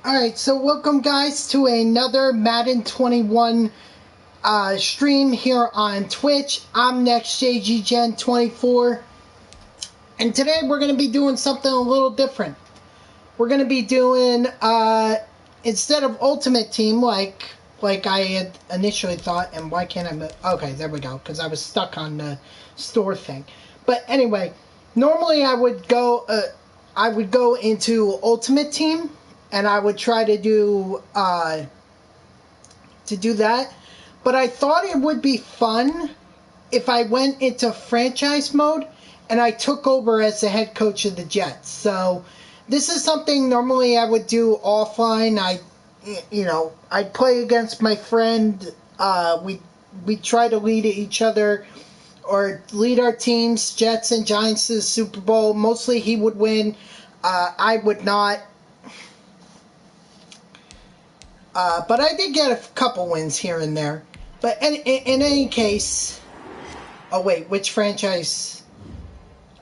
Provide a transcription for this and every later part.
Alright, so welcome guys to another Madden 21 stream here on Twitch. I'm NextJGGen24, and today we're going to be doing something a little different. We're going to be doing, instead of Ultimate Team like I had initially thought, and why can't I move? Okay, there we go, because I was stuck on the store thing. But anyway, normally I would go into Ultimate Team, and I would try to do that. But I thought it would be fun if I went into franchise mode and I took over as the head coach of the Jets. So this is something normally I would do offline. I'd play against my friend. We try to lead each other or lead our teams, Jets and Giants, to the Super Bowl. Mostly he would win. I would not. But I did get a couple wins here and there. But in any case... Oh, wait. Which franchise?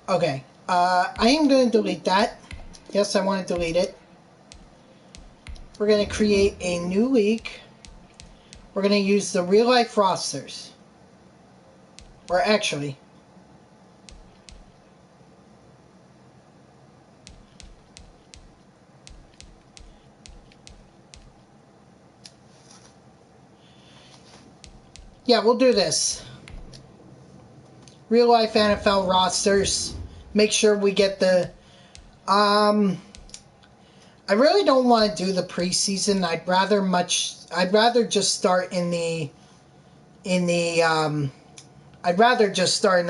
Okay. I am going to delete that. Yes, I want to delete it. We're going to create a new league. We're going to use the real-life rosters. Or actually... Yeah, we'll do this. Real life NFL rosters. Make sure we get the... I really don't want to do the preseason. I'd rather just start in the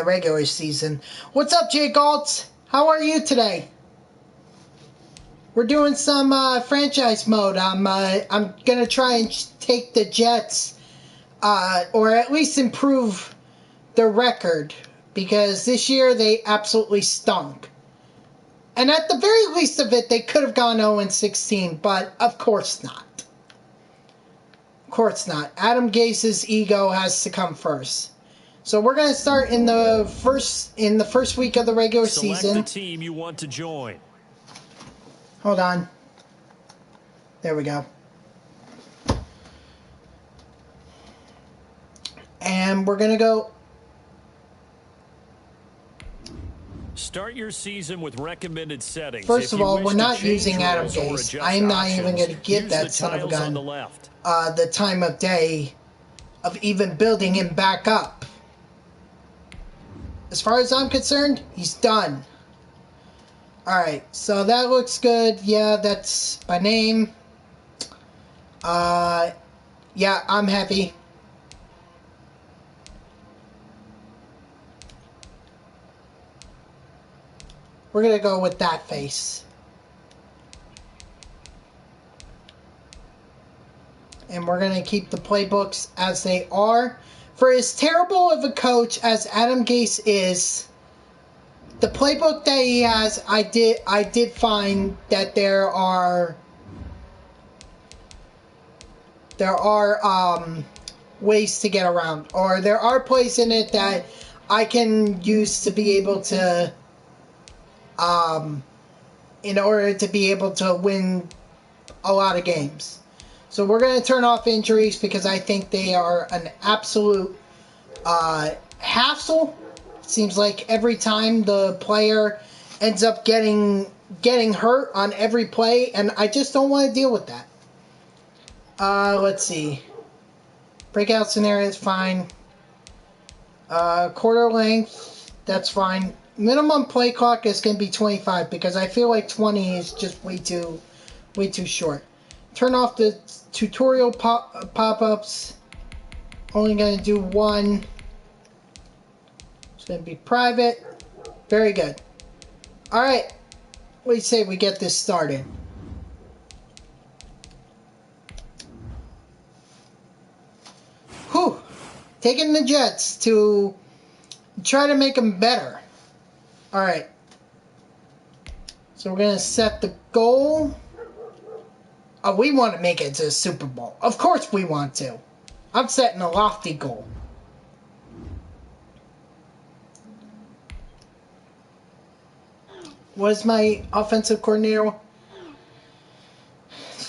regular season. What's up, Jay Galtz? How are you today? We're doing some franchise mode. I'm gonna try and take the Jets. Or at least improve their record, because this year they absolutely stunk. And at the very least of it, they could have gone 0-16, but of course not. Of course not. Adam Gase's ego has to come first. So we're going to start in the first week of the regular season. Select the team you want to join. Hold on. There we go. And we're going to go... Start your season with recommended settings. First of all, we're not using Adam Gase. I'm not even going to give that son of a gun the time of day of even building him back up. As far as I'm concerned, he's done. Alright, so that looks good. Yeah, that's my name. Yeah, I'm happy. We're going to go with that face. And we're going to keep the playbooks as they are. For as terrible of a coach as Adam Gase is, the playbook that he has, I did find that there are ways to get around. Or there are plays in it that I can use to be able to... in order to be able to win a lot of games. So we're going to turn off injuries because I think they are an absolute hassle. It seems like every time the player ends up getting hurt on every play, and I just don't want to deal with that. Let's see. Breakout scenario is fine. Quarter length, that's fine. Minimum play clock is going to be 25 because I feel like 20 is just way too short. Turn off the tutorial pop-ups. Only going to do one. It's going to be private. Very good. Alright. What do you say we get this started? Whew. Taking the Jets to try to make them better. Alright, so we're going to set the goal. Oh, we want to make it to the Super Bowl. Of course we want to. I'm setting a lofty goal. What is my offensive coordinator?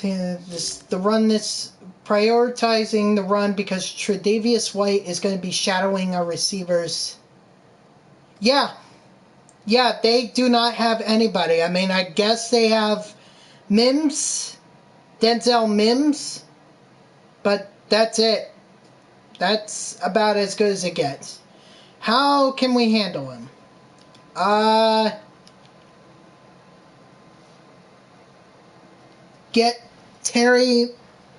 the run this prioritizing the run because Tre'Davious White is going to be shadowing our receivers. Yeah, they do not have anybody. I mean, I guess they have Mims, Denzel Mims, but that's it. That's about as good as it gets. How can we handle him? Get Terry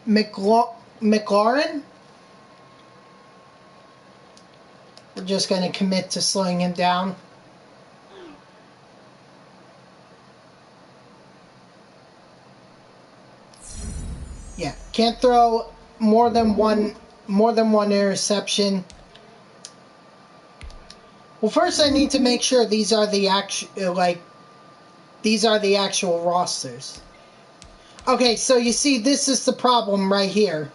McLaurin. We're just going to commit to slowing him down. Yeah, can't throw more than one interception. Well, first I need to make sure these are the actual rosters. Okay, so you see, this is the problem right here.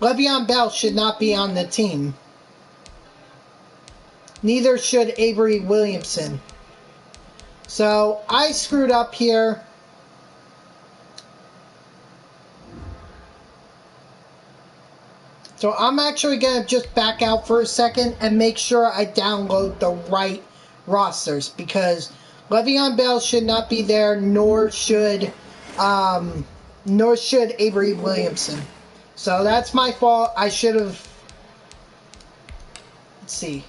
Le'Veon Bell should not be on the team. Neither should Avery Williamson. So I screwed up here. So I'm actually going to just back out for a second and make sure I download the right rosters, because Le'Veon Bell should not be there, nor should Avery Williamson. So that's my fault. I should have... Let's see.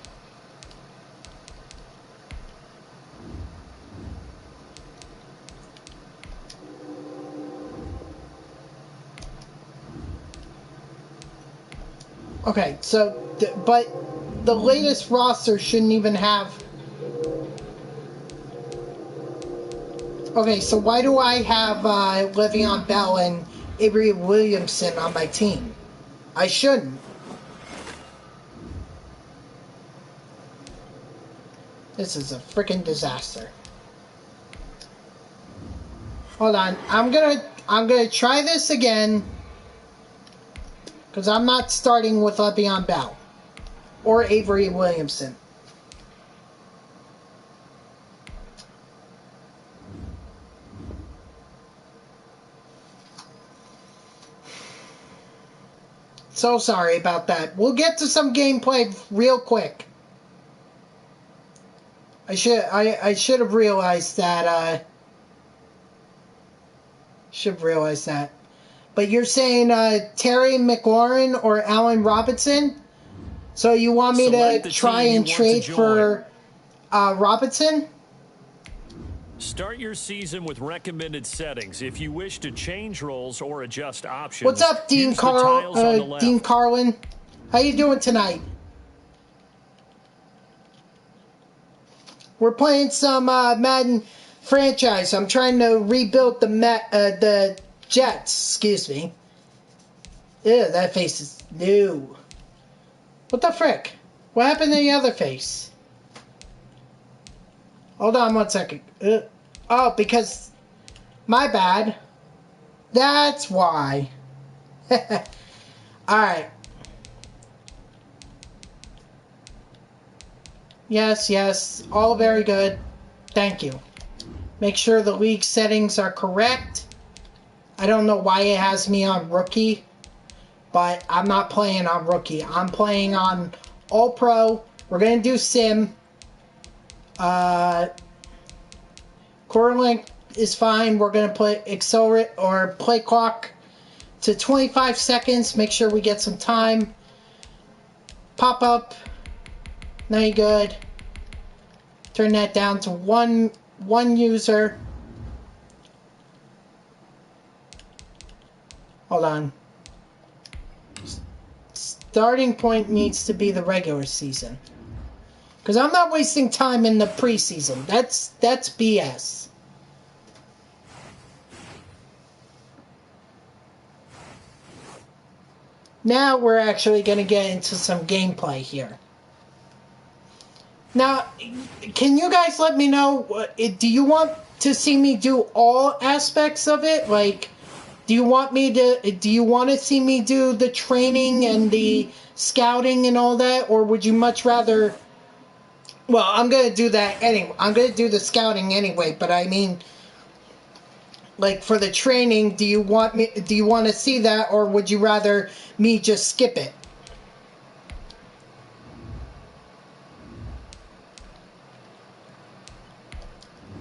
Okay, so, but the latest roster shouldn't even have... Okay, so why do I have Le'Veon Bell and Avery Williamson on my team? I shouldn't. This is a freaking disaster. Hold on, I'm gonna try this again. Because I'm not starting with Le'Veon Bell or Avery Williamson. So sorry about that. We'll get to some gameplay real quick. I should have realized that. But you're saying Terry McLaurin or Allen Robinson? So you want me to try and trade for Robinson? Start your season with recommended settings. If you wish to change roles or adjust options, what's up, Dean Carlin? How you doing tonight? We're playing some Madden franchise. I'm trying to rebuild the Jets. Excuse me. Ew, that face is new. What the frick? What happened to the other face? Hold on 1 second. Oh, because... My bad. That's why. Alright. Yes. All very good. Thank you. Make sure the league settings are correct. I don't know why it has me on rookie, but I'm not playing on rookie. I'm playing on All-Pro. We're going to do sim. Quarter length is fine. We're going to put accelerate or play clock to 25 seconds. Make sure we get some time. Pop up. Now you're good. Turn that down to one user. Hold on. Starting point needs to be the regular season. Because I'm not wasting time in the preseason. That's BS. Now we're actually going to get into some gameplay here. Now, can you guys let me know, do you want to see me do all aspects of it? Like, do you want to see me do the training and the scouting and all that? Or would you much rather... Well, I'm going to do that anyway. I'm going to do the scouting anyway, but I mean... like for the training, do you want to see that, or would you rather me just skip it?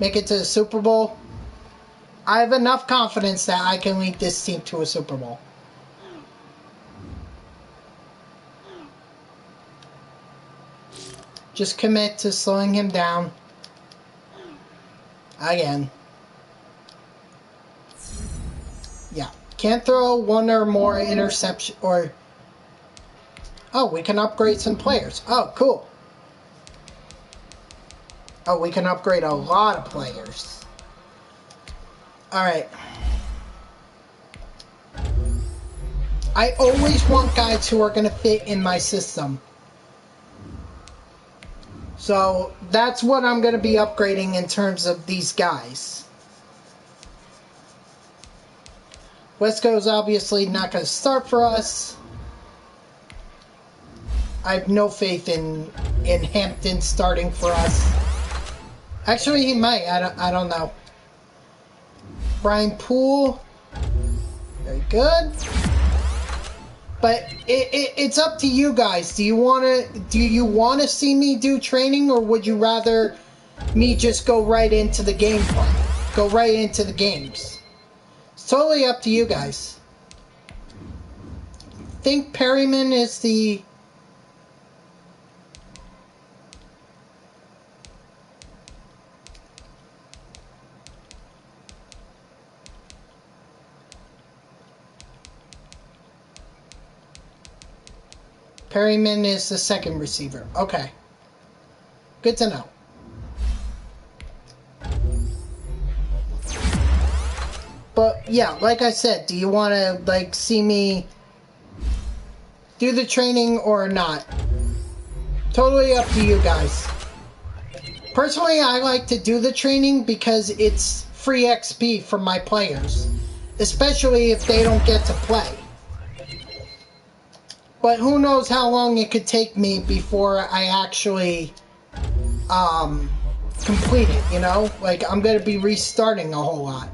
Make it to the Super Bowl? I have enough confidence that I can lead this team to a Super Bowl. Just commit to slowing him down. Again. Yeah. Can't throw one or more interception or... Oh, we can upgrade some players. Oh, cool. Oh, we can upgrade a lot of players. Alright. I always want guys who are going to fit in my system. So, that's what I'm going to be upgrading in terms of these guys. Wesco's obviously not going to start for us. I have no faith in Hampton starting for us. Actually, he might. I don't know. Brian Poole. Very good. But it's up to you guys. Do you want to see me do training, or would you rather me just go right into the gameplay? Go right into the games. It's totally up to you guys. I think Perryman is the... Perryman is the second receiver. Okay. Good to know. But, yeah, like I said, do you want to, like, see me do the training or not? Totally up to you guys. Personally, I like to do the training because it's free XP for my players. Especially if they don't get to play. But who knows how long it could take me before I actually complete it, you know? Like, I'm going to be restarting a whole lot.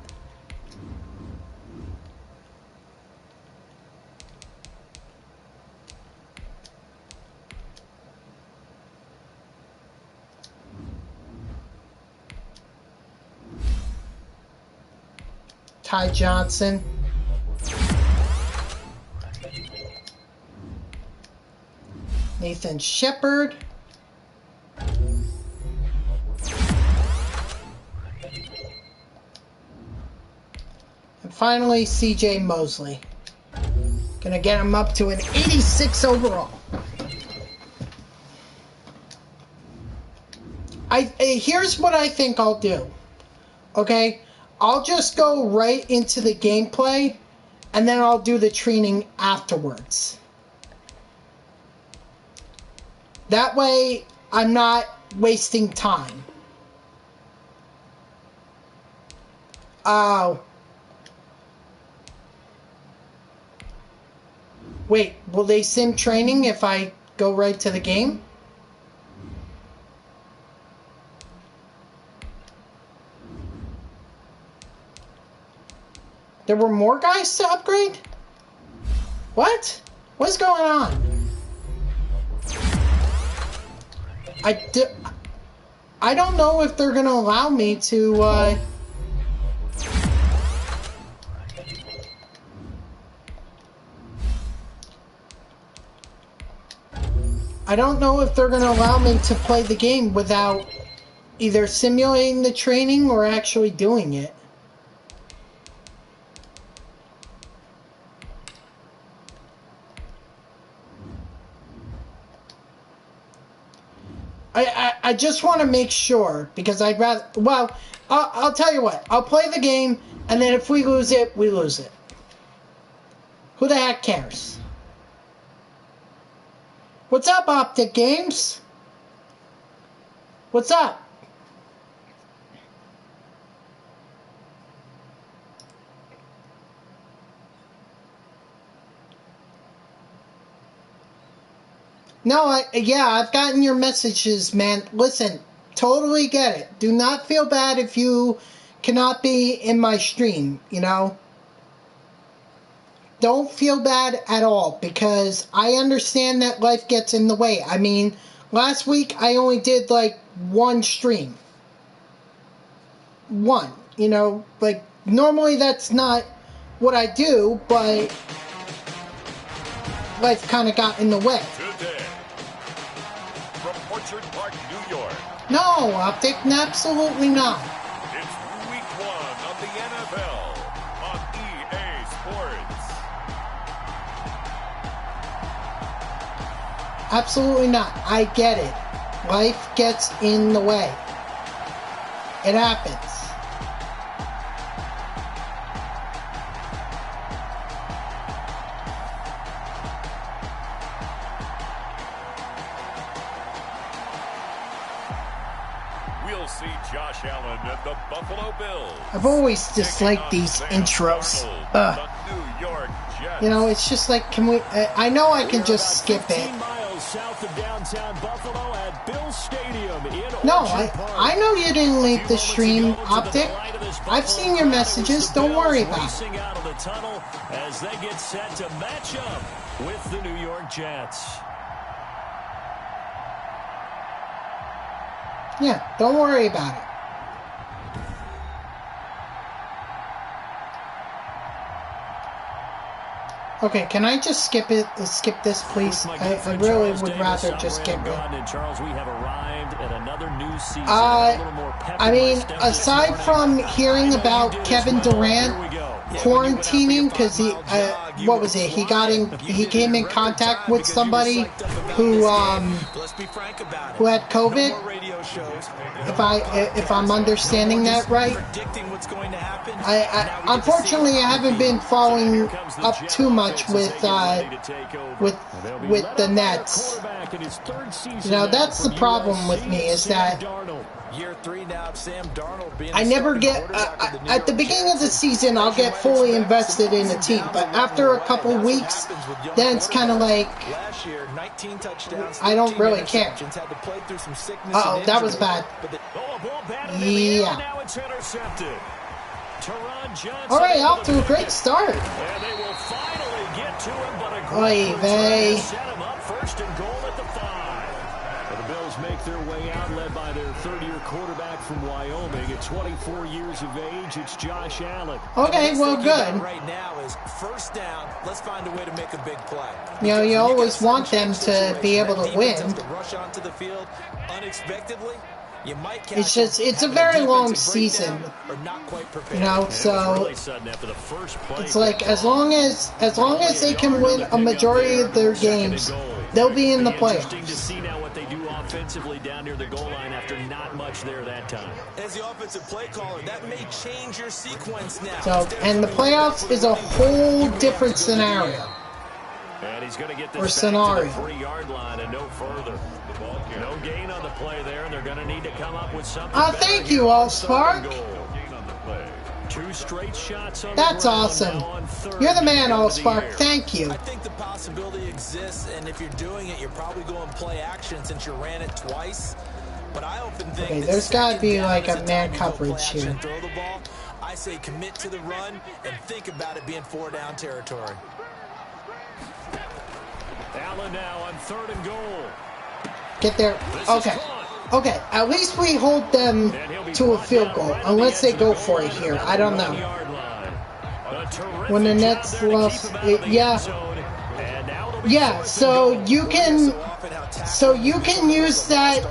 Ty Johnson. Nathan Shepard. And finally, CJ Mosley. Gonna get him up to an 86 overall. Here's what I think I'll do. Okay? I'll just go right into the gameplay, and then I'll do the training afterwards. That way, I'm not wasting time. Oh. Wait, will they sim training if I go right to the game? There were more guys to upgrade? What? What's going on? I don't know if they're gonna allow me to, I don't know if they're gonna allow me to play the game without either simulating the training or actually doing it. I just want to make sure, because I'd rather... Well, I'll tell you what. I'll play the game, and then if we lose it, we lose it. Who the heck cares? What's up, Optic Games? What's up? No, yeah, I've gotten your messages, man. Listen, totally get it. Do not feel bad if you cannot be in my stream, you know? Don't feel bad at all, because I understand that life gets in the way. I mean, last week I only did like one stream. One, you know, like normally that's not what I do, but life kind of got in the way. Today, from Orchard Park, New York. No, Optic, absolutely not. It's week 1 of the NFL on EA Sports. Absolutely not. I get it. Life gets in the way. It happens. We'll see Josh Allen and the Buffalo Bills. I've always disliked these intros. The New York Jets. You know, it's just like, can we... I know I can just skip it. 15 miles south of downtown Buffalo at Bill Stadium in No, Orchard Park. I know you didn't leave the A few stream, moments ago, to the Optic. right of this I've Buffalo seen your crowd, it was messages. the Don't worry Bills about it. racing out of the tunnel as they get set to match up with the New York Jets. Yeah, don't worry about it. Okay, can I just skip it? Skip this, please. I really would rather just skip it. And Charles, we have arrived at another new season. A little more pep I in my mean, step this aside morning. from I hearing know you about did as Kevin well. Durant Here we go. quarantining because what was it? He came in contact with somebody who had COVID. If I'm understanding that right. I unfortunately I haven't been following up too much with the Nets. You know, that's the problem with me, is that Year 3 now, Sam Darnold being I never get at the beginning of the season I'll get fully invested in a team, but after a couple weeks then it's kind of like last year, 19 touchdowns, I don't really care. had to play through some sickness Uh-oh, and that was injury, bad. but the- Ball batted in the air, Yeah. and now it's intercepted. Teron Johnson All right, able off to a pick great it. start. And they will finally get to him, but a Oy great vey. return to set him up first and goal at the 5. And the Bills make their way out, led by their third-year quarterback from Wyoming. At 24 years of age, it's Josh Allen. Okay, well, good. right now is first down. Let's find a way to make a big play. You know, you Because always get a want them situation to be able that to defense win. has to rush onto the field unexpectedly. You might catch It's just, them it's a having very long defensive breakdown season, or not quite prepared. you know, And it was so really sudden after the first play. it's like as long as they can win a majority of their games, they'll be in the Interesting to playoffs. see now what they do offensively down near the goal line after not much there that time. As the offensive play caller, that may change your sequence now. So, and the playoffs is a whole different scenario. And he's going to get this Or back scenario. to the 3-yard line and no further. No gain on the play there, and they're going to need to come up with something better Thank here you, on Allspark. third and goal. 2 straight shots on That's the ground awesome. now on third You're the man, into the Allspark. air. Thank you. I think the possibility exists, and if you're doing it, you're probably going play action since you ran it twice. But I often think Okay, that there's gotta second be down like is a the man time you go play coverage action here. and throw the ball. I say commit to the run and think about it being 4-down territory. Allen now on third and goal. Get there. Okay. Okay, at least we hold them to a field goal, unless they go for it here. I don't know. When the Nets lost, yeah. Yeah, so you can use that.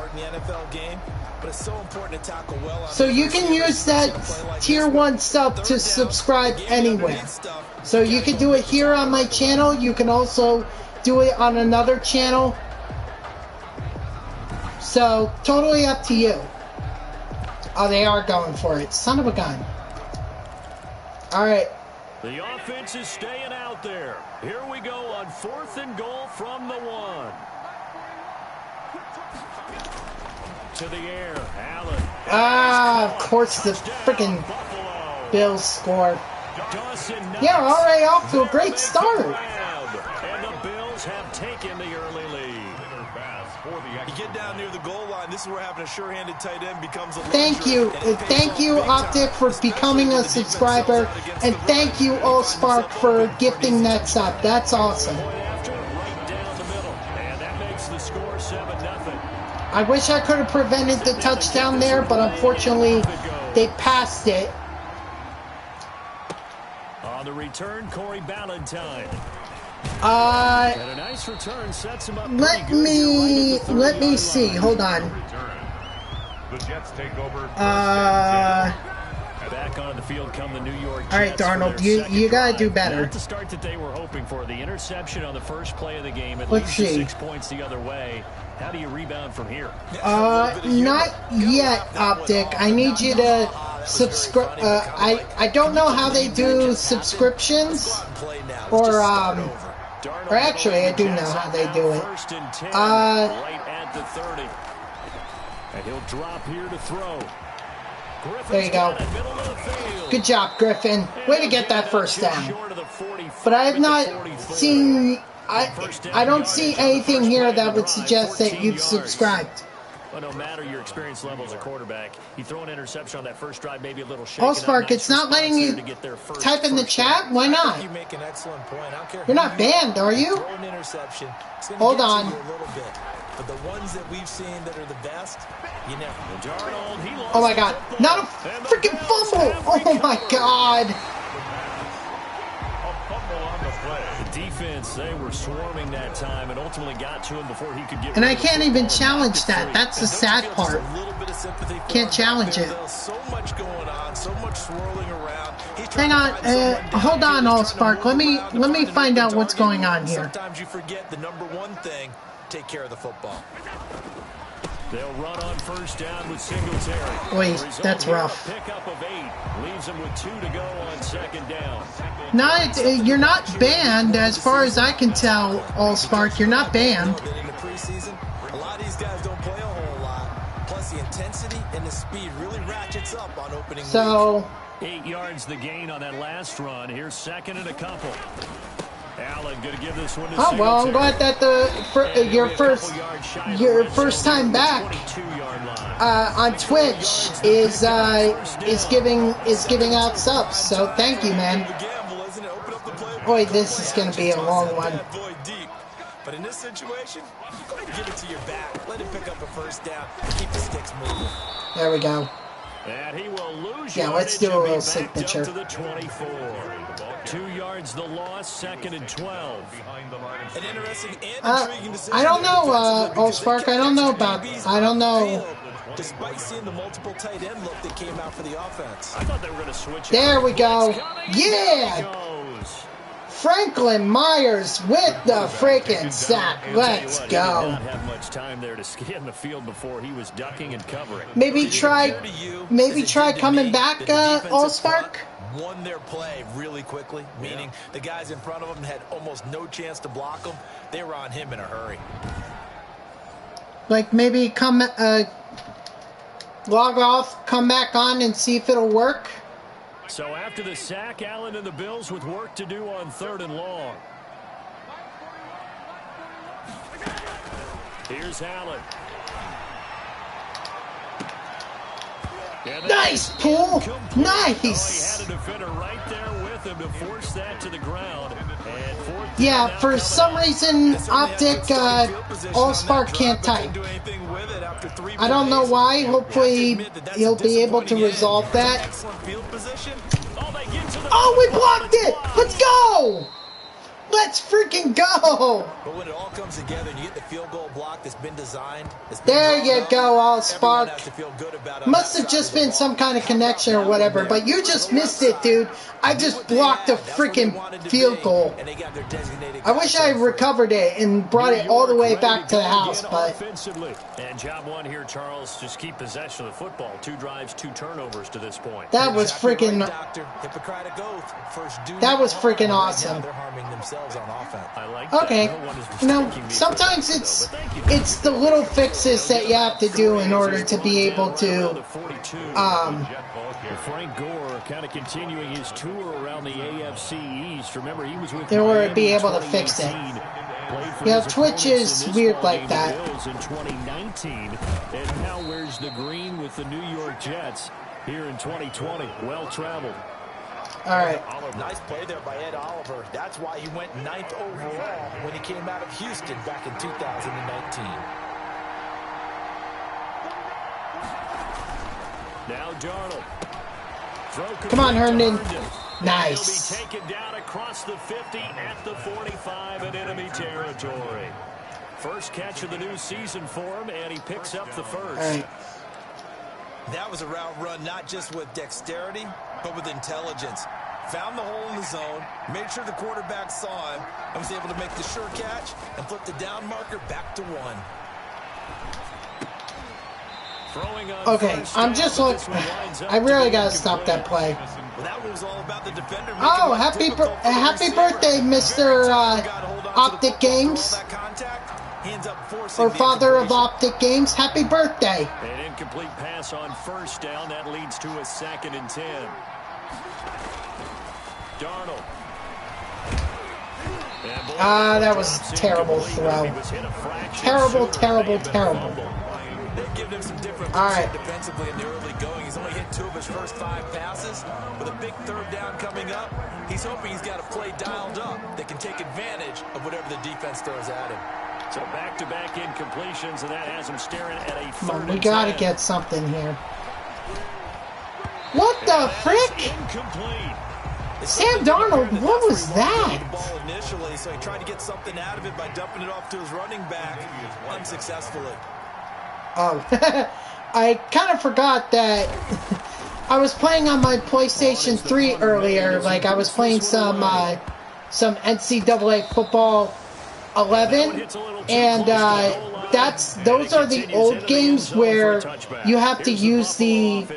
So you can use that tier 1 sub to subscribe anywhere. So you can do it here on my channel. You can also do it on another channel. So totally up to you. Oh, they are going for it. Son of a gun. All right. The offense is staying out there. Here we go on 4th and goal from the 1. To the air, Allen. Ah, of course the freaking Bills score. Dawson Yeah, all right, off to a great start. And the Bills have taken the early lead. You get down near the goal line, this is where having a sure-handed tight end becomes a Thank you. Thank you, Optic, for becoming a subscriber. And thank you, Allspark, for gifting that sub. That's awesome. I wish I could have prevented the touchdown there, but unfortunately, they passed it. On the return, Corey Ballantyne. And a nice return sets him up let me see. Hold on. The Jets take over. Back on the field come the New York Jets. All right, Darnold, you gotta do better. Not the start that they were hoping for. The interception on the first play of the game. It Let's leads see. to 6 points the other way. How do you rebound from here? Not yet, Optic. I need you to subscribe. I don't know how they do subscriptions, or actually, I do know how they do it. Right at the 30. And he'll drop here to throw. There you go. Good job, Griffin. Way to get that first down. But I have not seen... I don't see anything here that would suggest that you've subscribed. Well, no matter your experience level as a quarterback, you throw an interception on that first drive, maybe a little shaken. Allspark, it's not letting you type in the chat? Why not? You make an excellent point. I don't care. You're not banned, are you? Throw an interception. It's gonna Hold get to on. you a little bit. But the ones that we've seen that are the best, you never. Oh my god. Not a freaking fumble! Oh my god. Defense, they were swarming that time and ultimately got to him before he could get. And I can't even challenge that. That's the sad part. Can't challenge it. So much going on, so much swirling around. Hang on, hold on, Allspark. Let me find out what's going on here. Sometimes you forget the number one thing: take care of the football. They'll run on first down with Singletary. Wait, that's rough. Pickup of 8 leaves him with 2 to go on second down. You're not banned, as far as I can tell, Allspark. You're not banned. In the preseason, a lot of these guys don't play a whole lot. Plus, the intensity and the speed really ratchets up on opening. So 8 yards the gain on that last run. Here's second and a couple. Allen going to give this one to oh well, I'm glad that your first time back on Twitch is giving out subs. So thank you, man. Boy, this is going to be a long one. But in this situation, go ahead and give it to your back. Let him pick up a first down. Keep the sticks moving. There we go. And he will lose. Yeah, let's do a little signature. To the 24. 2 yards the loss, second and 12. An interesting and intriguing decision. I don't know, Allspark. I don't know. Despite seeing the multiple tight end look that came out for the offense. I thought they were going to switch. There we go. Yeah. Franklin Myers with the freaking sack. Let's go. Did not have much time there to scan the field before he was ducking and covering. Maybe try coming back, Allspark. Won their play really quickly, meaning the guys in front of them had almost no chance to block him. They were on him in a hurry. Like maybe come log off, come back on, and see if it'll work. So after the sack, Allen and the Bills with work to do on 3rd and long. Here's Allen. Nice pull. Nice. He had a defender right there with him to force that to the ground. Yeah, for some reason, Optic Allspark can't type. I don't know why. Hopefully, he'll be able to resolve that. Oh, we blocked it! Let's go! Let's freaking go! But when it all comes together and you get the field goal block that's been designed, there you go, Allspark. Must have just been some kind of connection or whatever, but you just missed it, dude. I just blocked a freaking field goal. I wish I had recovered it and brought it all the way back to the house, but... And job one here, Charles, just keep possession of the football. 2 drives, 2 turnovers to this point. That was freaking... That was freaking awesome. I like okay, sometimes it's the little fixes that you have to do in order to be able to Frank Gore kind of continuing his tour around the AFC East. Remember, he was with in order to be able to fix it. You know, Twitch is weird like that. In 2019, and now wears the green with the New York Jets here in 2020. Well traveled. All right. Nice play there by Ed Oliver. That's why he went 9th overall when he came out of Houston back in 2019. Now Darnold. Come on, Herndon. Nice. He'll be taken down across the 50 at the 45 in enemy territory. First catch of the new season for him, and he picks up the first. All right. That was a route run not just with dexterity, but with intelligence. Found the hole in the zone, made sure the quarterback saw him, and was able to make the sure catch and flip the down marker back to 1. Okay, I'm just like, I really gotta stop that play. Well, that was all about the defender. Oh, happy birthday, Mr. Optic Games, or father of Optic Games. Happy birthday. An incomplete pass on first down. That leads to a 2nd and 10. Darnold. That was a terrible throw. Terrible, terrible, terrible. They've given him some different all right. Defensively in the early going. He's only hit 2 of his first 5 passes. With a big 3rd down coming up, he's hoping he's got a play dialed up that can take advantage of whatever the defense throws at him. So back-to-back incompletions, and that has him staring at a 3rd and 10. We gotta get something here. What the frick? Incomplete. Sam Darnold, what was that? The ball initially, so he tried to get something out of it by dumping it off to his running back unsuccessfully. Oh, I kind of forgot that I was playing on my PlayStation 3 earlier. Like, I was playing some NCAA football 11, and those are the old games where you have to use the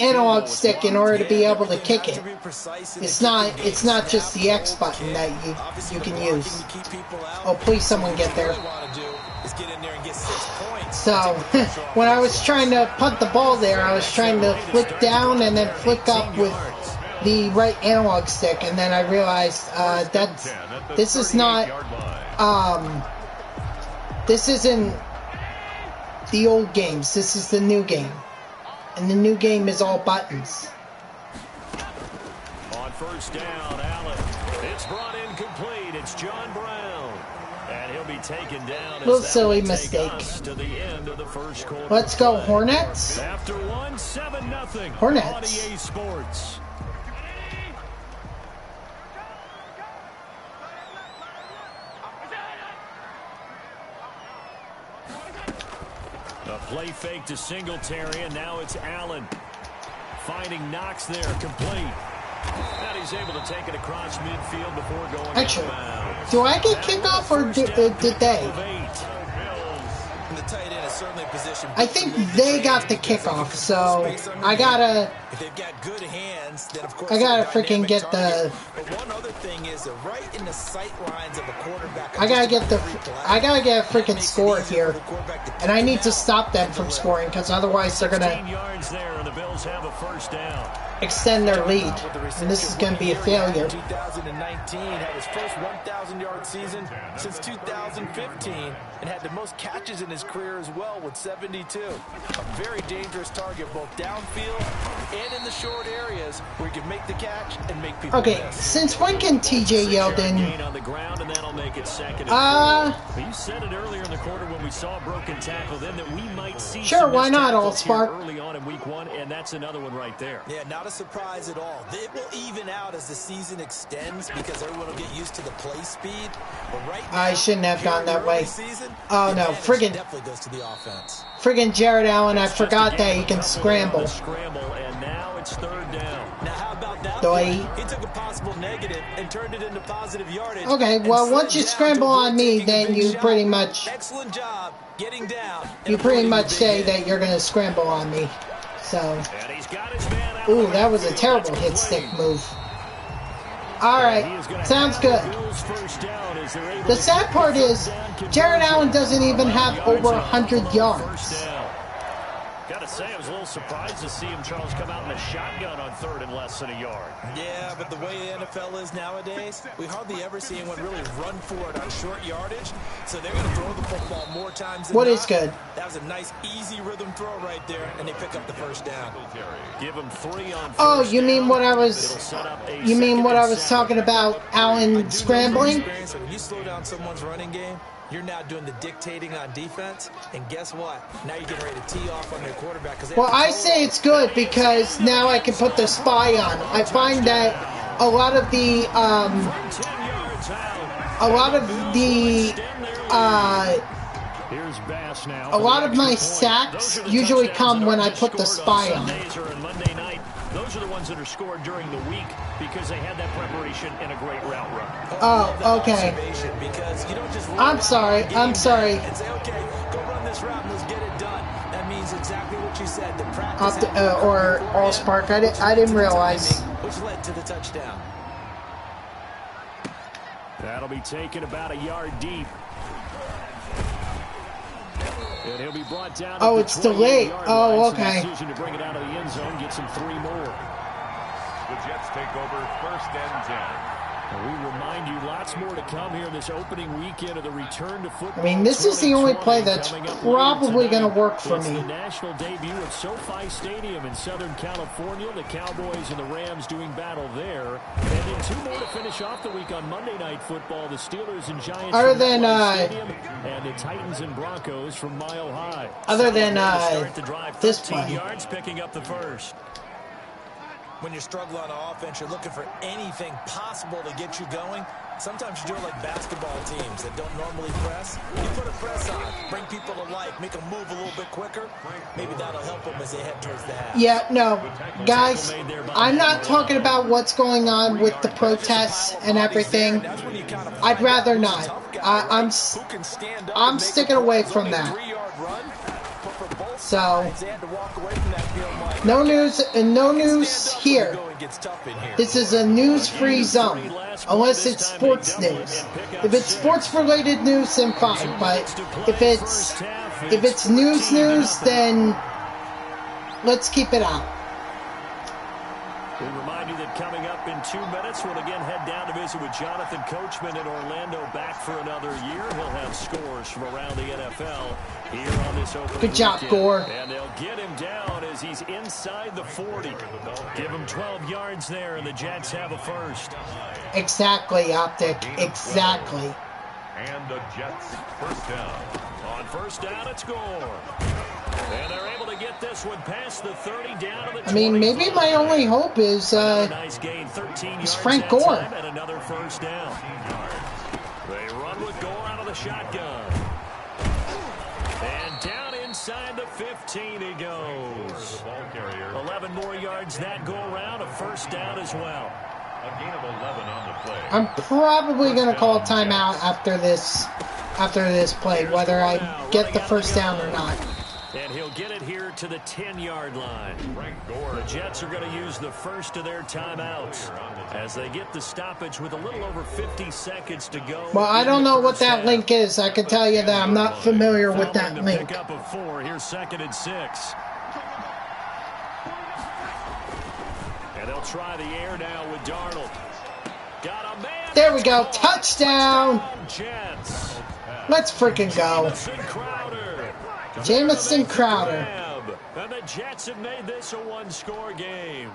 analog stick in order to be able to kick it. It's not just the X button that you can use. Oh, please someone get there. So when I was trying to punt the ball there, I was trying to flick down and then flick up with the right analog stick, and then I realized this isn't the old games. This is the new game, and the new game is all buttons. On first down, Allen. It's brought in complete. It's John Brown, and he'll be taken down. Little silly mistake. To the end of the first quarter. Let's go Hornets. After 7-0. Hornets. On EA Sports. A play fake to Singletary, and now it's Allen. Finding Knox there, complete. And he's able to take it across midfield before going actually, out of bounds. do I get kickoff or did they? I think they got the kickoff, so I gotta freaking get the. I gotta get a freaking score here, and I need to stop them from scoring because otherwise they're gonna extend their lead, and this is gonna be a failure. 2019 had his first 1,000-yard season since 2015, and had the most catches in his career as well with 72. A very dangerous target both downfield and in the short areas where he can make the catch and make people miss. Since when can TJ Yeldon? You said it earlier in the quarter when we saw a broken tackle then that we might see sure, why not, Allspark? Early on in week 1, and that's another one right there. Yeah, not a surprise at all. It will even out as the season extends because everyone will get used to the play speed. But right now, I shouldn't have gone that way. Oh no, friggin' definitely goes to the offense. Friggin' Jared Allen, I forgot that he can scramble. And now it's 3rd down. Now how about that? He took a possible negative and turned it into positive yardage. Okay, well once you scramble on me, then you pretty much excellent job getting down. You pretty much say that you're gonna scramble on me. So ooh, that was a terrible hit stick move. Alright, sounds good. The sad part is, Jared Allen doesn't even have over 100 yards. Got to say, I was a little surprised to see him, Charles, come out in a shotgun on 3rd and less than a yard. Yeah, but the way the NFL is nowadays, we hardly ever see anyone really run for it on short yardage. So they're going to throw the football more times than What not. is good? That was a nice, easy rhythm throw right there, and they pick up the first down. Give him 3 on Oh, first you mean down. what I was? You mean what I was talking about? Allen scrambling? When you slow down someone's running game, you're now doing the dictating on defense, and guess what? Now you're getting ready to tee off on their quarterback. Well, I say it's good because now I can put the spy on. I find that a lot of the a lot of my sacks usually come when I put the spy on. Those are the ones that are scored during the week because they had that preparation and a great route run. Oh, okay. I'm sorry. I'm sorry. And say, okay, go run this route and let's get it done. That means exactly what you said. The practice or Allspark. I didn't realize. Which led to the touchdown. That'll be taken about a yard deep. And he'll be brought down. Oh, it's delayed. Oh, okay. Decision to bring it out of the end zone, gets him 3 more. The Jets take over 1st and 10. And we remind you, lots more to come here this opening weekend of the return to football. I mean, this is the only play that's probably going to work for it's me. the national debut at SoFi Stadium in Southern California. The Cowboys and the Rams doing battle there. And then 2 more to finish off the week on Monday Night Football. The Steelers and Giants Other from than, Stadium, and the Titans and Broncos from Mile High. Other than Start the drive, this 13 play. yards, picking up the first. When you struggle on offense, you're looking for anything possible to get you going. Sometimes you do it like basketball teams that don't normally press. You put a press on, bring people to life, make them move a little bit quicker. Maybe that'll help them as they head towards the half. Yeah, no. Guys, I'm not talking about what's going on with the protests and everything. I'd rather not. I'm sticking away from that. So, no news here. This is a news-free zone, unless it's sports news. If it's sports-related news, then fine. But if it's news, then let's keep it out. We remind you that coming up in 2 minutes, we'll again head down to visit with Jonathan Coachman in Orlando, back for another year. He'll have scores from around the NFL here on this opening Good job, weekend. Gore. And they'll get him down as he's inside the 40. Give him 12 yards there, and the Jets have a first. Exactly, Optic. Exactly. And the Jets 1st down. On 1st down, it's Gore. And they're able to get this one past the 30 down to the 25. I mean, maybe my only hope is nice gain, 13 yards Frank that Gore. time, and another 1st down. They run with Gore out of the shotgun. And down inside the 15 he goes. 11 more yards that go around, a 1st down as well. A gain of 11 on the play. I'm probably going to call a timeout after this play, whether I get the 1st down or not. And he'll get it here to the 10-yard line. The Jets are going to use the first of their timeouts as they get the stoppage with a little over 50 seconds to go. Well, I don't know what that link is. I can tell you that I'm not familiar with that link. Pick up a 4. Here's 2nd and 6. And they'll try the air now with Darnold. Got a man. There we go. Touchdown. Jets. Let's freaking go. Jamison Crowder. And the Jets have made this a 1-score game.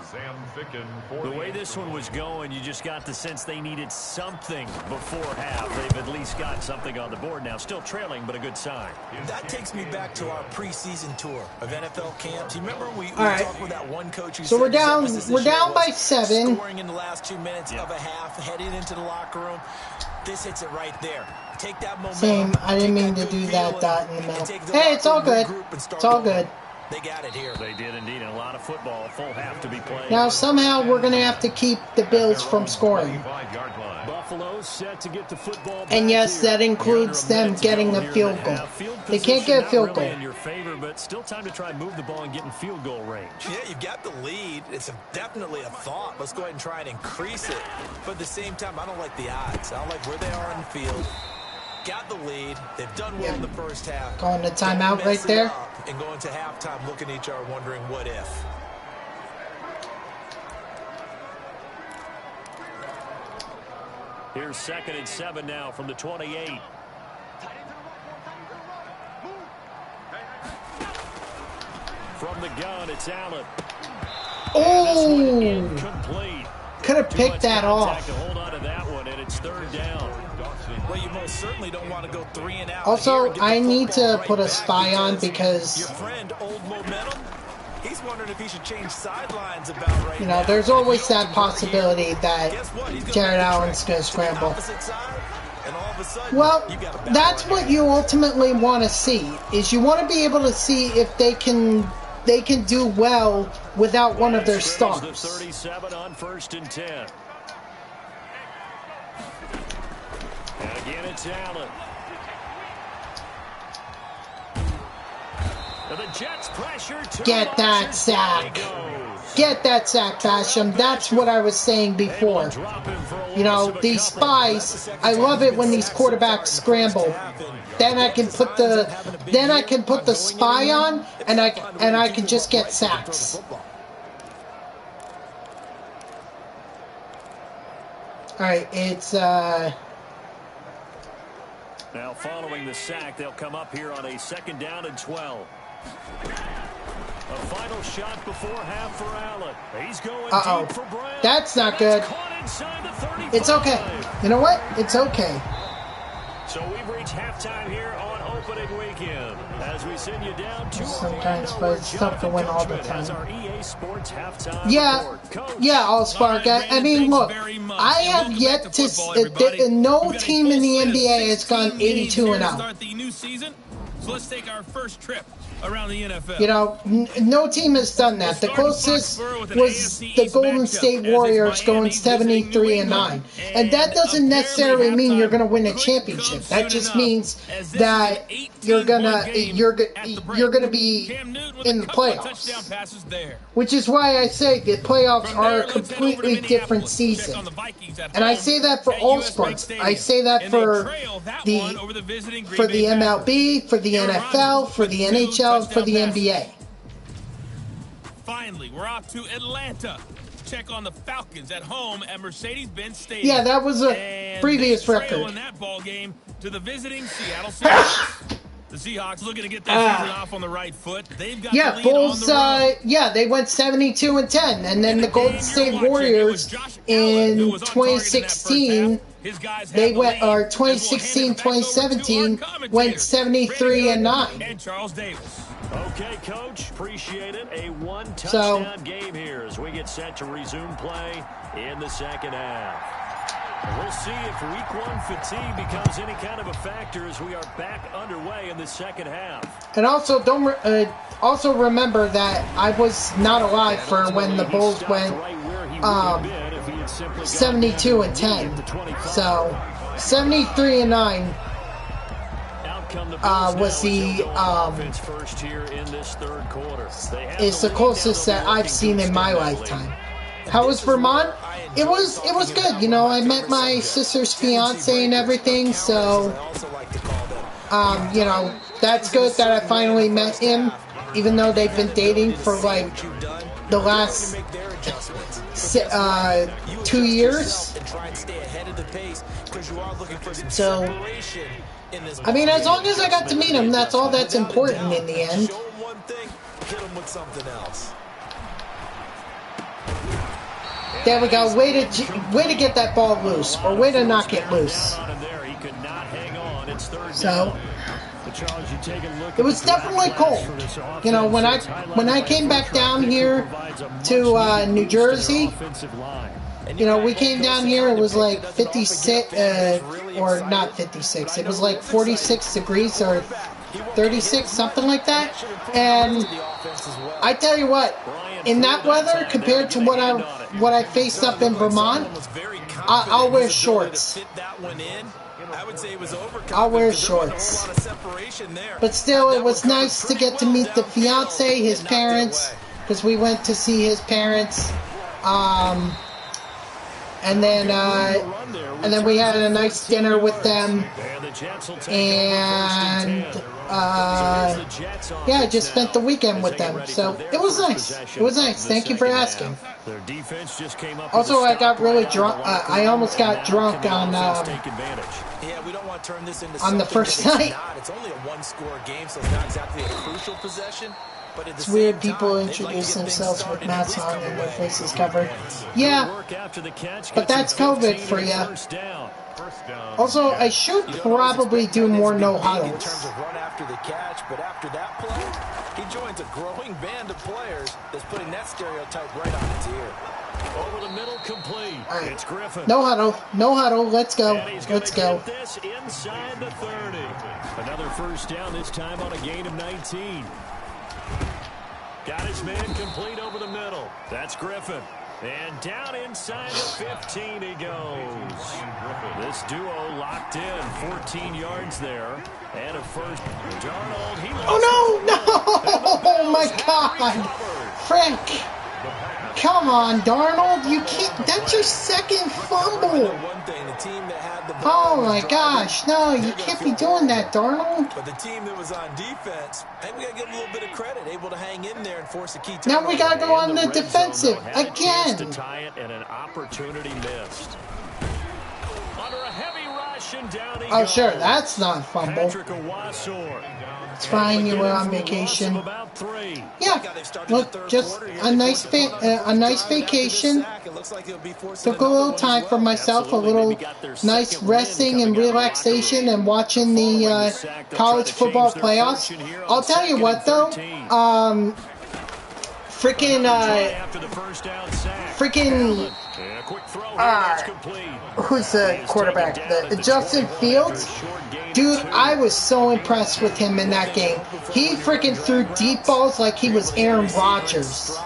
The way this one was going, you just got the sense they needed something before half. They've at least got something on the board now. Still trailing, but a good sign. That takes me back to our preseason tour of NFL camps. You remember we right. talked with that one coach who So said we're down by 7. Scoring in the last 2 minutes of a half, heading into the locker room. This hits it right there. Take that momentum. Same. I didn't mean to do that dot in the middle. Hey, it's all good. It's all good. They got it here. They did indeed. A lot of football. Full half to be played. Now somehow we're going to have to keep the Bills from scoring. Buffalo's set to get the football. And yes, that includes them getting a field goal. They can't get a field goal. In your favor, but still time to try and move the ball and get in field goal range. Yeah, you've got the lead. It's definitely a thought. Let's go ahead and try and increase it. But at the same time, I don't like the odds. I don't like where they are on the field. got the lead. They've done well in the first half. Calling the timeout right there. And going to halftime looking at each other wondering what if. Here's 2nd and 7 now from the 28. From the gun, it's Allen. Oh! Incomplete. Could have picked that off. To hold on to that one, and it's 3rd down. Well, you most certainly don't want to go 3 and out. Also, I need to put a spy on because your friend, Old Momentum, he's wondering if he should change sidelines about right you know, now. there's always that possibility that Jared Allen's going to scramble. Well, that's what you ultimately want to see. Is you want to be able to see if they can do well without one of their stars. 37 on 1st and 10. And again, it's Allen. And the Jets pressure. Get that sack. Get that sack, Basham. That's what I was saying before. You know, these spies, I love it when these quarterbacks scramble. Then I can put the spy on, and I can just get sacks. All right, it's now following the sack, they'll come up here on a 2nd down and 12. A final shot before half for Allen. He's going deep for Brown. That's not good. It's okay. You know what? It's okay. So we've reached halftime here on opening weekend. As we send you down to sometimes, but it's tough to win all the time. Our EA Sports halftime yeah, Allspark. I mean, look, I have yet to. No team in the NBA has gone 82-0. So let's take our first trip around the NFL. You know, no team has done that. The closest was the Golden State Warriors going 73-9, and that doesn't necessarily mean you're going to win a championship. That just means that you're gonna be in the playoffs. Which is why I say the playoffs are a completely different season, and I say that for all sports. I say that for the MLB, for the NFL, for the NHL, for the NBA. Finally, we're off to Atlanta. Check on the Falcons at home at Mercedes-Benz Stadium. Yeah, that was a previous record. In that ball game to the visiting Seattle Seahawks. The Seahawks looking to get their season off on the right foot. They've got the lead Bulls. on the road. Yeah, they went 72-10, and then the Golden State Warriors in 2016. They went, or 2016, 2017 went 73-9. And Charles Davis. Okay, Coach, appreciate it. A one-touchdown game here as we get set to resume play in the 2nd half. We'll see if Week 1 fatigue becomes any kind of a factor as we are back underway in the 2nd half. And also, also remember that I was not alive for when the Bulls went 72-10. So 73-9 was is the closest that I've seen in my lifetime. How was Vermont? It was good. You know, I met my sister's fiance and everything, so you know, that's good that I finally met him, even though they've been dating for like the last 2 years. So, I mean, as long as I got to meet him, that's all that's important in the end. There we go. Way to get that ball loose, or way to knock it loose. So it was definitely cold. You know, when I came back down here to New Jersey, you know, we came down here. It was like 56, or not 56. It was like 46 degrees or 36, something like that. And I tell you what, in that weather, compared to what I faced up in Vermont, I'll wear shorts. I'll wear shorts. But still, it was nice to get to meet the fiance, his parents, because we went to see his parents. and then we had a nice dinner with them, and yeah, I just spent the weekend with them, so it was nice. It was nice. Thank you for asking. Also, I got really drunk. I almost got drunk on the first night. It's only a one-score game, so it's not exactly a crucial possession. But it's weird people introduce themselves with masks on and their faces covered. Yeah, but that's COVID for you. Also, I should probably do more no-huddles. In terms of run after the catch, but after that play, he joins a growing band of players that's putting that stereotype right on its ear. Over the middle, complete. Right. It's Griffin. No huddle, no huddle. Let's go. Let's go. This inside the 30. Another first down, this time on a gain of 19. Got his man complete over the middle. That's Griffin. And down inside the 15 he goes. This duo locked in. 14 yards there. And a first. Darnold. Oh, no. Oh, my God. Frank. Come on, Darnold. You can't. That's your second fumble. Oh, my gosh. No, you can't be doing that, Darnold. But the team that was on defense, I think we got to give them a little bit of credit, able to hang in there and force a key turnover. Now we got to go on the defensive again. To tie it and an opportunity missed. Under a heavy rush and down he goes. Sure, that's not a fumble. It's fine, you were on vacation. Yeah, look, just a nice vacation. Took a little time for myself, a little nice resting and relaxation and watching the college football playoffs. I'll tell you what, though, who's the quarterback? Justin Fields? Dude, I was so impressed with him in that game. He freaking threw deep balls like he was Aaron Rodgers.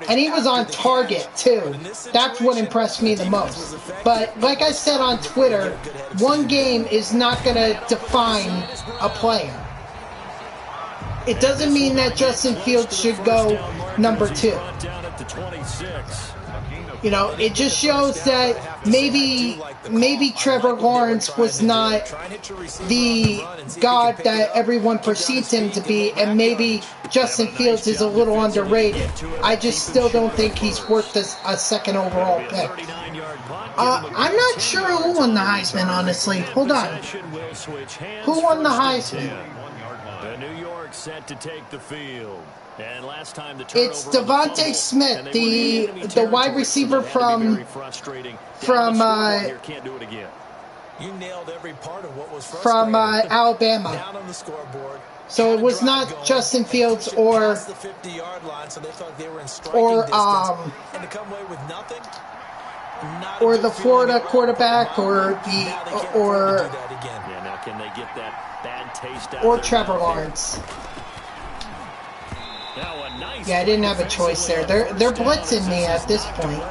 And he was on target, too. That's what impressed me the most. But, like I said on Twitter, one game is not going to define a player. It doesn't mean that Justin Fields should go number 2. You know, it just shows that maybe Trevor Lawrence was not the god that everyone perceived him to be, and maybe Justin Fields is a little underrated. I just still don't think he's worth a second overall pick. I'm not sure who won the Heisman, honestly. Hold on. Who won the Heisman? The New York set to take the field. And last time it's Devontae Smith, the wide receiver from Alabama. So it was not Justin Fields or the Florida quarterback or Trevor Lawrence. Yeah, I didn't have a choice there. They're blitzing me at this point.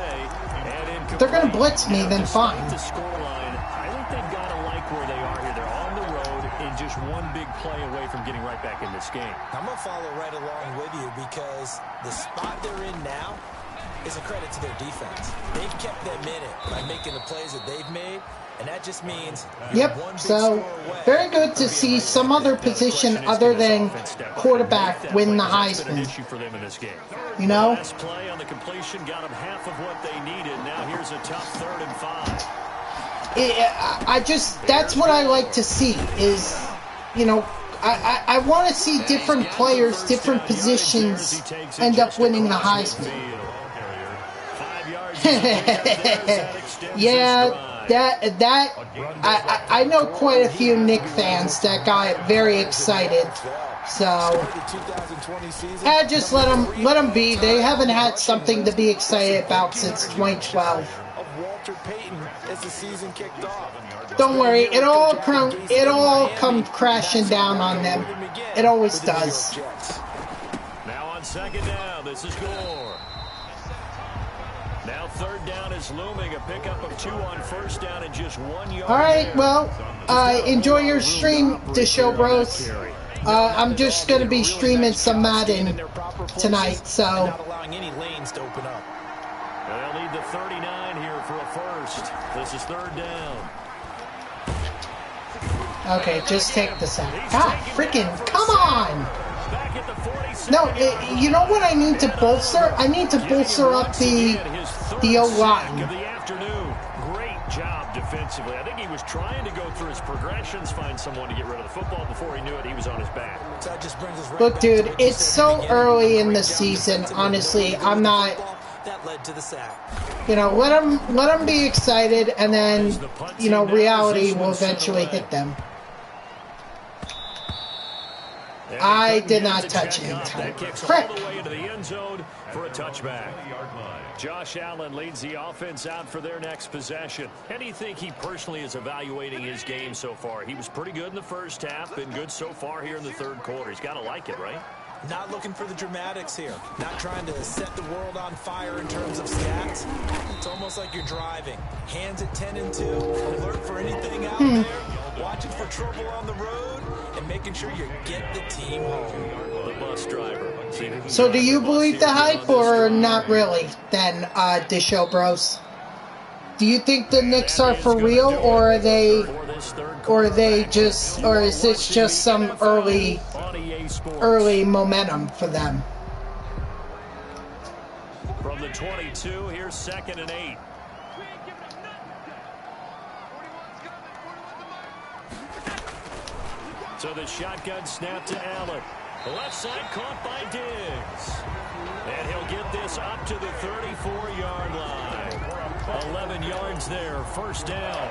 If they're going to blitz me, then fine. I think they've got to like where they are here. They're on the road and just one big play away from getting right back in this game. I'm going to follow right along with you because the spot they're in now is a credit to their defense. They've kept them in it by making the plays that they've made. And that just means so very good to see some other position other than quarterback win the Heisman. You know? Last play on the completion got them half of what they needed. Now here's a tough 3rd and 5. That's what I like to see is, you know, I want to see different players, different positions end up winning the Heisman. Yeah. I know quite a few Nick fans that got very excited. So, just let them be. They haven't had something to be excited about since 2012. Don't worry, it all come crashing down on them. It always does. Now on 2nd down, this is Gore. Now 3rd down is looming. A pickup of 2 on 1st down and just 1 yard. All right, well, enjoy your stream, the show bros. I'm just going to be streaming some Madden tonight, so. They'll need the 39 here for a first. This is third down. Okay, just take the sack. God, freaking, come on! No, you know what I need to bolster? I need to bolster up the O-line. Great job defensively. I think he was trying to go through his progressions, find someone to get rid of the football. Before he knew it, he was on his back. Look, dude, it's so early in the season. Honestly, I'm not. That led to the sack. You know, let them be excited, and then, you know, reality will eventually hit them. I did not touch it in time. Frick! All the way into the end zone for a touchback. Josh Allen leads the offense out for their next possession. How do you think he personally is evaluating his game so far? He was pretty good in the first half, been good so far here in the third quarter. He's got to like it, right? Not looking for the dramatics here. Not trying to set the world on fire in terms of stats. It's almost like you're driving. Hands at 10 and 2. Alert for anything out there. Watching for trouble on the road. And making sure you get the team home. The bus driver. So do you believe the hype or not really then, Disho Bros? Do you think the Knicks are for real, or is this just some early momentum for them? From the 22, here's 2nd and 8. So the shotgun snap to Allen. The left side caught by Diggs. And he'll get this up to the 34-yard line. 11 yards there, first down.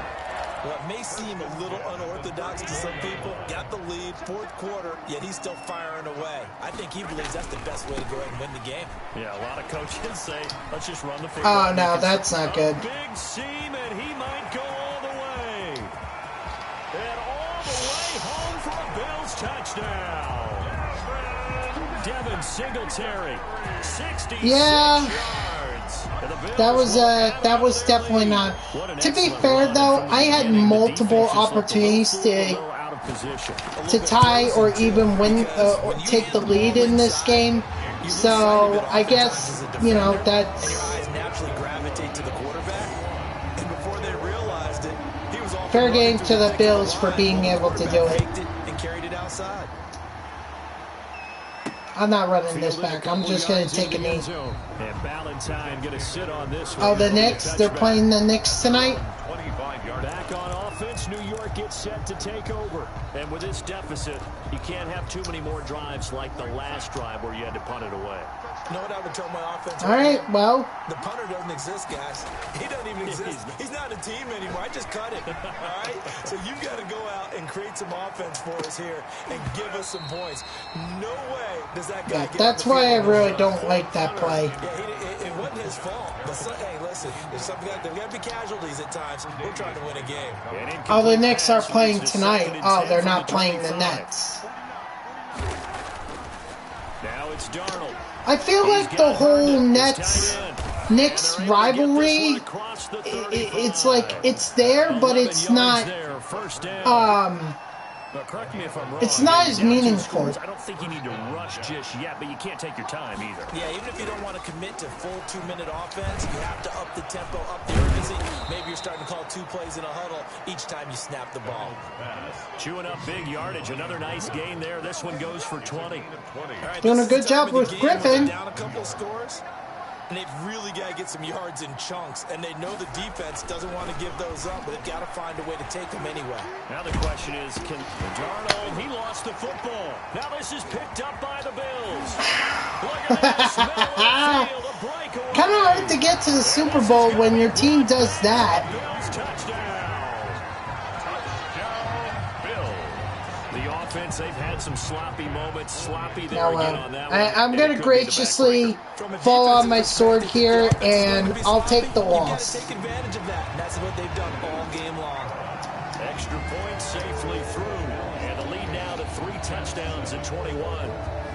What may seem a little unorthodox to some people, got the lead, fourth quarter, yet he's still firing away. I think he believes that's the best way to go ahead and win the game. Yeah, a lot of coaches say, let's just run the football. Oh, no, that's not good. Big seam, and he might go all the way. And all the way home for a Bills touchdown. Devin Singletary, 66 yards. That was definitely not. To be fair, though, I had multiple opportunities to tie or even win, or take the lead in this game. So I guess, you know, that's fair game to the Bills for being able to do it. I'm not running this back. I'm just going to take a knee. Oh, the Knicks? They're playing the Knicks tonight? Back on offense, New York gets set to take over. And with this deficit, you can't have too many more drives like the last drive where you had to punt it away. You know what I would tell my offense? All right, well. The punter doesn't exist, guys. He doesn't even exist. He's not a team anymore. I just cut it. All right? So you've got to go out and create some offense for us here and give us some points. No way does that guy get that's why I really don't like that play. Yeah, it wasn't his fault. But hey, listen, there's got to be casualties at times. We're trying to win a game. Oh, the Knicks are playing tonight. Oh, they're not playing the Nets. Now it's Darnold. I feel like the whole Knicks rivalry, it's like it's there, but it's not. Correct me if I'm wrong. It's not as meaningful. I don't think you need to rush just yet, but you can't take your time either. Yeah, even if you don't want to commit to full 2-minute offense, you have to up the tempo, up the urgency. Maybe you're starting to call 2 plays in a huddle each time you snap the ball. Chewing up big yardage. Another nice gain there. This one goes for 20. Right, doing a good job with Griffin. Down a couple of scores. And they've really got to get some yards in chunks. And they know the defense doesn't want to give those up, but they've got to find a way to take them anyway. Now the question is, can Darnold, he lost the football. Now this is picked up by the Bills. Look at this. Kind of hard to get to the Super Bowl when your team does that. Bills touchdown. The offense, they've had some sloppy moments. Sloppy there again on that one. I'm going to graciously fall on my sword here, and I'll take the loss. Take advantage of that, and that's what they've done all game long. Extra points safely through, and the lead now to 3 touchdowns at 21.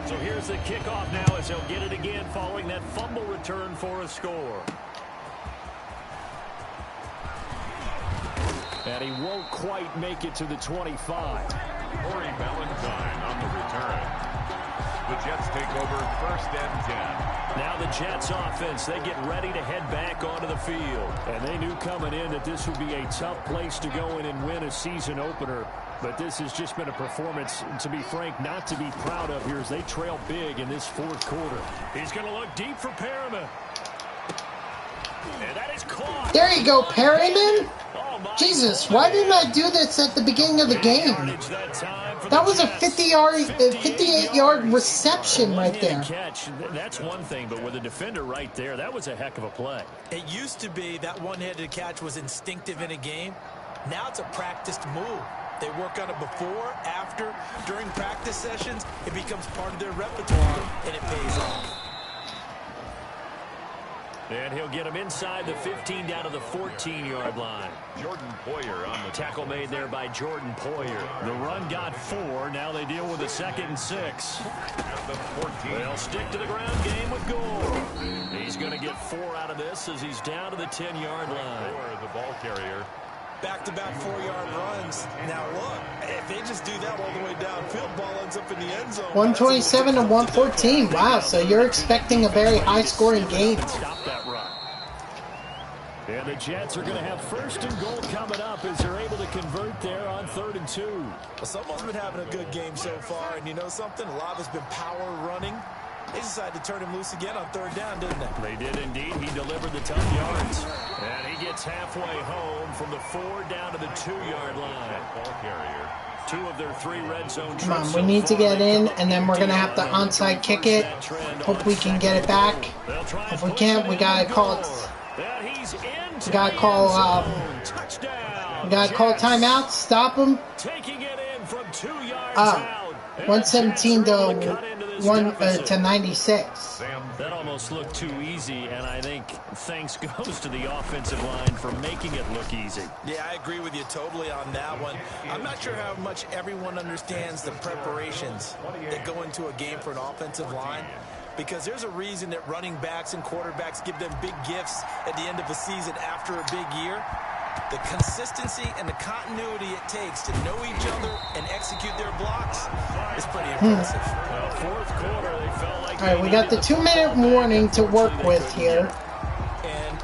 So here's the kickoff now as they'll get it again following that fumble return for a score. And he won't quite make it to the 25. Corey Valentine on the return. The Jets take over 1st and 10. Now the Jets offense, they get ready to head back onto the field. And they knew coming in that this would be a tough place to go in and win a season opener. But this has just been a performance, to be frank, not to be proud of here as they trail big in this 4th quarter. He's going to look deep for Perriman. And that is caught. There you go, Perriman. Jesus, why didn't I do this at the beginning of the game? That was a 58-yard reception right there. That's one thing, but with a defender right there, that was a heck of a play. It used to be that one-handed catch was instinctive in a game. Now it's a practiced move. They work on it before, after, during practice sessions. It becomes part of their repertoire, and it pays off. And he'll get him inside the 15 down to the 14-yard line. Jordan Poyer on the tackle made there by Jordan Poyer. The run got 4. Now they deal with a 2nd and 6. at the 14. They'll stick to the ground game with Gore. He's going to get 4 out of this as he's down to the 10-yard line. Gore, the ball carrier. Back-to-back 4-yard runs. Now look, if they just do that all the way downfield, ball ends up in the end zone. 127 to 114. Wow, so you're expecting a very high-scoring game. Stop that run. And the Jets are going to have 1st and goal coming up as they're able to convert there on 3rd and 2. Well, someone's been having a good game so far, and you know something? A lot has been power running. They decided to turn him loose again on 3rd down, didn't they? They did indeed. He delivered the tough yards. And he gets halfway home from the 4 down to the 2-yard line. Ball carrier. 2 of their 3 red zone. Come on, we need to get in, and then we're going to have to onside kick it. Hope we can get it back. If we can't, we got to call it. We got to call timeout. Stop him. Taking it in from 2 yards out. 117 to 96. That almost looked too easy, and I think thanks goes to the offensive line for making it look easy. Yeah, I agree with you totally on that one. I'm not sure how much everyone understands the preparations that go into a game for an offensive line, because there's a reason that running backs and quarterbacks give them big gifts at the end of the season after a big year. The consistency and the continuity it takes to know each other and execute their blocks is pretty impressive. 4th quarter, they felt like. All right, we got the 2-minute warning to work with here. And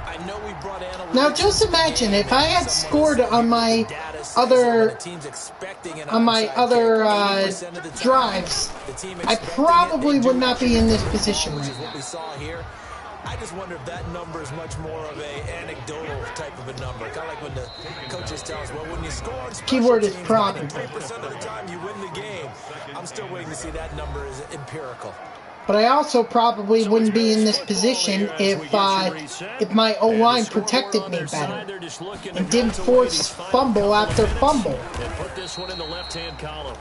I know we brought analytics. Now, just imagine if I had scored on my other drives, I probably would not be in this position right now. I just wonder if that number is much more of a anecdotal type of a number. Kind of like when the coaches tell us, well, when you score on special Keyword is teams, probably. 3% of the time you win the game. I'm still waiting to see that number is empirical. But I also probably wouldn't be in this position if my O-line protected me better and didn't force fumble after fumble. And put this one in the left-hand column.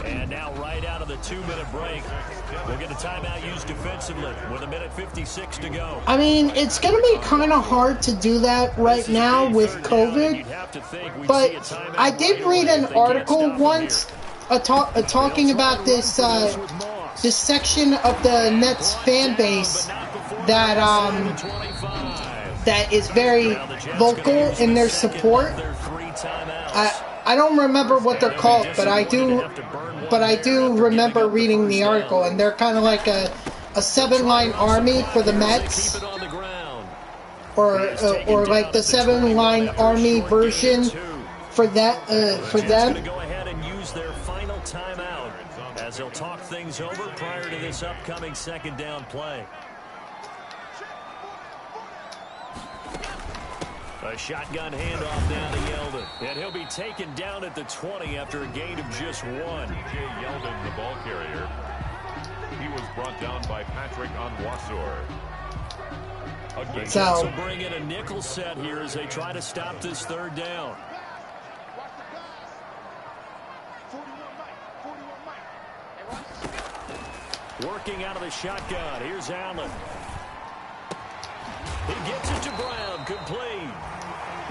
And now right out of the 2-minute break, we'll get a timeout used defensively with 1:56 to go. I mean, it's going to be kind of hard to do that right now with COVID, but I did read an article once talking about this this section of the Nets fan base that that is very vocal in their support. I don't remember what they're called, but I do remember reading the article, and they're kind of like a 7-line army for the Mets, or like the 7-line army version for that for them. Go ahead and use their final timeout as they'll talk things over prior to this upcoming 2nd down play. A shotgun handoff down to Yeldon. And he'll be taken down at the 20 after a gain of just 1. Jay Yeldon, the ball carrier. He was brought down by Patrick Onwuasor. The Jets will bring in a nickel set here as they try to stop this 3rd down. Working out of the shotgun. Here's Allen. He gets it to Brown. Complete.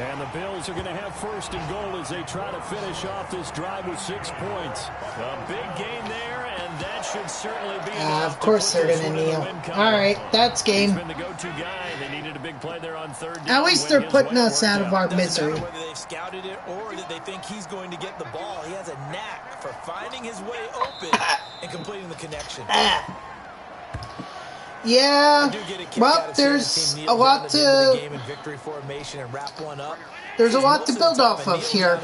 And the Bills are going to have first and goal as they try to finish off this drive with 6 points. A big gain there, and that should certainly be enough. Of course they're going to kneel. All right, that's game. He's been the go-to guy. They needed a big play there on third down. At least they're putting us out of our misery. Whether they've scouted it or that they think he's going to get the ball, he has a knack for finding his way open and completing the connection. Yeah, well, there's a lot to build off of here.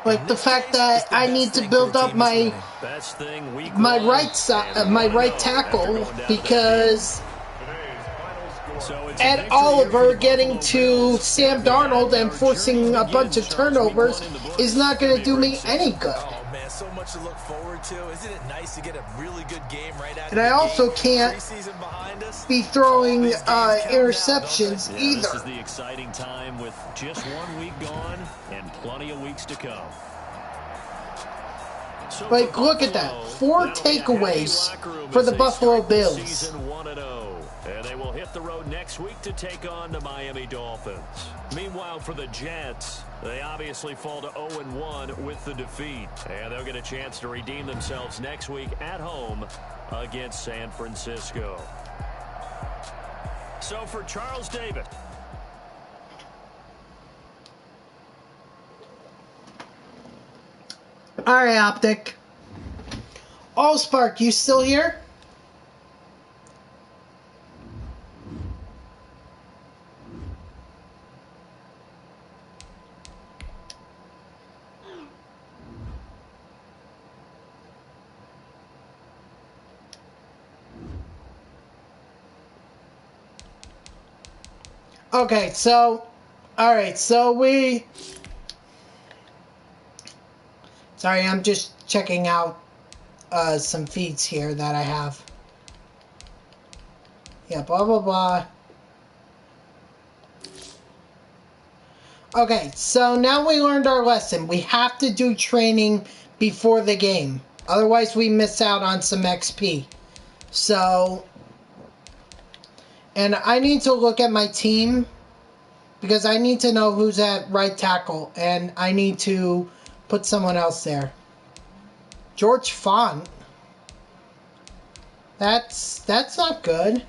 Like the fact that I need to build up my right tackle because Ed Oliver getting to Sam Darnold and forcing a bunch of turnovers is not going to do me any good. So much to look forward to. Isn't it nice to get a really good game right out? And I also can't be throwing interceptions either. This is the exciting time with just 1 week gone and plenty of weeks to come. So like, look at that. 4 takeaways for the Buffalo Bills. And they will hit the road next week to take on the Miami Dolphins. Meanwhile, for the Jets, they obviously fall to 0-1 with the defeat. And they'll get a chance to redeem themselves next week at home against San Francisco. So for Charles David. All right, Optic. Allspark, you still here? Okay, so, alright, so sorry, I'm just checking out some feeds here that I have. Yeah, blah, blah, blah. Okay, so now we learned our lesson. We have to do training before the game. Otherwise, we miss out on some XP. So, and I need to look at my team because I need to know who's at right tackle, and I need to put someone else there. George Font. That's not good.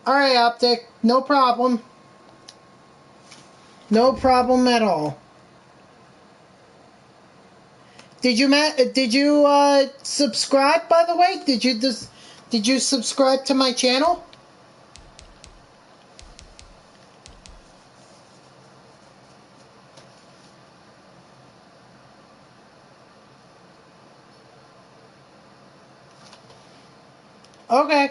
Alright, Optic. No problem. No problem at all. Did you subscribe, by the way? Did you subscribe to my channel? Okay.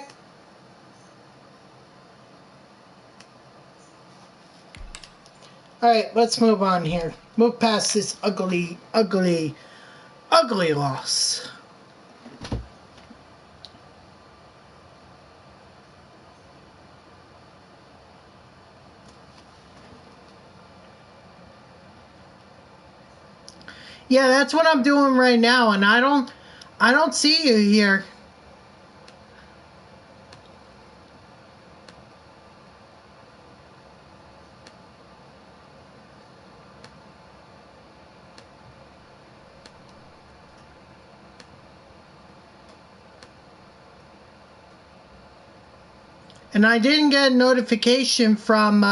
Alright, let's move on here. Move past this ugly loss. Yeah, that's what I'm doing right now, and I don't see you here. And I didn't get a notification from,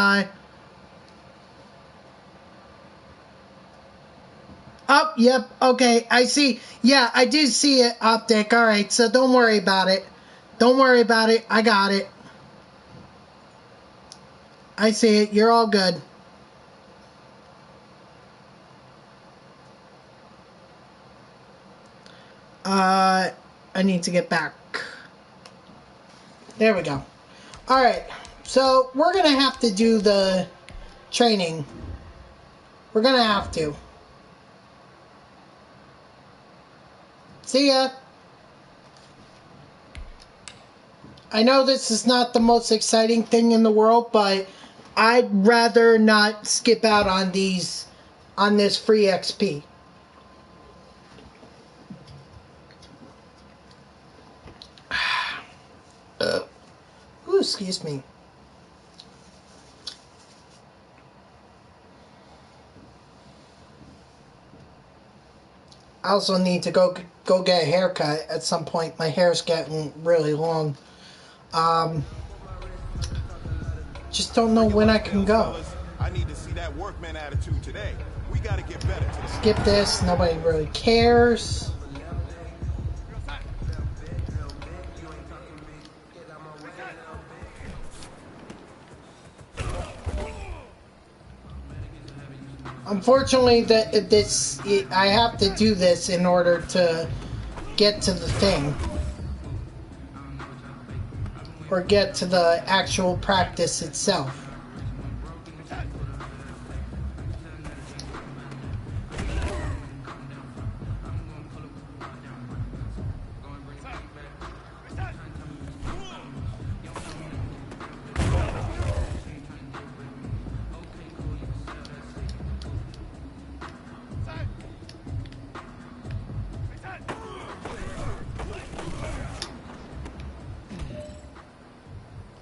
Oh, yep, okay, I see. Yeah, I did see it, Optic. Alright, so don't worry about it. Don't worry about it. I got it. I see it. You're all good. I need to get back. There we go. Alright, so we're going to have to do the training. We're going to have to. See ya. I know this is not the most exciting thing in the world, but I'd rather not skip out on this free XP. Ooh, excuse me. I also need to go get a haircut at some point. My hair's getting really long. Just don't know when I can go. I need to see that workman attitude today. We got to get better today. Skip this. Nobody really cares. Unfortunately, I have to do this in order to get to the thing. Or get to the actual practice itself.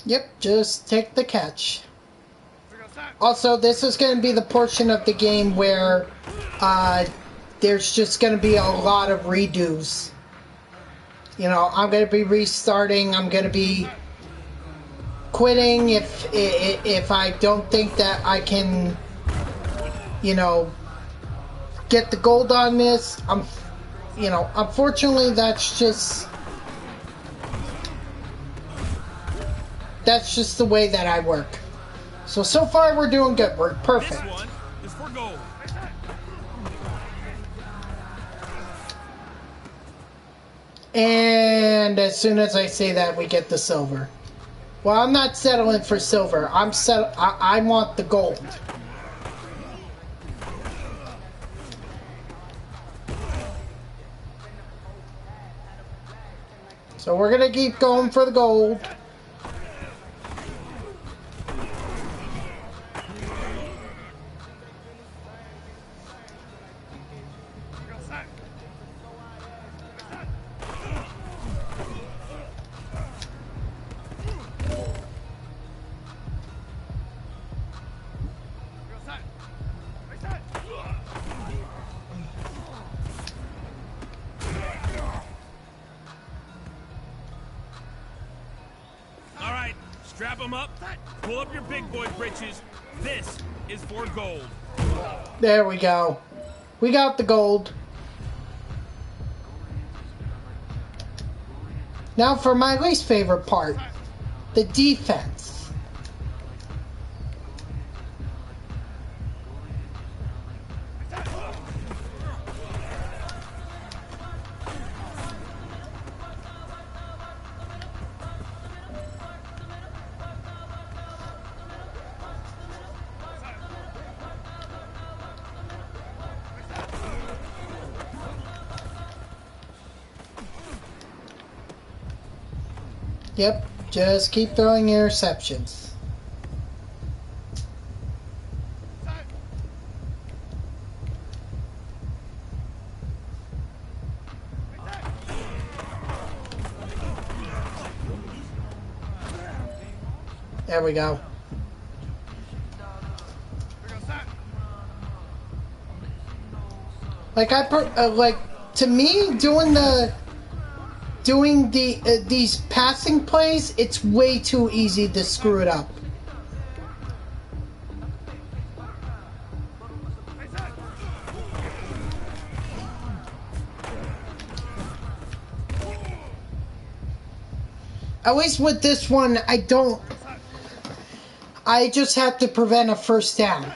Yep, just take the catch. Also, this is going to be the portion of the game where there's just going to be a lot of redos. You know, I'm going to be restarting. I'm going to be quitting if I don't think that I can, you know, get the gold on this. Unfortunately, that's just the way that I work. So far we're doing good. We're perfect. This one is for gold. And as soon as I say that, we get the silver. Well, I'm not settling for silver. I want the gold. So we're gonna keep going for the gold. Strap them up, pull up your big boy britches. This is for gold. There we go. We got the gold. Now for my least favorite part, the defense. Yep, just keep throwing interceptions. There we go. To me, doing these passing plays, it's way too easy to screw it up. At least with this one, I just have to prevent a first down.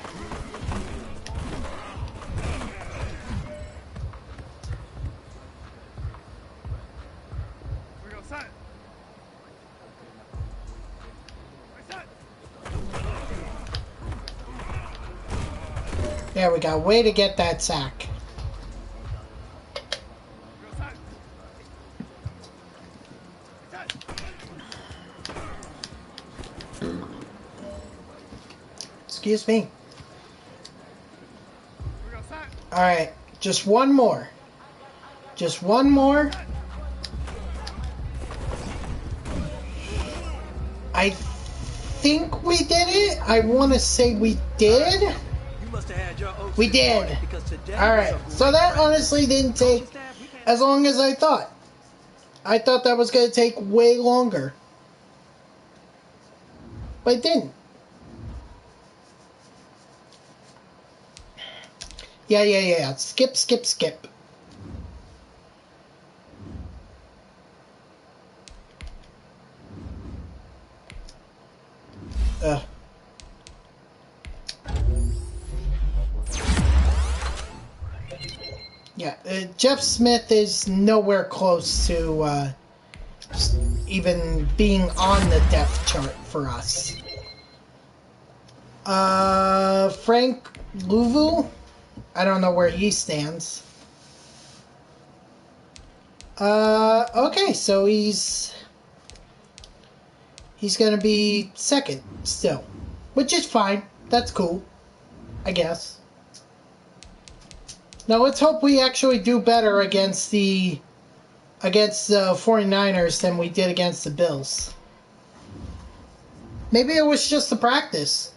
There we go. Way to get that sack. Excuse me. Alright, just one more. Just one more. think we did it. I want to say we did. We did. Alright, so that honestly didn't take as long as I thought. I thought that was going to take way longer. But it didn't. Yeah. Skip. Yeah, Jeff Smith is nowhere close to even being on the depth chart for us. Frank Louvu? I don't know where he stands. Okay, so he's gonna be second still, which is fine. That's cool, I guess. Now let's hope we actually do better against the 49ers than we did against the Bills. Maybe it was just the practice.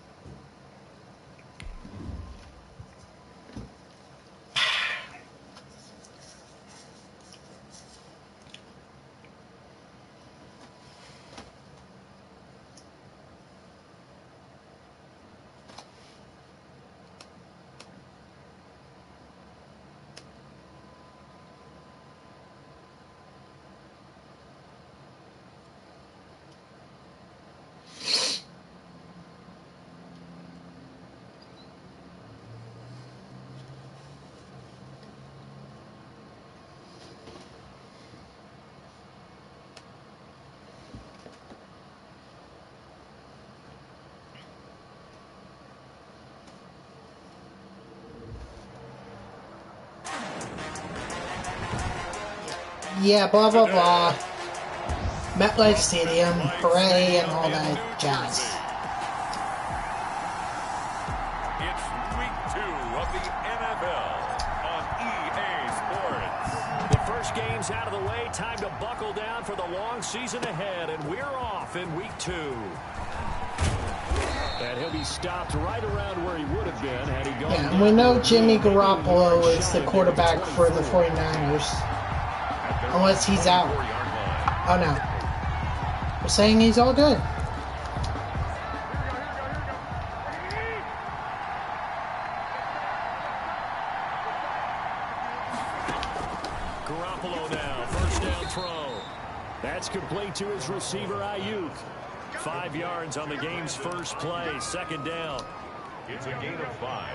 Yeah, blah blah blah. MetLife Stadium, hooray, and all that jazz. It's week 2 of the NFL on EA Sports. The first game's out of the way. Time to buckle down for the long season ahead, and we're off in week 2. And he'll be stopped right around where he would have been had he gone. Yeah, and we know Jimmy Garoppolo is the quarterback for the 49ers. Unless he's out. Oh no. We're saying he's all good. Garoppolo now, first down throw. That's complete to his receiver, Ayuk. 5 yards on the game's first play, second down. It's a gain of 5.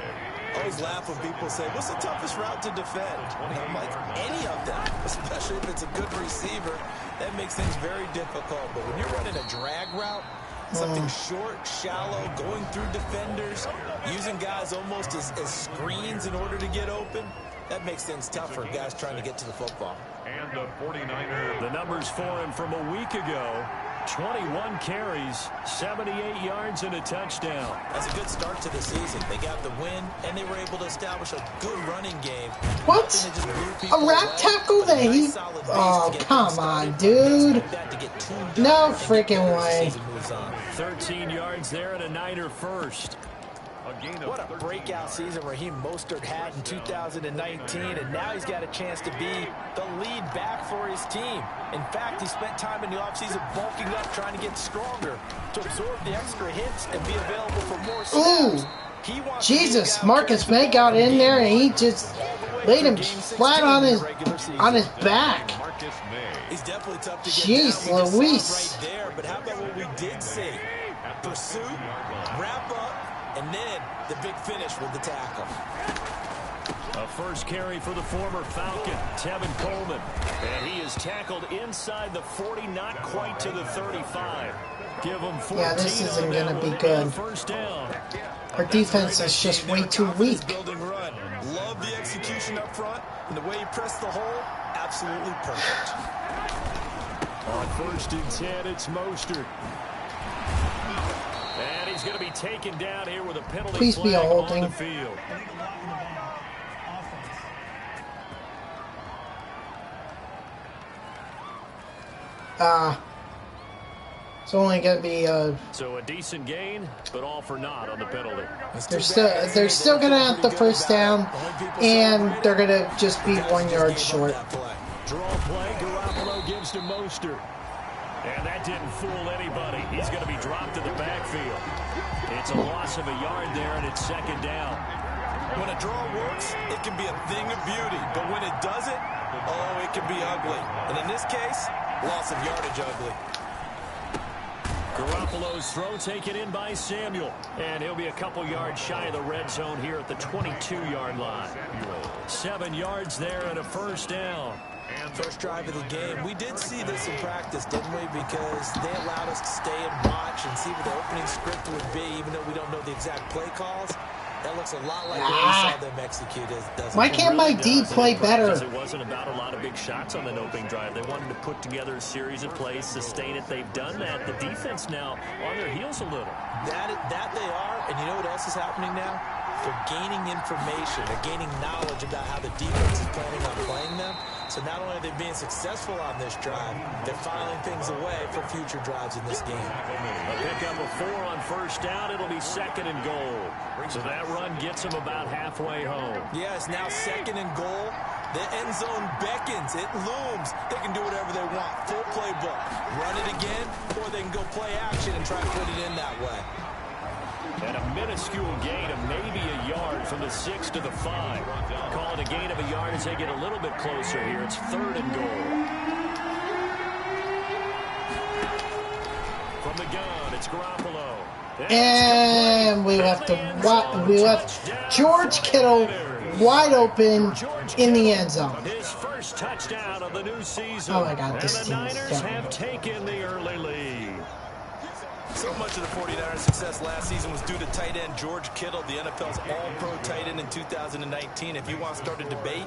I always laugh when people say, what's the toughest route to defend? And I'm like, any of them, especially if it's a good receiver. That makes things very difficult. But when you're running a drag route, something short, shallow, going through defenders, using guys almost as screens in order to get open, that makes things tough for guys trying to get to the football. And the 49ers. The numbers for him from a week ago. 21 carries, 78 yards, and a touchdown. That's a good start to the season. They got the win, and they were able to establish a good running game. What? A rap tackle that he... Oh, come on, dude. No freaking way. 13 yards there and a Niner first. What a breakout season Raheem Mostert had in 2019, and now he's got a chance to be the lead back for his team. In fact, he spent time in the offseason bulking up, trying to get stronger to absorb the extra hits and be available for more snaps. Ooh, Jesus, Marcus May got in there and he just laid him flat on his back. He's definitely tough to get Jeez down. Louise. Right there, but how about what we did see? Pursuit, wrap up, and then the big finish with the tackle. A first carry for the former Falcon, Tevin Coleman. And he is tackled inside the 40, not quite to the 35. Give him 14. Yeah, this isn't going to be good. First down. Our defense is just way too weak. Building run. Love the execution up front, and the way he pressed the hole, absolutely perfect. On first and 10, it's Mostert. And he's going to be taken down here with a penalty. Please be a holding. On the field. It's only going to be So a decent gain, but all for naught on the penalty. they're still going to have the first down, and they're going to just be 1 yard short. Draw play, Garoppolo gives to Mostert. And that didn't fool anybody. He's going to be dropped in the backfield. It's a loss of a yard there, and it's second down. When a draw works, it can be a thing of beauty. But when it doesn't, oh, it can be ugly. And in this case, loss of yardage ugly. Garoppolo's throw taken in by Samuel. And he'll be a couple yards shy of the red zone here at the 22-yard line. 7 yards there and a first down. First drive of the game. We did see this in practice, didn't we? Because they allowed us to stay and watch and see what the opening script would be, even though we don't know the exact play calls. That looks a lot like what we saw them execute. Why can't my D play better? It wasn't about a lot of big shots on the opening drive. They wanted to put together a series of plays, sustain it. They've done that. The defense now on their heels a little. That they are, and you know what else is happening now? They're gaining information. They're gaining knowledge about how the defense is planning on playing them. So not only are they being successful on this drive, they're filing things away for future drives in this game. A pickup of 4 on first down. It'll be second and goal. So that run gets them about halfway home. Yeah, it's now second and goal. The end zone beckons. It looms. They can do whatever they want. Full playbook. Run it again, or they can go play action and try to put it in that way. And a minuscule gain of maybe a yard from the 6 to the 5. Call it a gain of a yard as they get a little bit closer here. It's third and goal. From the gun, it's Garoppolo. And we left George Kittle wide open in the end zone. His first touchdown of the new season. Oh my God, this and the team is Niners have taken the early lead. So much of the 49ers' success last season was due to tight end George Kittle, the NFL's all-pro tight end in 2019. If you want to start a debate,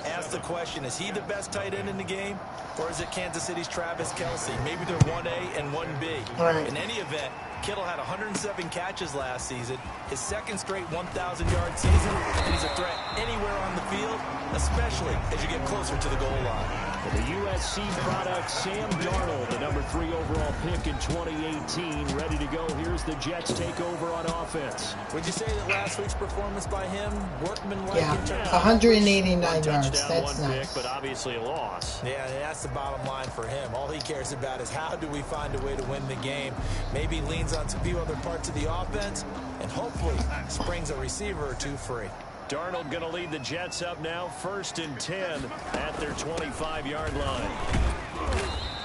ask the question, is he the best tight end in the game? Or is it Kansas City's Travis Kelce? Maybe they're 1A and 1B. Right. In any event, Kittle had 107 catches last season, his second straight 1,000-yard season, and he's a threat anywhere on the field, especially as you get closer to the goal line. The USC product, Sam Darnold, the number 3 overall pick in 2018, ready to go. Here's the Jets take over on offense. Would you say that last week's performance by him, workmanlike? Yeah, in terms of 189 yards. That's nice. Pick, but obviously a loss. Yeah, that's the bottom line for him. All he cares about is how do we find a way to win the game. Maybe leans on a few other parts of the offense, and hopefully springs a receiver or two free. Darnold going to lead the Jets up now, 1st and 10 at their 25-yard line.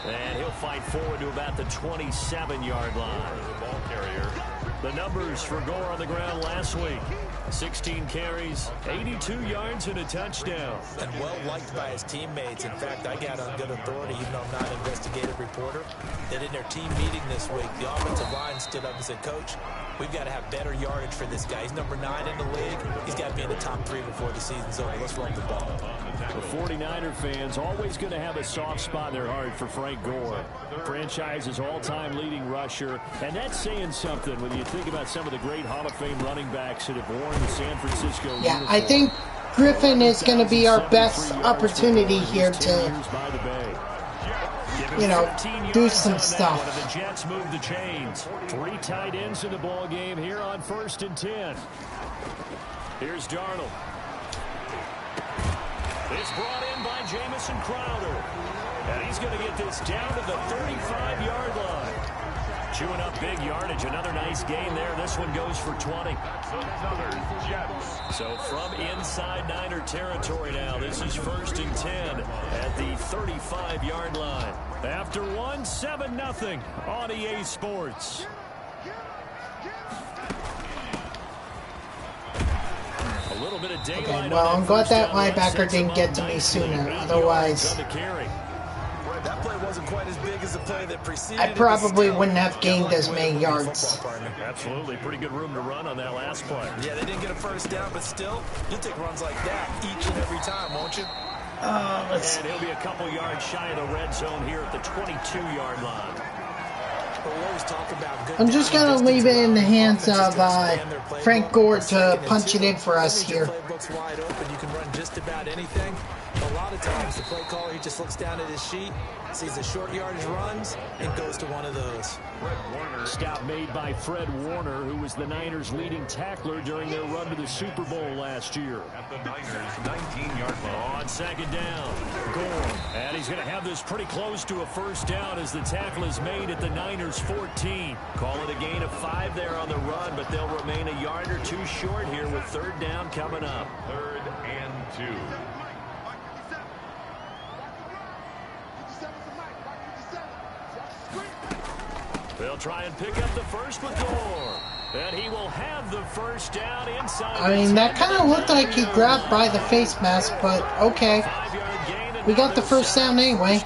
And he'll fight forward to about the 27-yard line. The ball carrier. The numbers for Gore on the ground last week. 16 carries, 82 yards, and a touchdown. And well-liked by his teammates. In fact, I got on good authority, even though I'm not an investigative reporter, that in their team meeting this week, the offensive line stood up and said, Coach, we've got to have better yardage for this guy. He's number 9 in the league. He's got to be in the top 3 before the season's over. Let's run the ball. The 49er fans always going to have a soft spot in their heart for Frank Gore. Franchise's all-time leading rusher. And that's saying something when you think about some of the great Hall of Fame running backs that have worn the San Francisco uniform. I think Griffin is going to be our best opportunity here to, you know, do some stuff. The Jets move the chains. 3 tight ends in the ball game here on 1st and 10. Here's Darnold. It's brought in by Jamison Crowder. And he's going to get this down to the 35-yard line. Chewing up big yardage. Another nice gain there. This one goes for 20. So from inside Niner territory now, this is 1st and 10 at the 35-yard line. After 1, 7-0 on EA Sports. A little bit of daylight. Okay, well, I'm glad that linebacker didn't get to me sooner. Otherwise, that play wasn't quite as big as the play that preceded. I probably wouldn't have gained as many yards. Absolutely. Pretty good room to run on that last play. Yeah, they didn't get a first down, but still, you'll take runs like that each and every time, won't you? And he'll be a couple yards shy of the red zone here at the 22-yard line. I'm just going to leave it in the hands of Frank Gore to punch it in for us here. You can run just about anything. A lot lot of times the play caller, he just looks down at his sheet, sees the short yardage runs, and goes to one of those. Stop made by Fred Warner, who was the Niners' leading tackler during their run to the Super Bowl last year. At the Niners' 19-yard line. On second down, Gore. And he's going to have this pretty close to a first down as the tackle is made at the Niners' 14. Call it a gain of 5 there on the run, but they'll remain a yard or two short here with third down coming up. 3rd and 2. They'll try and pick up the first with Gore. And he will have the first down inside. I mean, that kind of looked like he grabbed by the face mask, but okay. We got the first down anyway.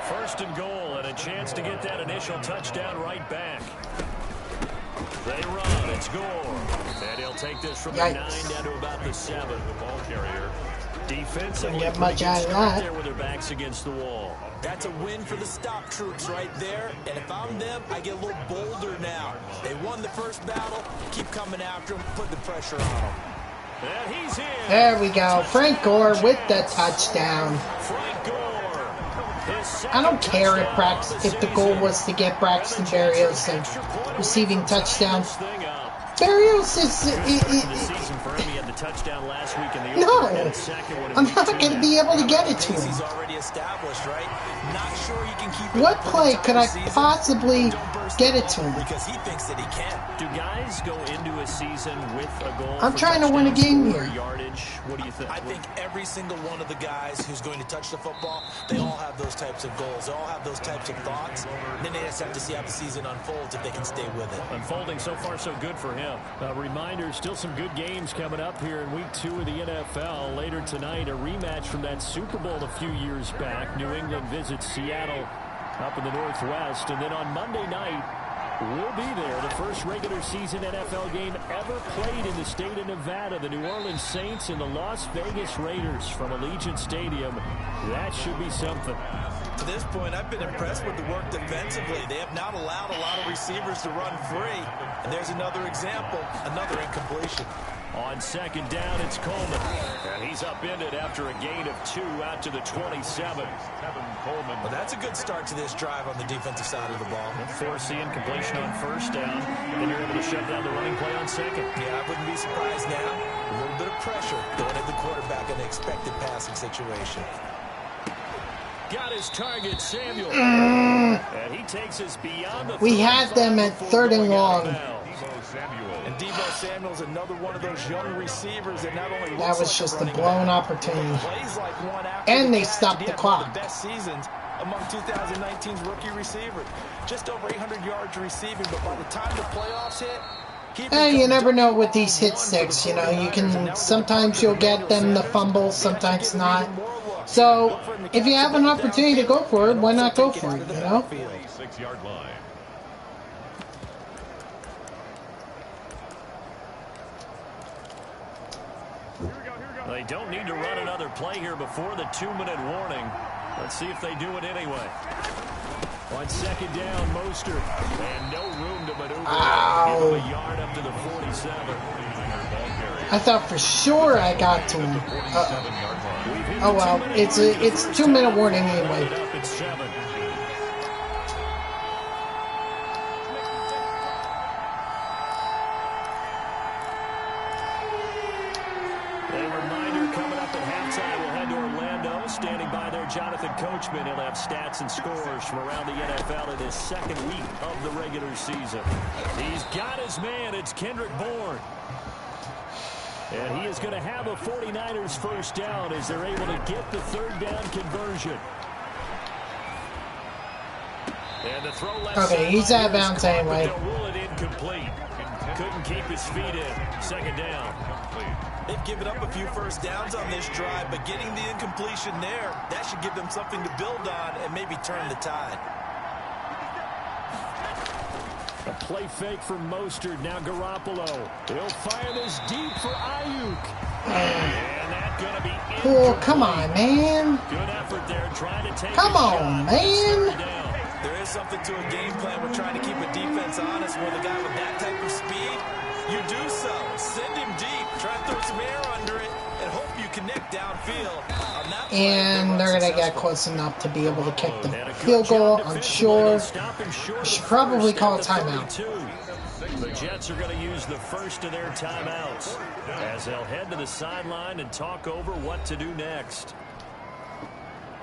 First and goal, and a chance to get that initial touchdown right back. They run. It's Gore. And he'll take this from the 9 down to about the 7. The ball carrier. Defensively, Didn't get much out of that. there with their backs against the wall. That's a win for the stop troops right there. And if I'm them, I get a little bolder now. They won the first battle. Keep coming after them. Put the pressure on them. And he's in. There we go. Frank Gore with the touchdown. Frank Gore. I don't care if the goal was to get Braxton Berrios a receiving touchdown. Berrios is... No, I'm not going to be able to get it to him. He's already established, right? Not sure he can keep. What play could I possibly get it to him? Because he thinks that he can. Do guys go into a season with a goal? I'm trying to win a game here. Yardage. What do you think? I think every single one of the guys who's going to touch the football, they all have those types of goals. They all have those types of thoughts. Then they just have to see how the season unfolds if they can stay with it. Unfolding so far so good for him. A reminder, still some good games coming up here in week 2 of the NFL. Later tonight, a rematch from that Super Bowl a few years back. New England visits Seattle up in the Northwest. And then on Monday night, we'll be there. The first regular season NFL game ever played in the state of Nevada. The New Orleans Saints and the Las Vegas Raiders from Allegiant Stadium. That should be something. To this point, I've been impressed with the work defensively. They have not allowed a lot of receivers to run free. And there's another example, another incompletion. On second down, it's Coleman. And he's upended after a gain of 2 out to the 27. Coleman. Well, that's a good start to this drive on the defensive side of the ball. Force the incompletion on first down. Then you're able to shut down the running play on second. Yeah, I wouldn't be surprised now. A little bit of pressure going at the quarterback in an expected passing situation. Got his target, Samuel. And he takes us beyond the... We had them at 3rd and long. And Deebo Samuel's another one of those young receivers that not only That was just a blown opportunity. And they stopped the clock. The best seasons among 2019's rookie receivers. Just over 800 yards receiving, but by the time the playoffs hit, you never know with these hit sticks, you know, you can, sometimes you'll get them the fumble, sometimes not. So, if you have an opportunity to go for it, why not go for it, you know? 6-yard line. They don't need to run another play here before the 2-minute warning. Let's see if they do it anyway. On second down, Mostert. And no room to maneuver. Ow. Give him a yard up to the 47. I thought for sure I got to him. Oh well, it's 2-minute warning anyway. Standing by there, Jonathan Coachman. He'll have stats and scores from around the NFL in his second week of the regular season. He's got his man. It's Kendrick Bourne. And he is going to have a 49ers first down as they're able to get the third down conversion. And the throw left okay, he's out of bounds anyway. They'll rule it incomplete. Couldn't keep his feet in. Second down. They've given up a few first downs on this drive, but getting the incompletion there, that should give them something to build on and maybe turn the tide. A play fake from Mostert. Now Garoppolo. He'll fire this deep for Ayuk. And that's going to be Oh, come on, man. good effort there trying to take Come on, man. There is something to a game plan. We're trying to keep a defense honest with a guy with that type of speed. You do so. Send him deep. Try to throw some air under it and hope you connect downfield. And they're going to get close enough to be able to kick the field goal. I'm sure. Should probably call a timeout. The Jets are going to use the first of their timeouts as they'll head to the sideline and talk over what to do next.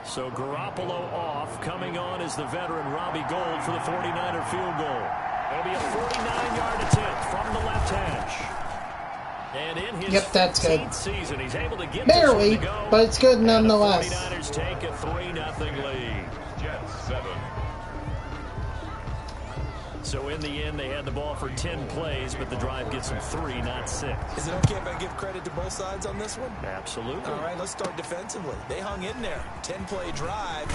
So Garoppolo off. Coming on is the veteran Robbie Gould for the 49er field goal. It'll be a 49-yard attempt from the left hash. And in his that's good. season, he's able to get barely, but it's good nonetheless. The 49ers take a 3-0 lead. Jets 7. So in the end, they had the ball for 10 plays, but the drive gets them 3, not 6. Is it okay if I give credit to both sides on this one? Absolutely. All right, let's start defensively. They hung in there. 10-play drive.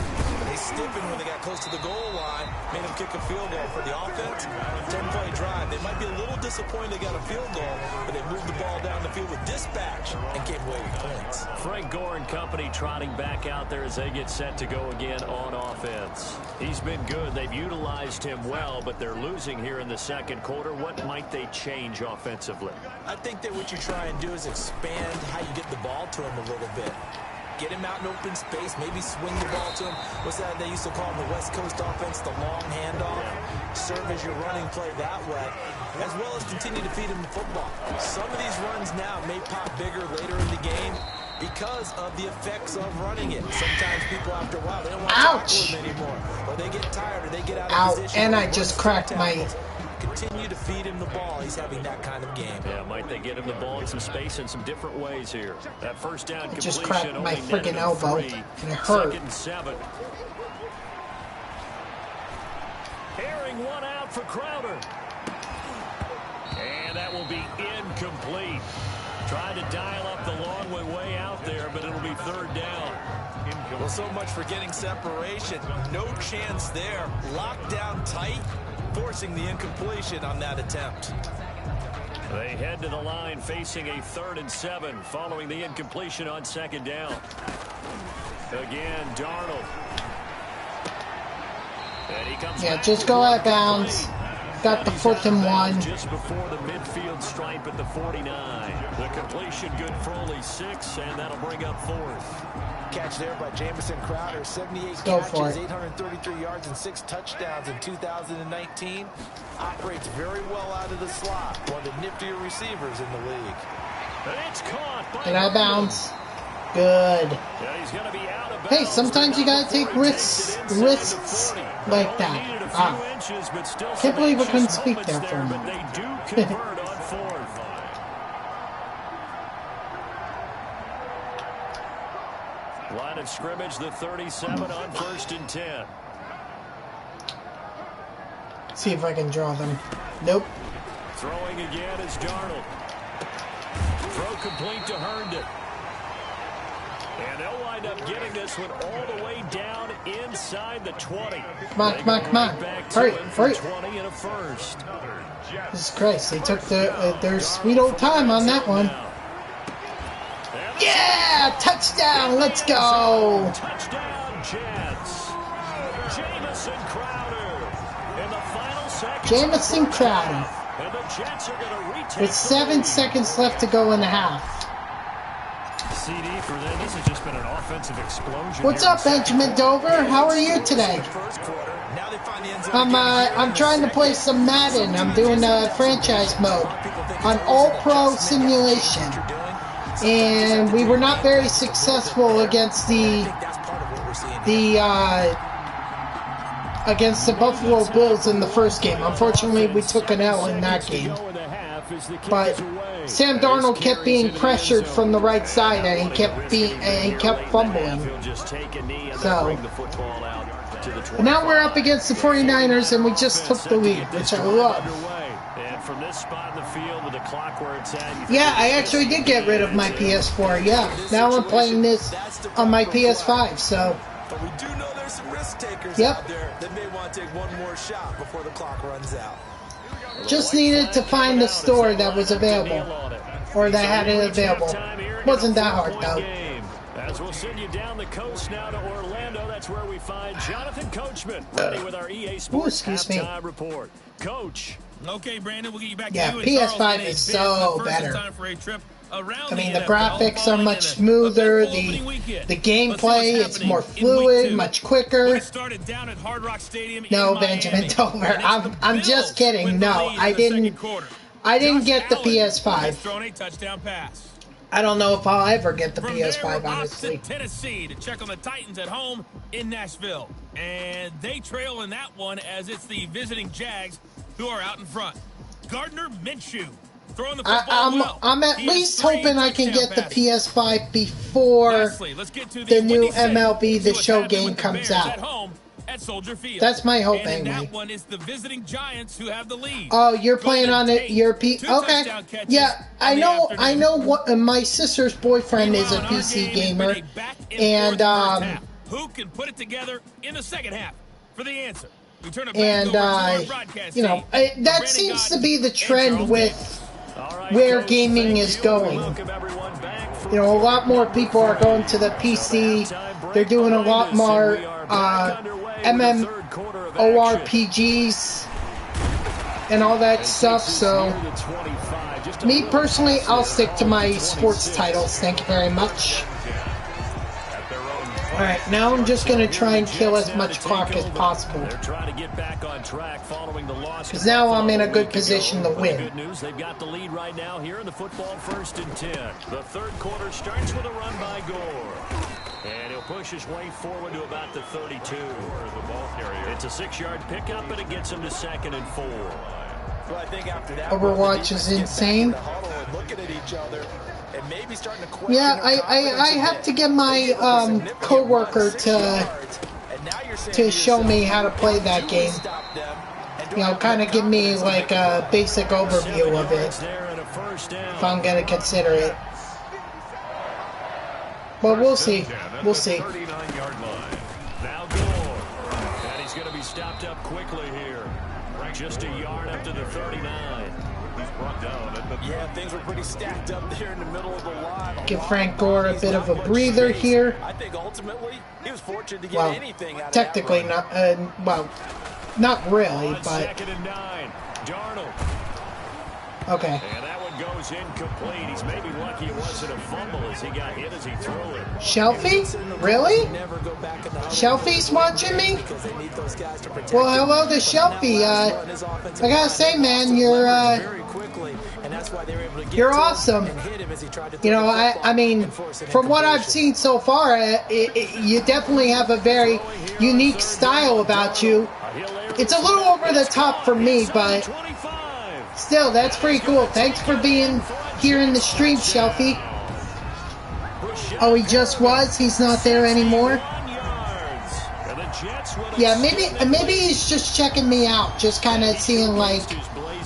They stiffened when they got close to the goal line. Made them kick a field goal for the offense. 10-play drive. They might be a little disappointed they got a field goal, but they moved the ball down the field with dispatch and came away with points. Frank Gore and company trotting back out there as they get set to go again on offense. He's been good. They've utilized him well, but they're losing here in the second quarter. What might they change offensively? I think that what you try and do is expand how you get the ball to him a little bit. Get him out in open space, maybe swing the ball to him. What's that they used to call in the West Coast offense, the long handoff? Serve as your running play that way, as well as continue to feed him the football. Some of these runs now may pop bigger later in the game because of the effects of running it. Sometimes people, after a while, they don't want to tackle him anymore. Or they get tired, or they get out of position. And I just cracked my... Continue to feed him the ball. He's having that kind of game. Yeah, might they get him the ball in some space in some different ways here. That first down completion, just cracked my freaking elbow, and it hurt. 2nd and 7. Airing one out for Crowder. And that will be incomplete. Tried to dial up the long way out there, but it'll be 3rd down. Well, so much for getting separation. No chance there. Locked down tight, forcing the incompletion on that attempt. They head to the line facing a 3rd and 7 following the incompletion on 2nd down. Again, Darnold. And he comes just go out of bounds. Got the 4th and 1. Just before the midfield stripe at the 49. The completion good for only 6, and that'll bring up 4th. Catch there by Jamison Crowder. 78 catches, 833 yards, and 6 touchdowns in 2019. Operates very well out of the slot. One of the niftier receivers in the league. And it's caught by Get out of bounds. Good. Yeah, he's gonna be out of bounds. Hey, sometimes you gotta take risks like that. Can't believe I couldn't speak there for a minute. They do convert on 4th. Line of scrimmage, the 37 on 1st and 10. See if I can draw them. Nope. Throwing again is Darnold. Throw complete to Herndon. And they'll wind up getting this one all the way down inside the 20. Come on, come on, come on. Hurry, hurry. 20 and a 1st. Jesus Christ, they took their sweet old time on that one. Yeah, touchdown, let's go. Touchdown, Jets. Jamison Crowder in the final seconds. Jamison Crowder. And the Jets are going to retake with 7 seconds left to go in the half. CD for them. This has just been an offensive explosion. What's up, Benjamin Dover? How are you today? I'm trying to play some Madden. I'm doing franchise mode on All Pro Simulation, and we were not very successful against the Buffalo Bills in the first game. Unfortunately, we took an L in that game. But Sam Darnold kept being pressured from the right side, and he kept fumbling. So now we're up against the 49ers, and we just took the lead, which I love. From this spot in the field with the clock where it's at. Yeah, I actually did get rid of my PS4. Yeah, now I'm playing this on my PS5. So. But we do know there's some risk takers out there that may want to take one more shot before the clock runs out. Just needed to find the store that was available, or that had it available. Wasn't that hard though. As we'll send you down the coast now to Orlando, that's where we find Jonathan Coachman ready with our EA Sports halftime report. Coach, Okay, Brandon, we'll get you back Yeah, to you PS5 is so better. I mean, the graphics are much smoother, the gameplay is more fluid, much quicker. No, Benjamin Dover, I'm just kidding. No, I didn't get the PS5. I don't know if I'll ever get the PS5, honestly. Tennessee to check on the Titans at home in Nashville. And they trail in that one as it's the visiting Jags who are out in front. Gardner Minshew throwing the football well. I'm at least hoping I can get the PS5 before the new MLB The Show game comes out. At Soldier Field. That's my hope, and anyway. That one is the visiting Giants who have the lead. Oh, you're playing on it. You're okay. Yeah, I know. I know. What my sister's boyfriend is a PC gamer, and who can put it together in the second half for the answer? We turn it back you know, that seems to be the trend with where gaming is going. You know, a lot more people are going to the PC. They're doing a lot more MMORPGs and all that stuff. So, me personally, I'll stick to my sports titles. Thank you very much. Alright, now I'm just going to try and kill as much clock as possible. Because now I'm in a good position to win. Good news, they've got the lead right now here in the football 1st and 10. The third quarter starts with a run by Gore. And he'll push his way forward to about the 32. It's a 6-yard pickup, but it gets him to 2nd and 4. Well, I think after that, Overwatch is insane. Yeah, I have to get my co-worker to show me how to play that game. You know, kind of give me like a basic overview of it, if I'm going to consider it. But we'll see. We'll see. Now Gore. And he's going to be stopped up quickly here. Just a yard up to the 39. He's brought down. Yeah, things were pretty stacked up there in the middle of the line. Give Frank Gore a bit of a breather here. I think ultimately he was fortunate to get anything out of technically not. Well, not really, but. 2nd and 9. Darnold. Okay. And that one goes incomplete. He's maybe lucky it wasn't a fumble as he got hit as he threw it. Shelfie? Really? Shelfie's watching me? Well, hello to Shelfie. I gotta say, man, you're awesome. You know, I mean, from what I've seen so far, you definitely have a very unique style about you. It's a little over the top for me, but still, that's pretty cool. Thanks for being here in the stream, Shelfie. Oh, he just was? He's not there anymore? Yeah, maybe he's just checking me out, just kind of seeing, like,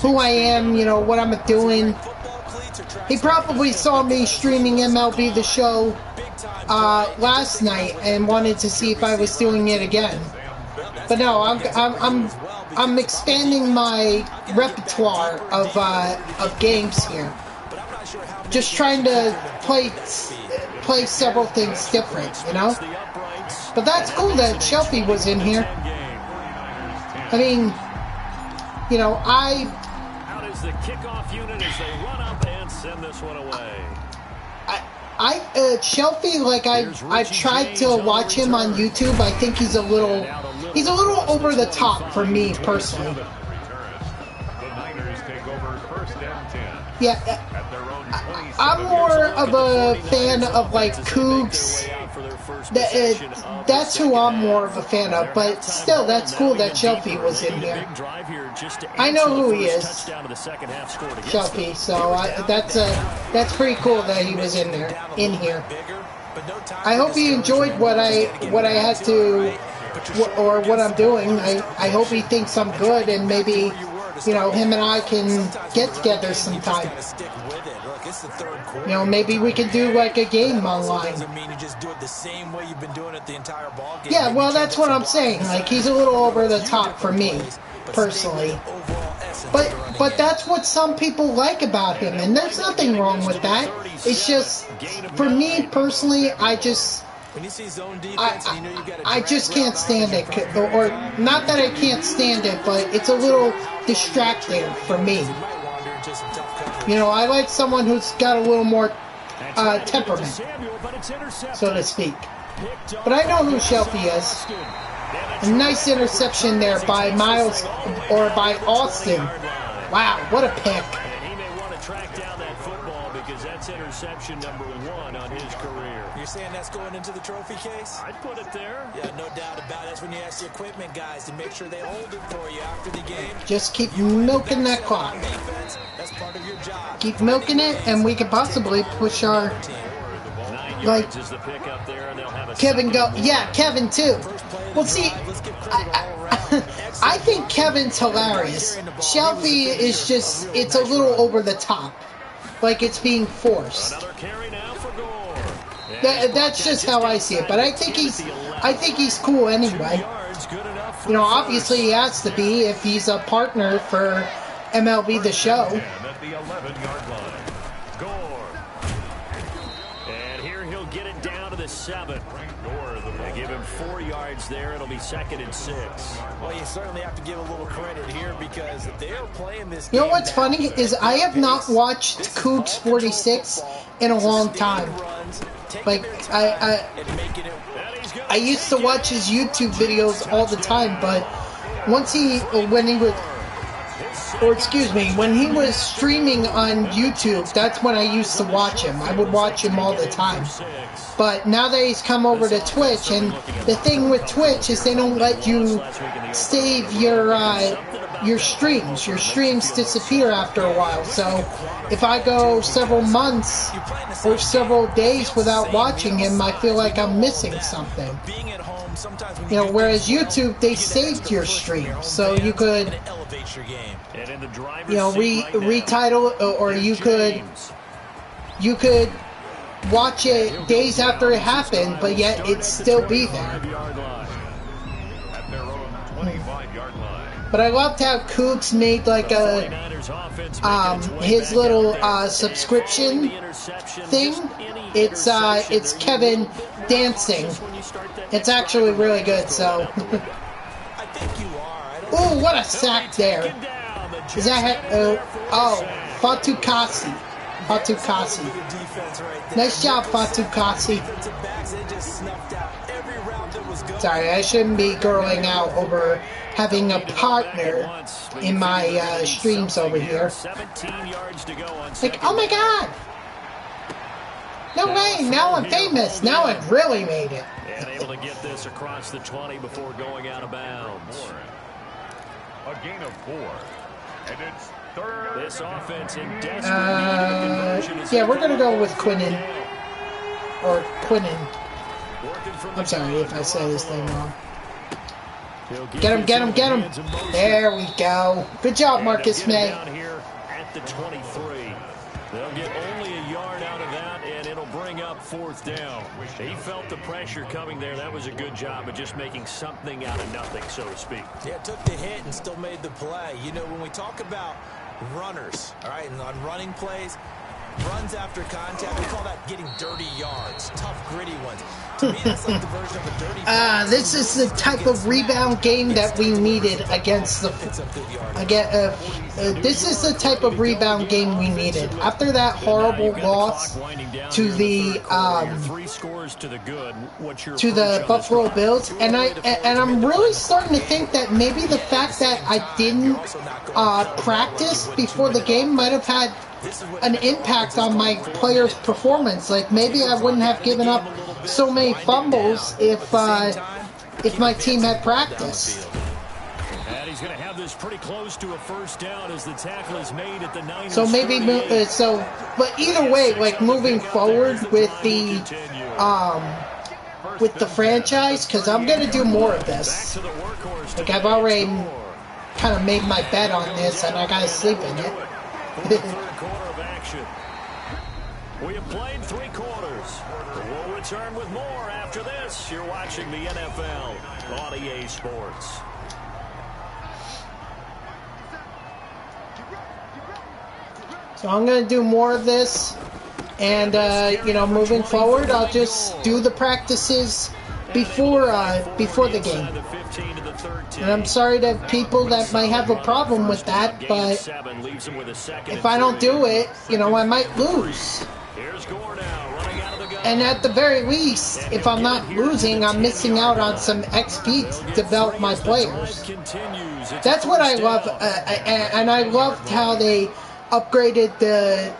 who I am, you know, what I'm doing. He probably saw me streaming MLB The Show last night and wanted to see if I was doing it again. But no, I'm expanding my repertoire of games here. Just trying to play several things different, you know? But that's cool that Shelfie was in here. I mean, you know, Out is the kickoff unit as they run up and send this one away. Shelfie, like I've tried to watch him on YouTube. I think he's a little over the top for me personally. Yeah, I'm more of a fan of like Cougs. That's who I'm more of a fan of. But still, that's cool that Shelfie was in here. I know who he is, Shelfie. So that's pretty cool that he was in here. I hope he enjoyed what I had to, or what I'm doing. I hope he thinks I'm good, and maybe, you know, him and I can get together sometime. You know, maybe we can do like a game online. Yeah, well, that's what I'm saying. Like, he's a little over the top for me, personally. But that's what some people like about him, and there's nothing wrong with that. It's just, for me personally, I just When you see zone defense, you know you got I just can't stand it. Or not that I can't stand it, but it's a little distracting for me. You know, I like someone who's got a little more temperament, so to speak. But I know who Shelby is. A nice interception there by Miles, or by Austin. Wow, what a pick. And he may want to track down that football because that's interception number 1 on his career. You're saying that's going into the trophy case? I'd put it there. Yeah, no doubt about it. That's when you ask the equipment guys to make sure they hold it for you after the game. Just keep milking that clock. That's part of your job. Keep milking it, and we could possibly push our, like, Kevin go. Yeah, Kevin too. Well, see, I think Kevin's hilarious. Shelby is just, it's a little over the top. Like it's being forced. That's just how I see it. But I think he's cool anyway. You know, obviously he has to be if he's a partner for MLB The Show. At the 11-yard line. And here he'll get it down to the 7. They give him 4 yards there. It'll be 2nd and 6. Well, you certainly have to give a little credit here because they are playing this game. You know game what's funny is I have not watched Cougs 46 in a long time. Like I used to watch his YouTube videos all the time, but when he was streaming on YouTube, that's when I used to watch him. I would watch him all the time. But now that he's come over to Twitch, and the thing with Twitch is they don't let you save your streams. Your streams disappear after a while. So if I go several months or several days without watching him, I feel like I'm missing something. You know, whereas YouTube, they saved your stream, so you could, you know, retitle, or you could watch it days after it happened, but yet it'd still be there. But I loved how Cougs made like a his little subscription thing. It's Kevin dancing. It's actually really good. So, oh, what a sack there! Is that Fatukasi? Nice job, Fatukasi. Sorry, I shouldn't be girling out over having a partner in my streams over here. Like, oh my god! No way, now I'm famous. Now I've really made it. And able to get this across the 20 before going out of bounds. A gain of 4. And it's 3rd. This offense in desperate conversion. Yeah, we're going to go with Quinnen. Or Quinnen. I'm sorry if I say his name wrong. Get him, get him, get him. There we go. Good job, Marcus May. Down here at the 23. They'll get only a yard out of that, and it'll bring up 4th down. He felt the pressure coming there. That was a good job of just making something out of nothing, so to speak. Yeah, took the hit and still made the play. You know, when we talk about runners, all right, and on running plays, runs after contact, we call that getting dirty yards, tough, gritty ones. To me, that's like the version of a dirty this is the type of rebound game that we needed against the... this is the type of rebound game we needed. After that horrible loss to the Buffalo Bills, and I'm really starting to think that maybe the fact that I didn't practice before the game might have had an impact on my players' performance. Like maybe I wouldn't have given up so many fumbles if my team had practiced. And he's going to have this pretty close to a 1st down as the tackle is made at the 9. So maybe but either way, like moving forward with the franchise, because I'm going to do more of this. Like I've already kind of made my bet on this, and I got to sleep in it. We have played 3 quarters. We'll return with more after this. You're watching the NFL on EA Sports. So I'm going to do more of this. And, you know, moving forward, I'll just do the practices before the game. And I'm sorry to people that might have a problem with that, but if I don't do it, you know, I might lose. And at the very least, if I'm not losing, I'm missing out on some XP to develop my players. That's what I love, and I loved how they upgraded the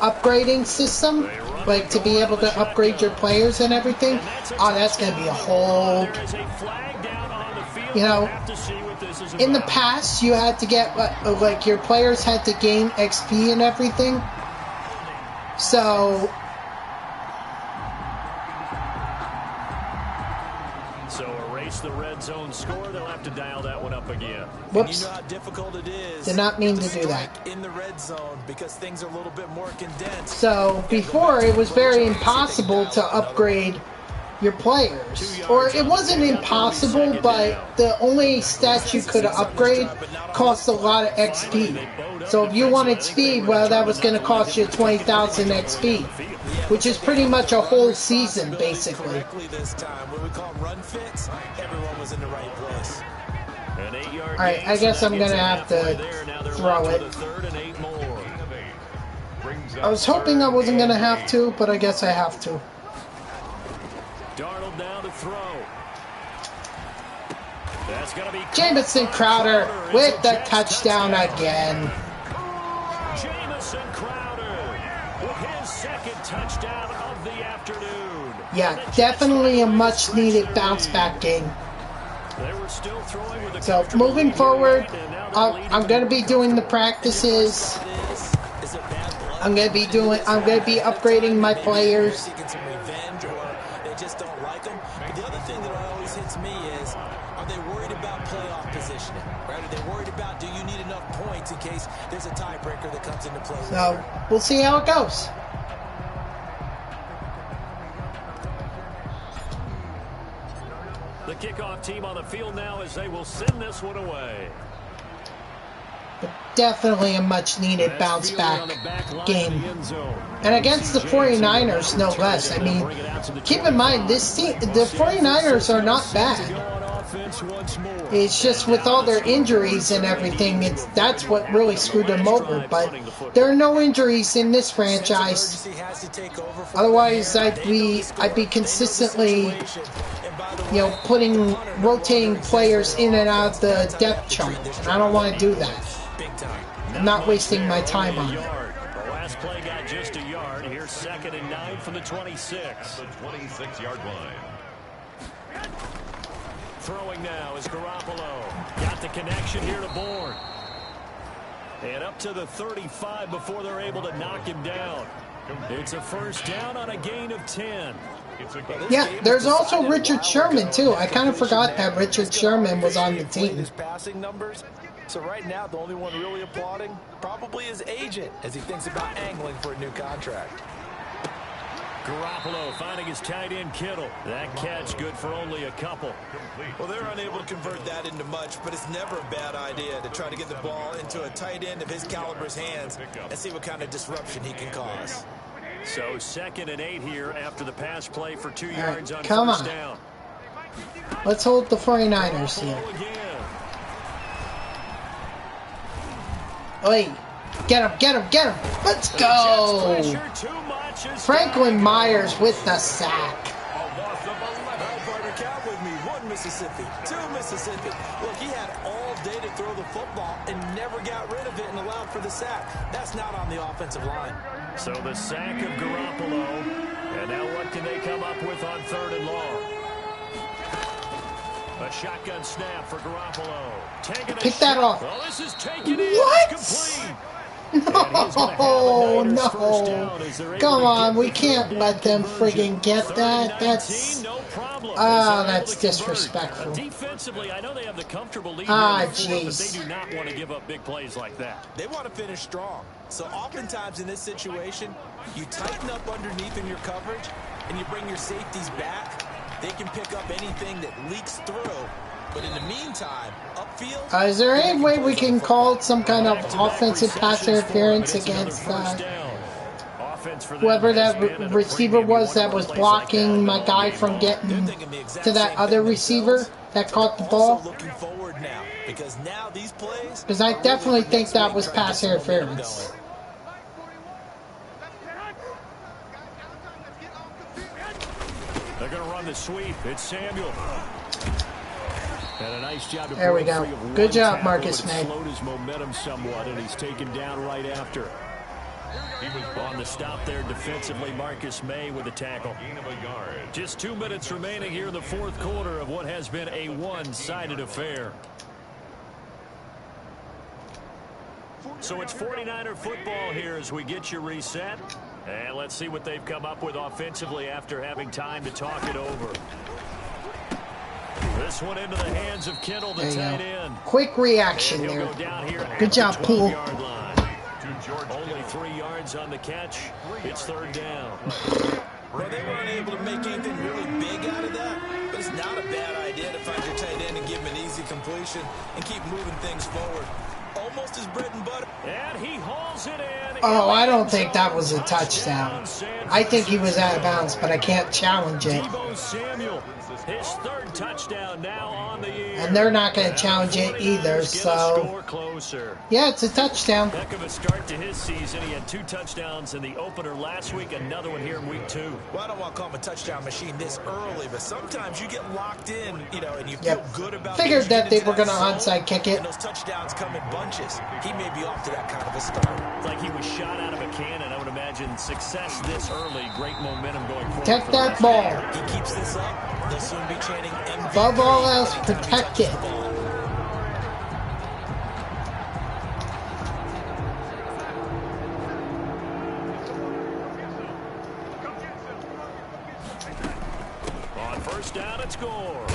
upgrading system, like to be able to upgrade your players and everything. Oh, that's going to be a whole... You know, in the past, you had to get, like, your players had to gain XP and everything. So erase the red zone score. They'll have to dial that one up again. Whoops. You know how difficult it is. Did not mean to do that. In the red zone because things are a little bit more condensed. So before it was very impossible to upgrade your players. Or it wasn't impossible, but the only stats you could upgrade cost a lot of XP. So if you wanted speed, well, that was going to cost you 20,000 XP, which is pretty much a whole season, basically. Alright, I guess I'm going to have to throw it. I was hoping I wasn't going to have to, but I guess I have to. Darnold now to throw. That's going to be Jamison Crowder with the touchdown again. Jamison Crowder with his second touchdown of the afternoon. Yeah, definitely a much needed bounce back game. They were still throwing with So moving forward, I'm going to be doing the practices. I'm going to be upgrading my players. There's a tiebreaker that comes into play. So we'll see how it goes. The kickoff team on the field now as they will send this one away. But definitely a much needed bounce back game. And against the 49ers, no less. I mean, keep in mind, this team, the 49ers are not bad. It's just with all their injuries and everything, that's what really screwed them over. But there are no injuries in this franchise. Otherwise, I'd be consistently, you know, rotating players in and out of the depth chart. And I don't want to do that. I'm not wasting my time on it. The last play got just a yard. Here's 2nd and 9 from the 26. The 26-yard line. Throwing now is Garoppolo. Got the connection here to Bourne. And up to the 35 before they're able to knock him down. It's a first down on a gain of 10. Yeah, there's also Richard Sherman, too. I kind of forgot that Richard Sherman was on the team. Passing numbers. So right now, the only one really applauding probably his agent as he thinks about angling for a new contract. Garoppolo finding his tight end Kittle. That catch good for only a couple. Well, they're unable to convert that into much, but it's never a bad idea to try to get the ball into a tight end of his caliber's hands and see what kind of disruption he can cause. So 2nd and 8 here after the pass play for 2 yards on come first on. down. Let's hold the 49ers here. Wait. Get him. Let's go. Franklin Myers with the sack. Count with me. 1 Mississippi, 2 Mississippi. Look, he had all day to throw the football and never got rid of it and allowed for the sack. That's not on the offensive line. So the sack of Garoppolo. And now what can they come up with on 3rd and long? A shotgun snap for Garoppolo. Pick that off. Well, this is taken in. What? Complete. No, no. Come on, we can't let them friggin' get that. That's disrespectful. Defensively, I know they have the comfortable lead, jeez. but they do not want to give up big plays like that. They want to finish strong. So oftentimes in this situation, you tighten up underneath in your coverage and you bring your safeties back. They can pick up anything that leaks through. But in the meantime, upfield... Is there any way we can call some kind of offensive pass interference against offense for them whoever has that been in a receiver premium. You was wonder that what was a place like blocking that my would guy be from long. getting Thinking the exact to that same other thing receiver themselves, that but caught the they're also ball. looking forward now, because now these plays Because I are really definitely for think next that week, was trying to get pass some momentum interference. going. They're going to run the sweep. It's Samuel. And a nice job to There we break go. free of Good one job, tackle, Marcus but it May. slowed his momentum somewhat, and he's taken down right after. He was on the stop there defensively. Marcus May with a tackle. Just 2 minutes remaining here in the fourth quarter of what has been a one-sided affair. So it's 49er football here as we get you reset. And let's see what they've come up with offensively after having time to talk it over. This one into the hands of Kendall, the tight end. Quick reaction there. Go down here Good job, Poole. Only 3 yards on the catch. It's third down. Well, they weren't able to make anything really big out of that, but it's not a bad idea to find your tight end and give him an easy completion and keep moving things forward. Almost his bread and butter. And he hauls it in. Oh, I don't think that was a touchdown. I think he was out of bounds, but I can't challenge it. Deebo Samuel, his third touchdown now on the year. And they're not going to challenge it either, so... Yeah, it's a touchdown. Heck of a start to his season. He had 2 touchdowns in the opener last week, another one here in week 2. Well, I don't want to call him a touchdown machine this early, but sometimes you get locked in, you know, and you feel good about it. Figured that they were going to onside kick it. And those touchdowns come in bunches. He may be off to that kind of a start. Like he was shot out of a cannon. I would imagine success this early, great momentum going forward. Protect that ball. He keeps this up, they'll soon be chanting MVP. Above all else, protect it. On first down, it's Gore.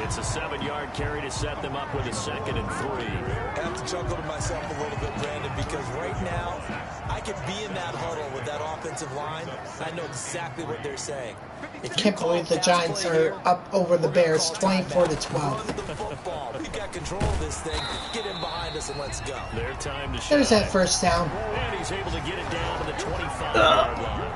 It's a 7-yard carry to set them up with a 2nd and 3. I have to chuckle to myself a little bit, Brandon, because right now I could be in that huddle with that offensive line. I know exactly what they're saying. Can't believe the Giants are up over the Bears 24-12. We got control of this thing. Get in behind us and let's go. Their time to There's that first down. And he's able to get it down to the 25-yard line.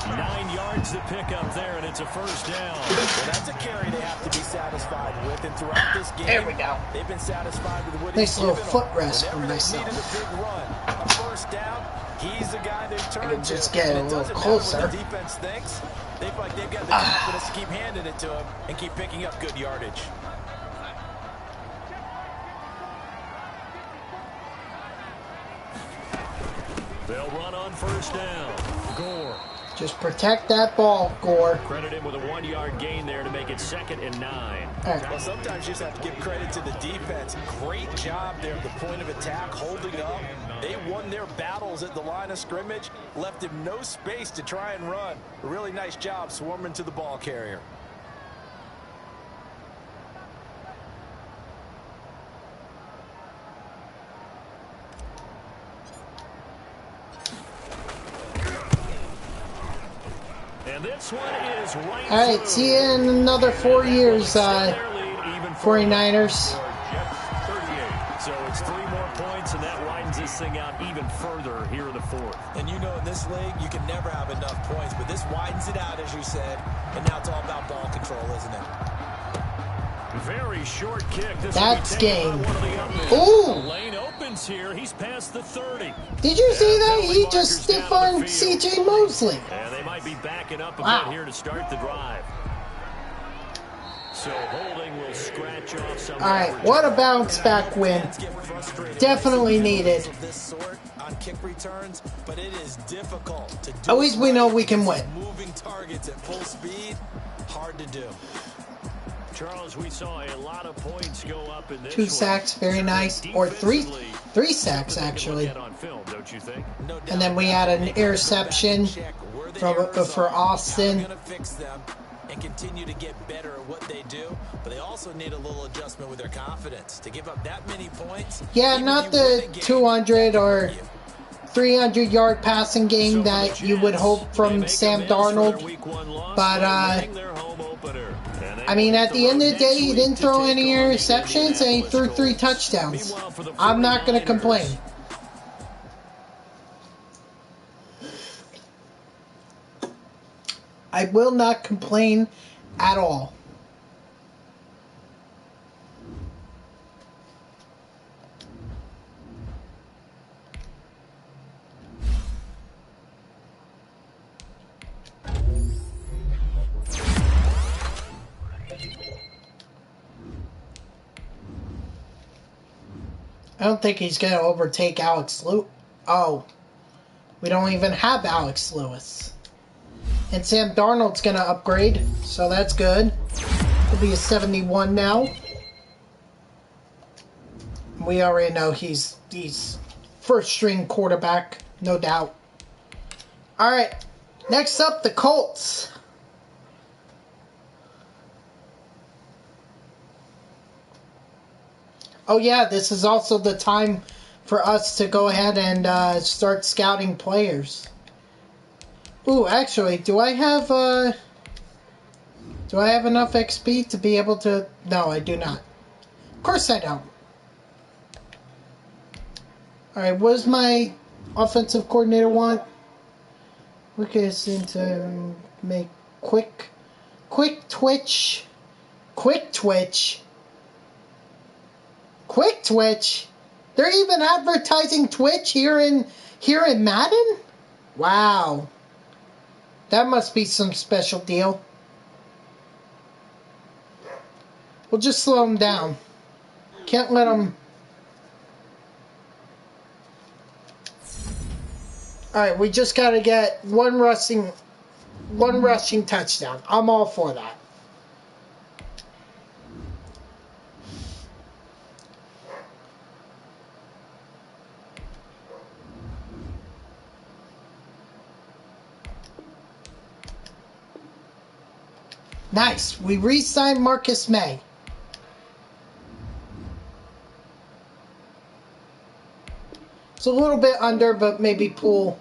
9 yards to pick up there, and it's a first down. Well, that's a carry they have to be satisfied with, and throughout this game, there we go. They've been satisfied with what nice he's little given foot them. rest for Whenever myself. they needed a big run, a first down, he's the guy they've turned I can to. just get And a it little doesn't matter closer. what the defense thinks. They feel like they've got the confidence to keep handing it to him and keep picking up good yardage. They'll run on first down. Gore. Just protect that ball, Gore. Credit him with a 1-yard gain there to make it 2nd and 9. Right. Well, sometimes you just have to give credit to the defense. Great job there at the point of attack, holding up. They won their battles at the line of scrimmage, left him no space to try and run. A really nice job swarming to the ball carrier. And this one is right. All right, see you in another 4 years, 49ers. So it's 3 more points, and that widens this thing out even further here in the fourth. And you know, in this league, you can never have enough points, but this widens it out, as you said, and now it's all about ball control, isn't it? Very short kick. That's game. Ooh! Lane opens here. He's past the 30. Did you see that? He just stiff on C.J. Mosley. And they might be backing up a bit here to start the drive. So holding will scratch off some. All right, what a bounce back win. Definitely needed. But it is difficult to do. At least we know we can win. Moving targets at full speed, hard to do. Charles, we saw a lot of points go up in this 2 sacks, very nice. Or three sacks, actually. And then we had an interception for Austin. And continue to get better at what they do, but they also need a little adjustment with their confidence to give up that many points. Yeah, not the 200 or 300-yard passing game that you would hope from Sam Darnold, but I mean, at the end of the day, he didn't throw any interceptions and he threw 3 touchdowns. I'm not going to complain. I will not complain at all. I don't think he's going to overtake Alex Lewis. Oh, we don't even have Alex Lewis. And Sam Darnold's going to upgrade, so that's good. He'll be a 71 now. We already know he's first string quarterback, no doubt. All right, next up, the Colts. Oh yeah, this is also the time for us to go ahead and start scouting players. Ooh, actually, do I have enough XP to be able to? No, I do not. Of course I don't. All right, what does my offensive coordinator want? We can into make quick twitch. They're even advertising Twitch here in Madden? Wow. That must be some special deal. We'll just slow them down. Can't let them... Alright, we just gotta get one rushing touchdown. I'm all for that. Nice. We re-signed Marcus May. It's a little bit under, but maybe Poole.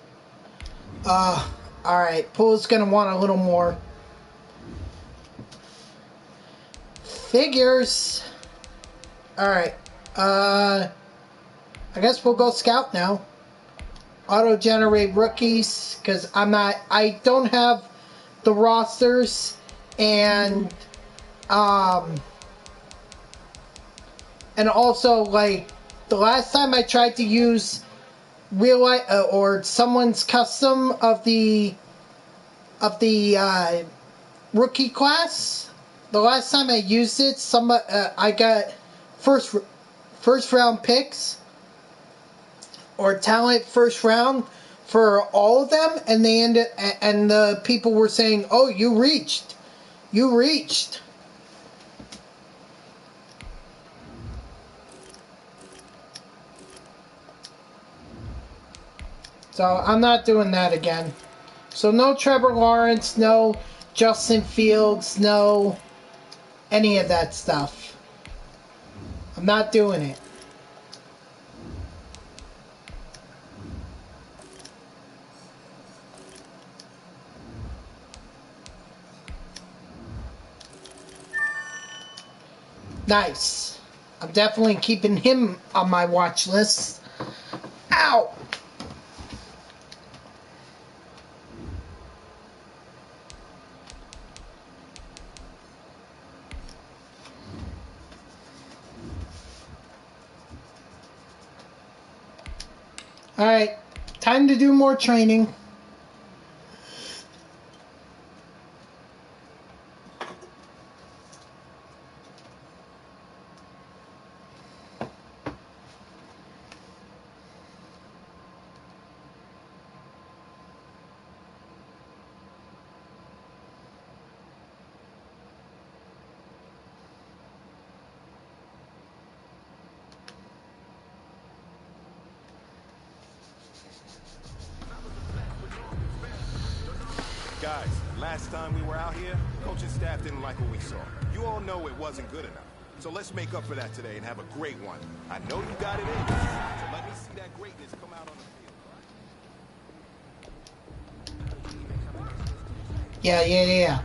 Alright. Poole's going to want a little more. Figures. Alright. I guess we'll go scout now. Auto-generate rookies. Because I don't have the rosters. And also, like, the last time I tried to use real life or someone's custom of the rookie class, the last time I used it, I got first round picks or talent first round for all of them, and the people were saying, "Oh, you reached." So I'm not doing that again. So no Trevor Lawrence, no Justin Fields, no any of that stuff. I'm not doing it. Nice. I'm definitely keeping him on my watch list. Ow! Alright, time to do more training. Guys, last time we were out here, coaching staff didn't like what we saw. You all know it wasn't good enough. So let's make up for that today and have a great one. I know you got it in you, so let me see that greatness come out on the field. Yeah.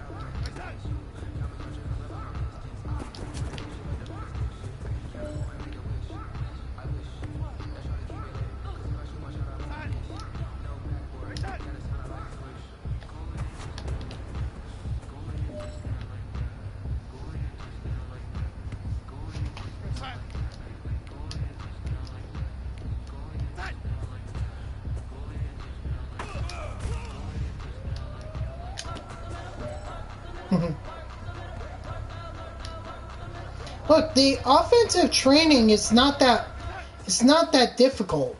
Look, the offensive training is not that difficult.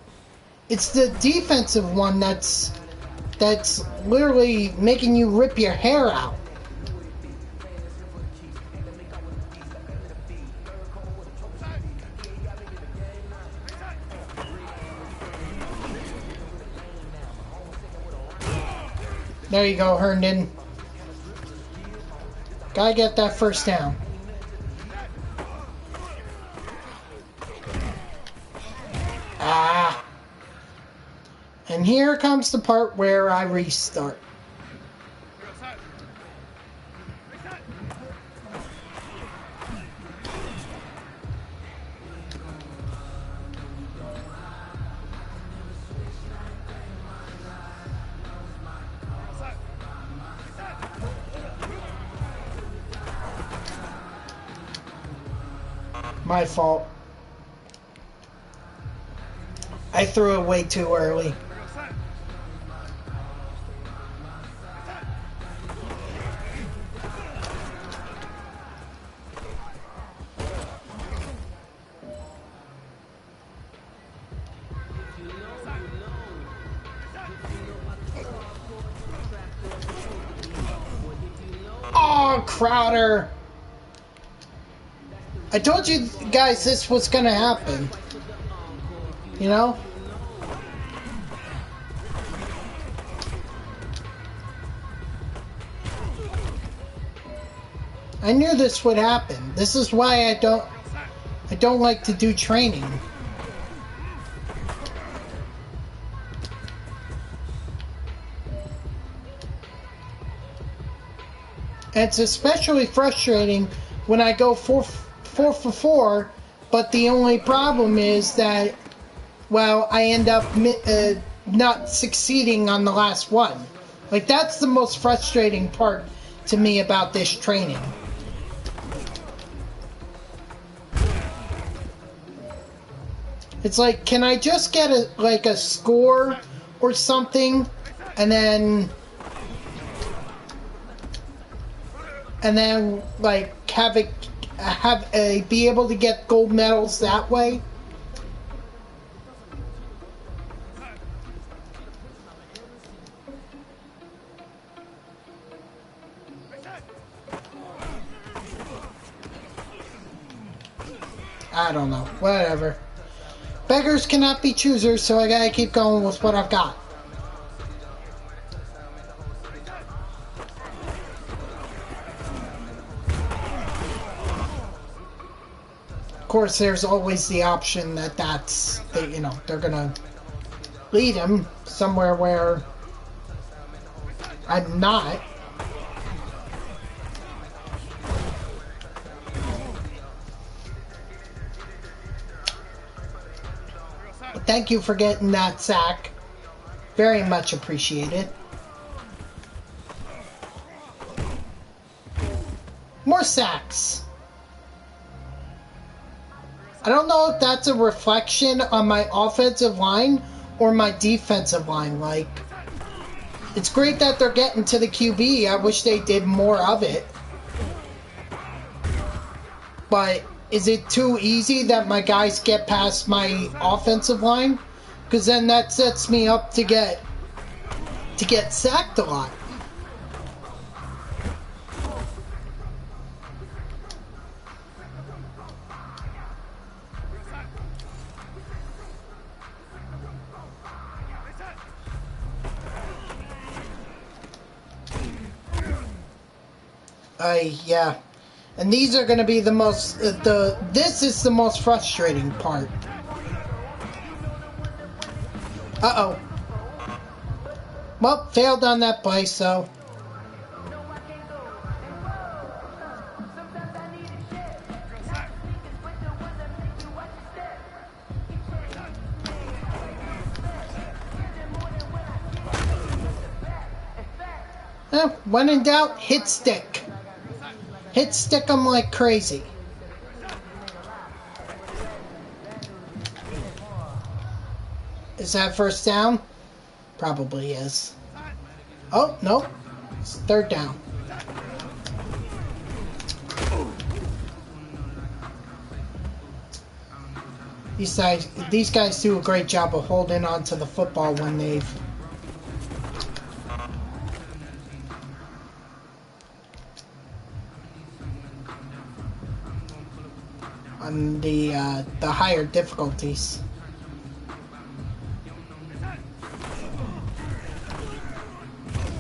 It's the defensive one that's literally making you rip your hair out. There you go, Herndon. Gotta get that first down. Ah. And here comes the part where I restart. My fault. I threw it way too early. Oh, Crowder. I told you guys this was going to happen. You know? I knew this would happen. This is why I don't like to do training. And it's especially frustrating when I go 4 for 4, but the only problem is that, well, I end up not succeeding on the last one. Like, that's the most frustrating part to me about this training. It's like, can I just get a score or something, and then like be able to get gold medals that way? I don't know. Whatever. Beggars cannot be choosers, so I gotta keep going with what I've got. Of course, there's always the option that they're gonna lead him somewhere where I'm not. But thank you for getting that sack. Very much appreciated. More sacks. I don't know if that's a reflection on my offensive line or my defensive line. Like, it's great that they're getting to the QB. I wish they did more of it. But is it too easy that my guys get past my offensive line? Because then that sets me up to get sacked a lot. Yeah. And these are going to be the most, this is the most frustrating part. Uh-oh. Well, failed on that play, so. When in doubt, hit stick. Hit stick them like crazy. Is that first down? Probably is. Oh, nope. It's third down. These guys do a great job of holding on to the football when they've... on the higher difficulties.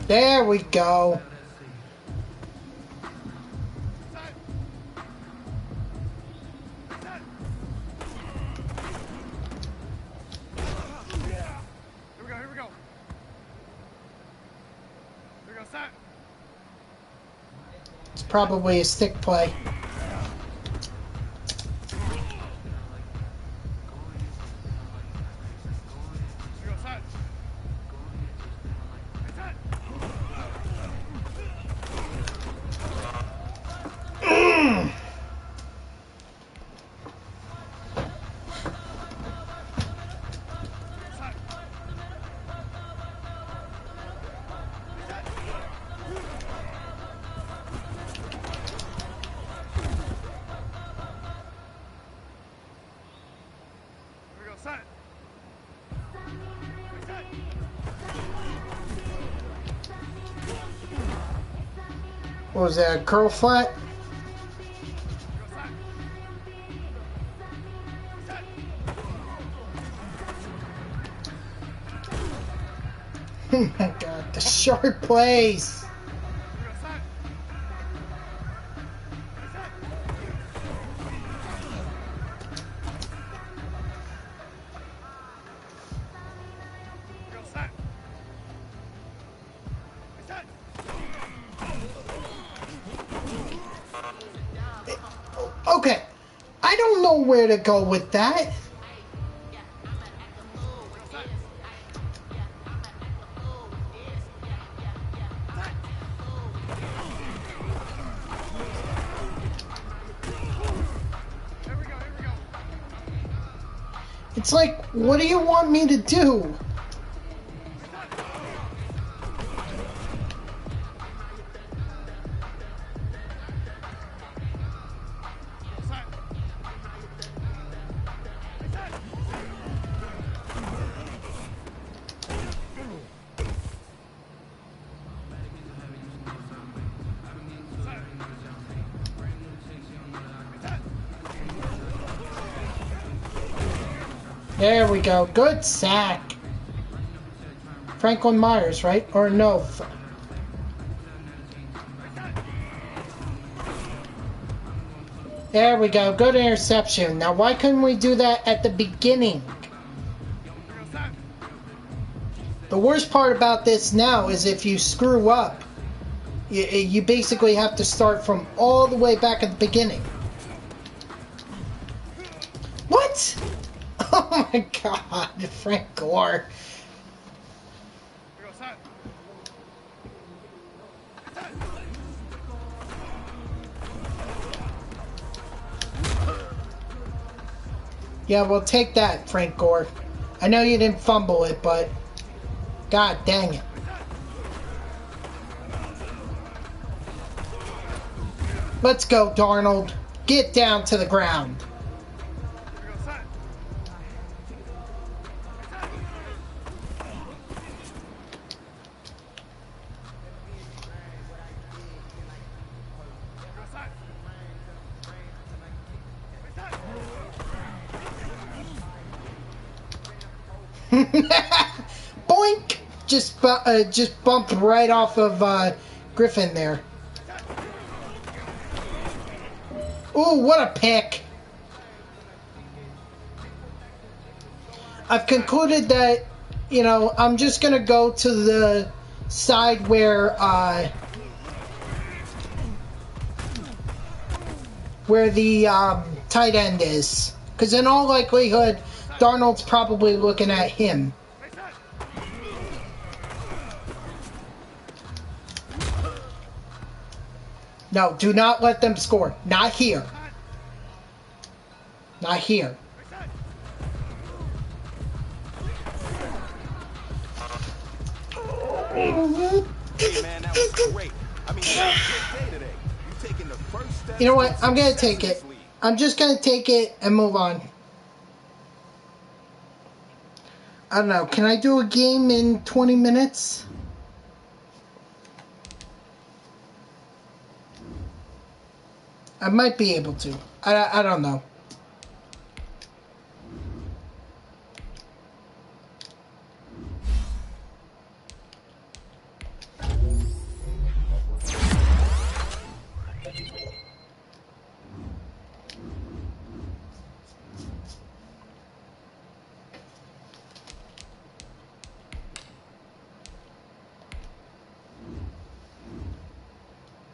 There we go. It's probably a stick play. What was that, a curl flat? Oh my god, the short plays! Okay, I don't know where to go with that. It's like, what do you want me to do? There we go. Good sack. Franklin Myers, right? Or no? There we go. Good interception. Now, why couldn't we do that at the beginning? The worst part about this now is if you screw up, you basically have to start from all the way back at the beginning. What? Oh my god, Frank Gore. Yeah, well, take that, Frank Gore. I know you didn't fumble it, but god dang it. Let's go, Darnold. Get down to the ground. Boink! Just bumped right off of Griffin there. Ooh, what a pick! I've concluded that, you know, I'm just gonna go to the side where the tight end is, because in all likelihood, Darnold's probably looking at him. No, do not let them score. Not here. Not here. Hey man, that was great. I mean, that was a good day today. You taking the first step. You know what? I'm gonna take it. I'm just gonna take it and move on. I don't know. Can I do a game in 20 minutes? I might be able to. I don't know.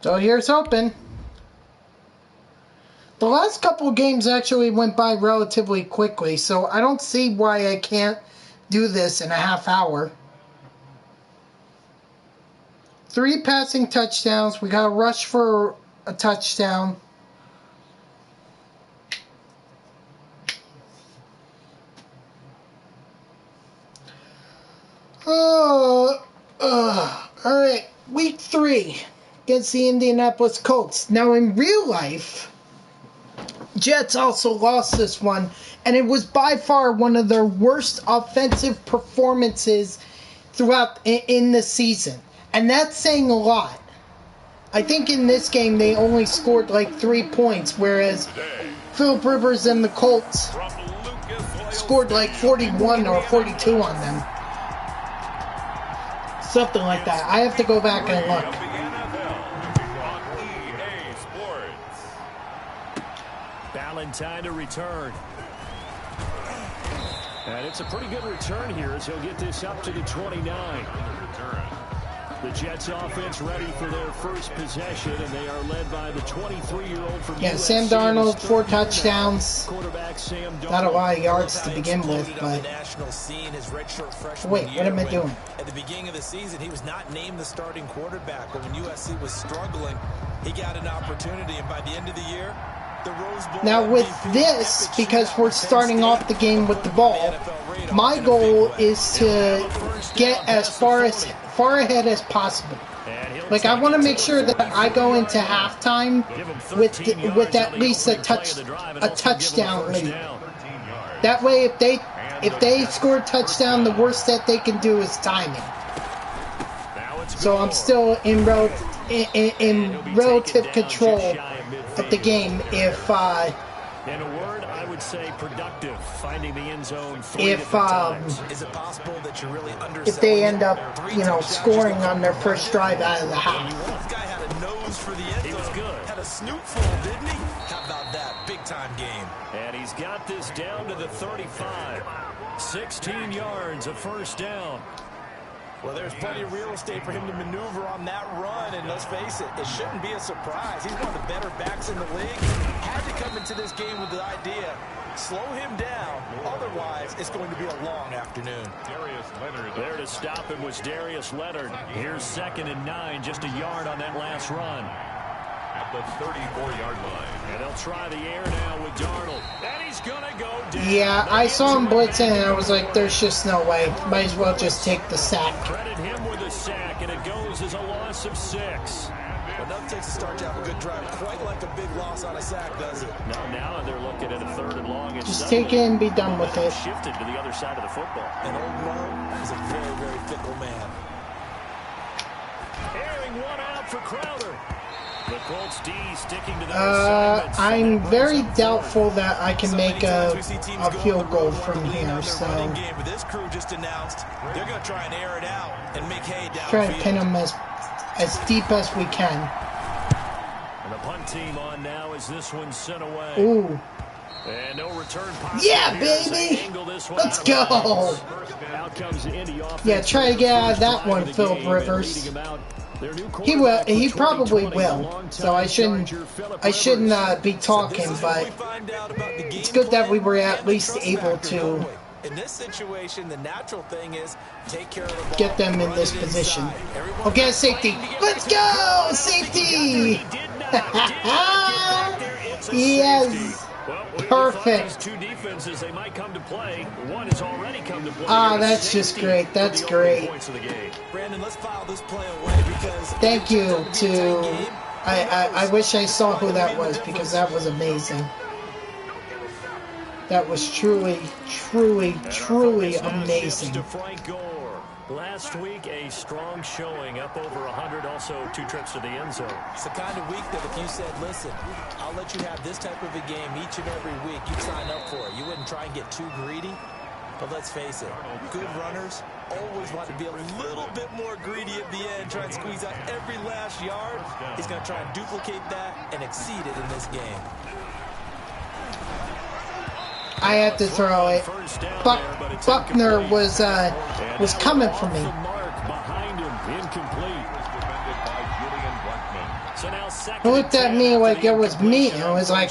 So here's hoping. The last couple of games actually went by relatively quickly, so I don't see why I can't do this in a half hour. 3 passing touchdowns. We got a rush for a touchdown. Alright, week 3 against the Indianapolis Colts. Now in real life, Jets also lost this one, and it was by far one of their worst offensive performances throughout in the season. And that's saying a lot. I think in this game they only scored like 3 points, whereas Philip Rivers and the Colts scored like 41 or 42 on them. Something like that. I have to go back and look. Time to return. And it's a pretty good return here as he'll get this up to the 29. The Jets offense ready for their first possession, and they are led by the 23-year-old from USC. Sam Darnold, 4 touchdowns. Quarterback Sam Darnold. Not a lot of yards to begin with, but... Wait, what am I doing? At the beginning of the season, he was not named the starting quarterback, but when USC was struggling, he got an opportunity, and by the end of the year, now with this, because we're starting off the game with the ball, my goal is to get as far ahead as possible. Like, I want to make sure that I go into halftime with at least a touchdown lead. That way, if they score a touchdown, the worst that they can do is timing. So I'm still in relative control of the game if in a word, I would say productive, finding the end zone if they end up, scoring on their first drive out of the half. This guy had a nose for the end zone. He was good. Had a snoot full, didn't he? How about that big time game? And he's got this down to the 35. 16 yards, a first down. Well, there's plenty of real estate for him to maneuver on that run, and let's face it, it shouldn't be a surprise. He's one of the better backs in the league. Had to come into this game with the idea, slow him down, otherwise it's going to be a long afternoon. There to stop him was Darius Leonard. Here's 2nd and 9, just a yard on that last run. At the 34-yard line. And they'll try the air now with Darnold. And he's going to go down. Yeah, I saw him blitzing, and I was like, there's just no way. Might as well just take the sack. Credit him with a sack, and it goes as a loss of 6. Enough takes to start to have a good drive. Quite like a big loss on a sack, does it? Now they're looking at a 3rd and long. Just take it and be done with it. Shifted to the other side of the football. And old Mo is a very, very fickle man. Airing one out for Crowder. The Colts D sticking to their I'm very doubtful that I can make a field goal from here, so this crew just announced they're going to try and air it out and make hay downfield. Try to pin them as deep as we can. And the punt team on now as this one's sent away. Ooh. And no return possible. Yeah, baby! Let's go! Yeah, try to get out of that one, Philip Rivers. He will. He probably will. So I shouldn't be talking, but it's good that we were at least able to in this situation. The natural thing is take care of the ball, get them in this position. Okay, safety. Let's go, safety. Yes. Perfect. Two defenses, they might come to play. One has already come to play. That's just great. That's great. Brandon, let's file this play away because thank you to I wish I saw who that was because that was amazing. That was truly amazing. To Frank Gore. Last week, a strong showing, up over 100, also 2 trips to the end zone. It's the kind of week that if you said, listen, I'll let you have this type of a game each and every week, you'd sign up for it. You wouldn't try and get too greedy. But let's face it, good runners always want to be a little bit more greedy at the end, try and squeeze out every last yard. He's going to try and duplicate that and exceed it in this game. I had to throw it. Buckner was coming for me. He looked at me like it was me. It was like,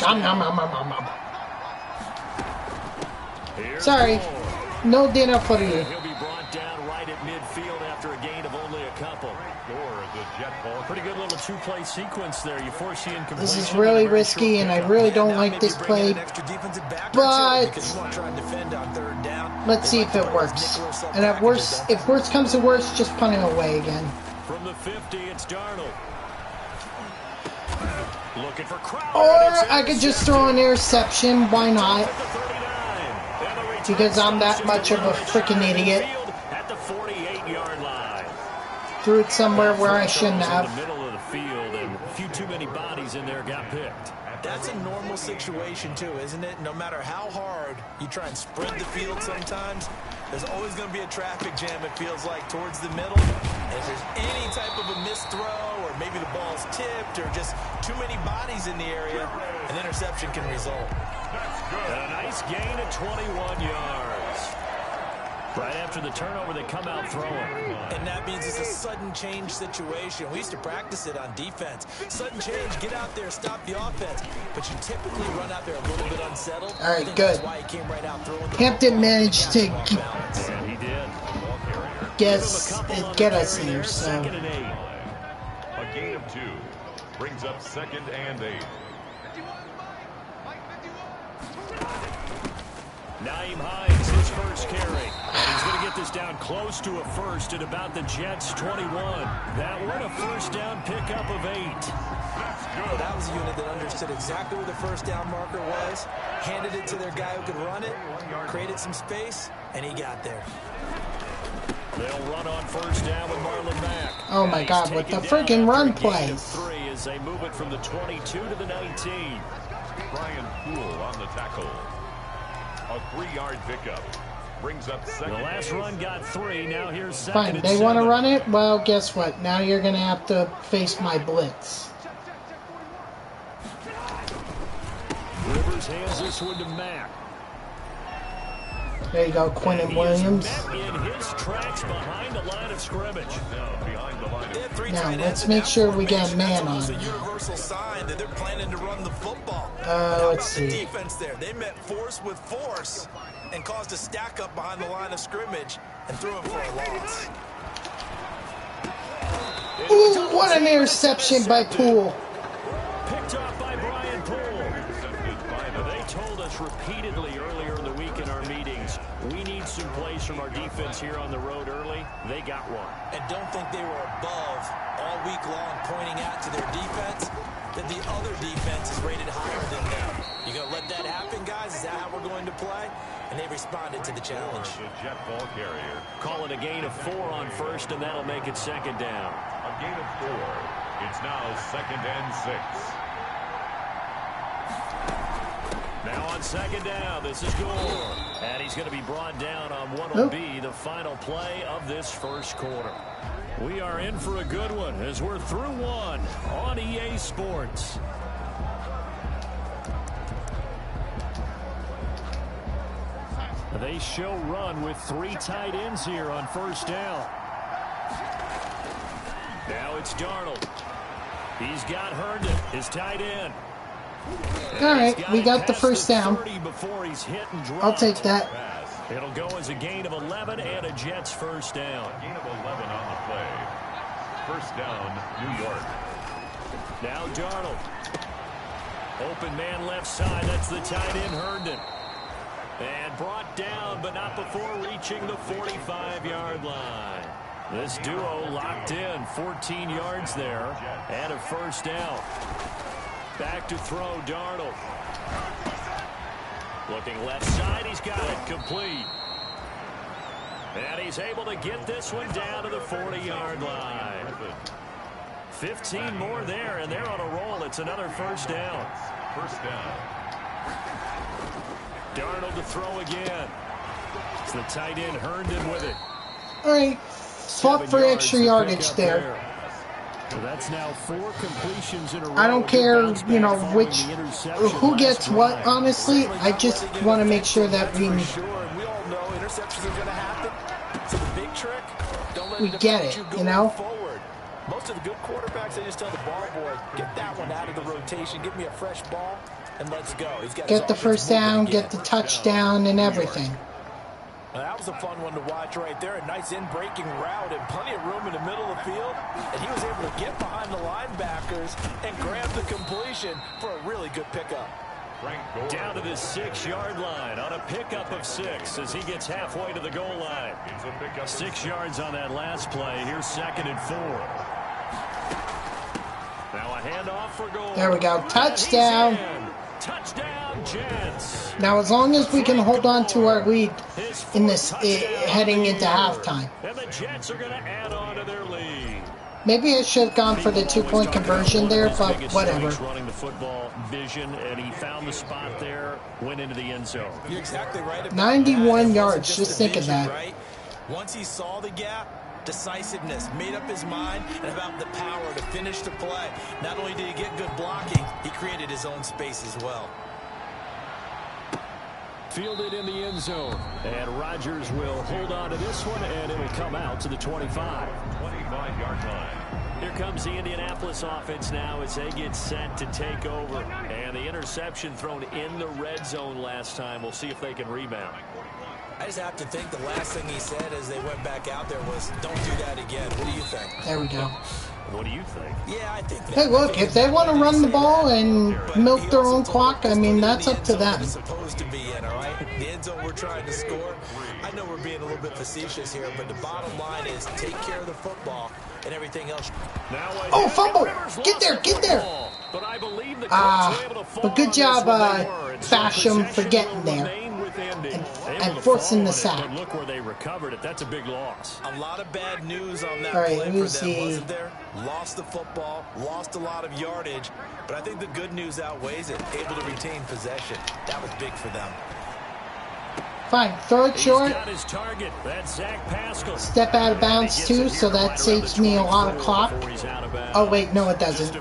sorry, no dinner for you. He'll be brought down right at midfield after a gain of only a couple. Pretty good little 2-play sequence there. You force the incompletion. This is really risky, and I really don't like this play. But let's see if it works. And if worst comes to worst, just punt him away again. From the 50, it's Darnold. Looking for Crowder. Or I could just throw an interception. Why not? Because I'm that much of a freaking idiot. At the 48-yard line. Threw it somewhere where I shouldn't have. In the middle of the field, and a few too many bodies in there got picked. That's a normal situation too, isn't it? No matter how hard you try and spread the field sometimes, there's always going to be a traffic jam, it feels like, towards the middle. And if there's any type of a missed throw, or maybe the ball's tipped, or just too many bodies in the area, an interception can result. A nice gain of 21 yards. Right after the turnover, they come out throwing. And that means it's a sudden change situation. We used to practice it on defense. Sudden change, get out there, stop the offense. But you typically run out there a little bit unsettled. All right, good. That's why he came right out throwing the Hampton managed to And he did. get us here. So. A gain of 2 brings up 2nd and 8. Naeem Hines, his first carry. He's going to get this down close to a first at about the Jets' 21. That one a first down pickup of 8. Well, that was a unit that understood exactly where the first down marker was, handed it to their guy who could run it, created some space, and he got there. They'll run on first down with Marlon Mack. Oh my God, with the freaking run play. 3 as they move it from the 22 to the 19. Brian Poole on the tackle. A 3-yard pickup brings up 2nd. The last run got 3. Now here's 2nd Fine, and they want to 7. run it? Well, guess what? Now you're going to have to face my blitz. Rivers hands this one to Mack. There you go, Quentin Williams. In his tracks behind the line of scrimmage. Now, let's make sure we get a man on. It's a universal sign that they're planning to run the football. Let's see. Defense there. They met force with force and caused a stack up behind the line of scrimmage and threw him for a loss. Ooh, what an interception by Poole. Picked off by Brian Poole. They told us repeatedly earlier in the week in our meetings, we need some plays from our defense here on the road early. They got one. And don't think they were above all week long pointing out to their defense that the other defense is rated higher than them. You going to let that happen, guys? Is that how we're going to play? And they responded to the challenge. The jet ball carrier. Call it a gain of 4 on first, and that'll make it 2nd down. A gain of 4. It's now 2nd and 6. Now on 2nd down, this is Gore. And he's going to be brought down on what will be the final play of this first quarter. We are in for a good one as we're through one on EA Sports. They show run with 3 tight ends here on first down. Now it's Darnold. He's got Herndon, his tight end. All right, we got the first down. I'll take that. It'll go as a gain of 11 and a Jets first down. Gain of 11 on the play. First down, New York. Now Darnold. Open man left side. That's the tight end, Herndon. And brought down, but not before reaching the 45-yard line. This duo locked in, 14 yards there, and a first down. Back to throw, Darnold. Looking left side, he's got it complete. And he's able to get this one down to the 40-yard line. 15 more there, and they're on a roll. It's another first down. First down. Darnold to throw again. It's the tight end Herndon with it. All right. Fought for extra yardage there. So that's now 4 completions in a row. I don't care, you know, who gets what, honestly. I just want to make sure that we We all know interceptions are going to happen. So the big trick, don't let it get affect it, you you know? forward. Most of the good quarterbacks, they just tell the ball boy, get that one out of the rotation, give me a fresh ball, and let's go. He's got get the first down, get the touchdown, and everything. Now, that was a fun one to watch right there. A nice in-breaking route and plenty of room in the middle of the field. And he was able to get behind the linebackers and grab the completion for a really good pickup. Down to the 6-yard line on a pickup of 6 as he gets halfway to the goal line. 6 yards on that last play. Here's 2nd and 4. Now a handoff for goal. There we go. Touchdown. Touchdown, Jets. Now, as long as we can hold on to our lead in this heading into halftime. And the Jets are going to add on to their lead. Maybe I should have gone for the 2-point conversion there, but whatever. Running the football vision, and he found the spot there, went into the end zone. You're exactly right. 91 yards. Just think of that. Right? Once he saw the gap, decisiveness, made up his mind, and about the power to finish the play. Not only did he get good blocking, he created his own space as well. Fielded in the end zone, and Rodgers will hold on to this one, and it'll come out to the 25. 25-yard line. Here comes the Indianapolis offense now as they get set to take over. And the interception thrown in the red zone last time. We'll see if they can rebound. I just have to think the last thing he said as they went back out there was, don't do that again. What do you think? There we go. What do you think? Yeah, I think that. Hey, look, if they want to run the ball and milk their own clock, I mean, that's up to them. It's supposed to be in, all right? The end zone we're trying to score. I know we're being a little bit facetious here, but the bottom line is take care of the football and everything else. Oh, fumble! Get there, get there! But good job, Basham, for getting there and forcing the sack. Look where they recovered it. That's a big loss. A lot of bad news on that All right, play who's for them, the- wasn't there? Lost the football, lost a lot of yardage, but I think the good news outweighs it. Able to retain possession. That was big for them. Fine, throw it short. He's got his target. That's Zach Pascal. Step out of bounds, too, so that saves me a lot of clock. Oh, wait, no, it doesn't.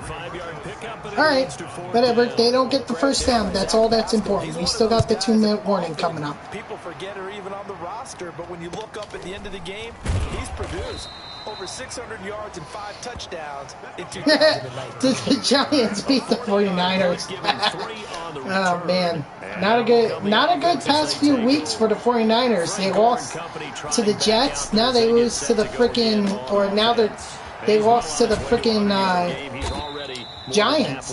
All right, whatever. They don't get the first down. That's all that's important. We still got the 2-minute warning coming up. People forget her even on the roster, but when you look up at the end of the game, he's produced over 600 yards and 5 touchdowns in 2019. The Giants beat the 49ers. Oh, man. Not a good past few weeks for the 49ers. They lost to the Jets. Now they lose to the freaking, or now they lost to the freaking Giants.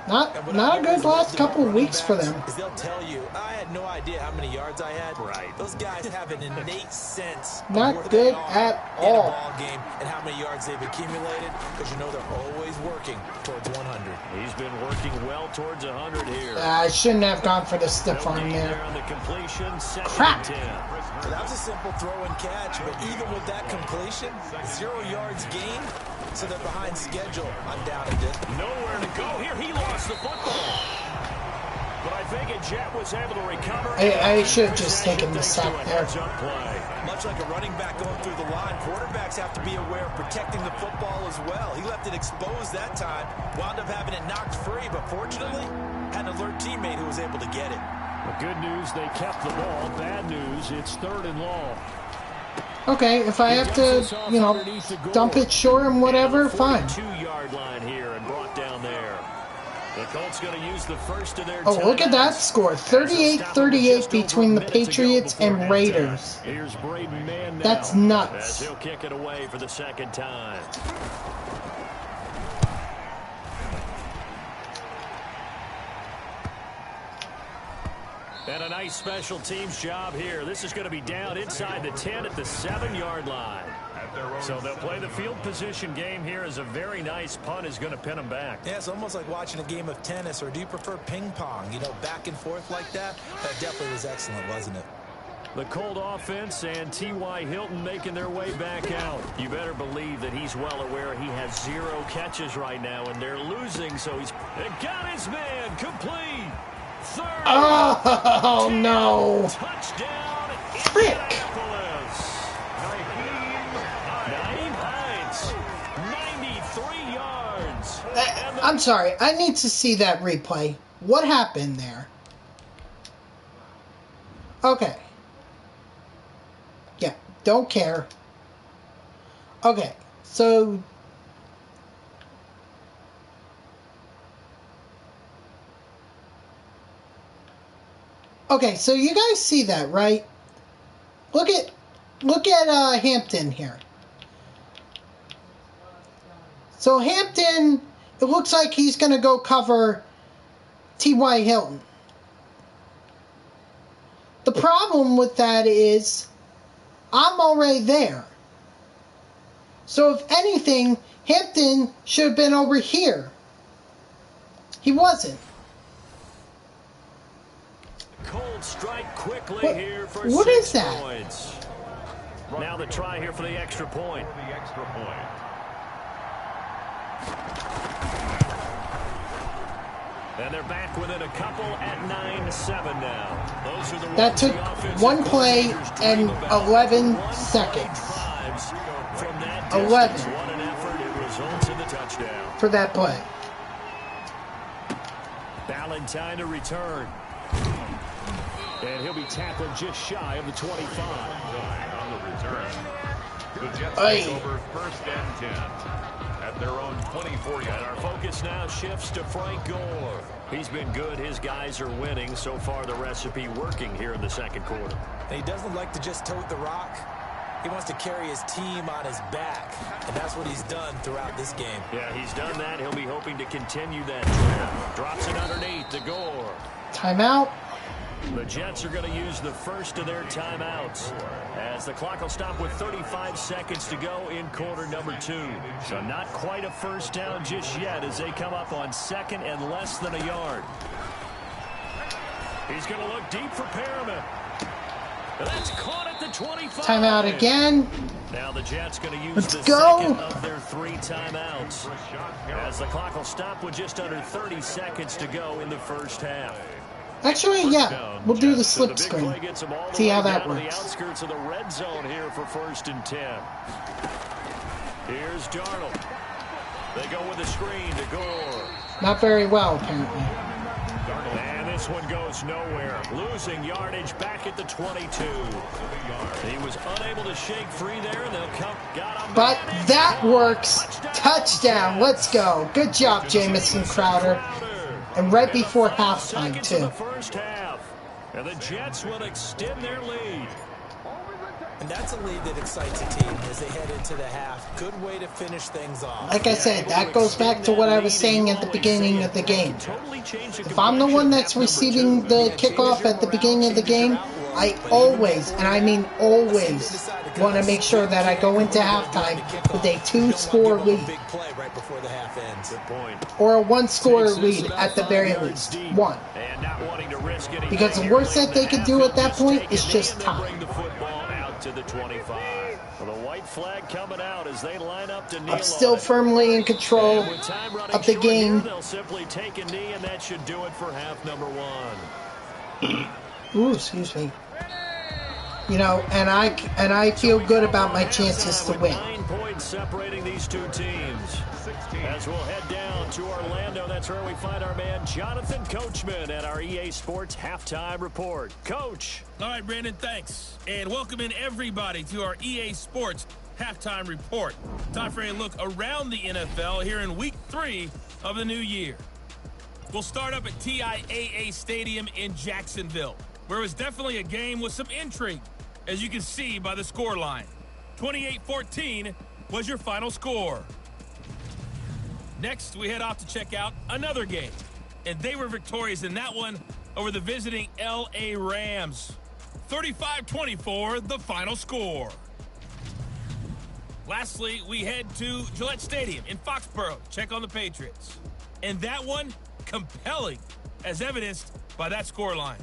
Not a good last couple of weeks for them. They'll tell you, I had no idea how many yards I had. Right. Those guys have an innate sense. Not good at all. In a ball game and how many yards they've accumulated, because you know they're always working towards 100. He's been working well towards 100 here. I shouldn't have gone for the stiff arm there. On the completion, Crap. 10. So that was a simple throw and catch, but even with that completion, 0 yards gained, so they're behind schedule. Undoubtedly. Nowhere to go here. He lost the football. But I think a Jet was able to recover. I should have just taken the sack there. Much like a running back going through the line, quarterbacks have to be aware of protecting the football as well. He left it exposed that time, wound up having it knocked free, but fortunately, had an alert teammate who was able to get it. The good news, they kept the ball. Bad news, it's 3rd and long. Okay, if I have to, you know, dump it short and whatever, fine. 2-yard line here and brought down there. The Colts going to use the first of their Oh, look at that score. 38-38 between the Patriots and Raiders. Here's Braden Mann now. That's nuts. As he'll kick it away for the second time. And a nice special teams job here. This is going to be down inside the 10 at the 7-yard line. So they'll play the field position game here as a very nice punt is going to pin them back. Yeah, it's almost like watching a game of tennis, or do you prefer ping pong? You know, back and forth like that? That definitely was excellent, wasn't it? The Colt offense and T.Y. Hilton making their way back out. You better believe that he's well aware he has 0 catches right now, and they're losing, so he's got his man complete. Third. Oh, no. Touchdown. Frick. Indianapolis. Naeem Hines, 93 yards. I'm sorry. I need to see that replay. What happened there? Okay. Yeah, don't care. Okay, so... Okay, so you guys see that, right? Look at Hampton here. So Hampton, it looks like he's going to go cover T.Y. Hilton. The problem with that is I'm already there. So if anything, Hampton should have been over here. He wasn't. Cold strike quickly here for what 6 is that? points. Now the try here for the extra point. And they're back within a couple at 9-7 now. Those are the that took one play and 11 seconds. From that 11. Distance, what an effort. It results in the touchdown. For that play. Valentine to return. And he'll be tackled just shy of the 25. On the return. The Jets Hey. take over 1st and 10 at their own 24-yard. And our focus now shifts to Frank Gore. He's been good. His guys are winning. So far, the recipe working here in the second quarter. He doesn't like to just tote the rock. He wants to carry his team on his back, and that's what he's done throughout this game. Yeah, he's done that. He'll be hoping to continue that trend. Drops it underneath to Gore. Timeout. The Jets are going to use the first of their timeouts as the clock will stop with 35 seconds to go in quarter number 2. So not quite a first down just yet as they come up on 2nd and less than a yard. He's going to look deep for Perriman. That's caught at the 25. Timeout again. Now the Jets going to use Let's the go. second of their 3 timeouts as the clock will stop with just under 30 seconds to go in the first half. Actually, yeah, we'll do the slip screen. See how that works. The outskirts of the red zone here for 1st and 10. Here's Darnold. They go with the screen to Gore. Not very well, apparently. And this one goes nowhere. Losing yardage back at the 22. He was unable to shake free there, and they'll come. Got him. But that works. Touchdown. Let's go. Good job, Jamison Crowder. And right before halftime, Seconds too. in the first half. And the Jets will extend their lead. And that's a lead that excites a team as they head into the half. Good way to finish things off. Like I said, that goes back to what I was saying at the beginning of the game. If I'm the one that's receiving the kickoff at the beginning of the game, I always, and I mean always, want to make sure that I go into halftime with a 2-score lead. Big play right before the half ends. Good point. Or a 1-score lead at the very least. 1. And not wanting to risk anything Because the here worst late that they in the could do half, at that they'll point just is take just it in and tie. bring the football out to the 25. Well, the white flag coming out as they line up to kneel I'm still on it. firmly in control And with time running of the short here, game. they'll simply take a knee, and that should do it for half number 1. Ooh, excuse me. You know, and I feel good about my chances to win. 9 points separating these two teams. As we'll head down to Orlando, that's where we find our man Jonathan Coachman at our EA Sports Halftime Report. Coach. All right, Brandon, thanks. And welcome in everybody to our EA Sports Halftime Report. Time for a look around the NFL here in Week 3 of the new year. We'll start up at TIAA Stadium in Jacksonville, where it was definitely a game with some intrigue, as you can see by the score line. 28-14 was your final score. Next, we head off to check out another game, and they were victorious in that one, over the visiting L.A. Rams. 35-24, the final score. Lastly, we head to Gillette Stadium in Foxborough to check on the Patriots. And that one, compelling, as evidenced by that scoreline.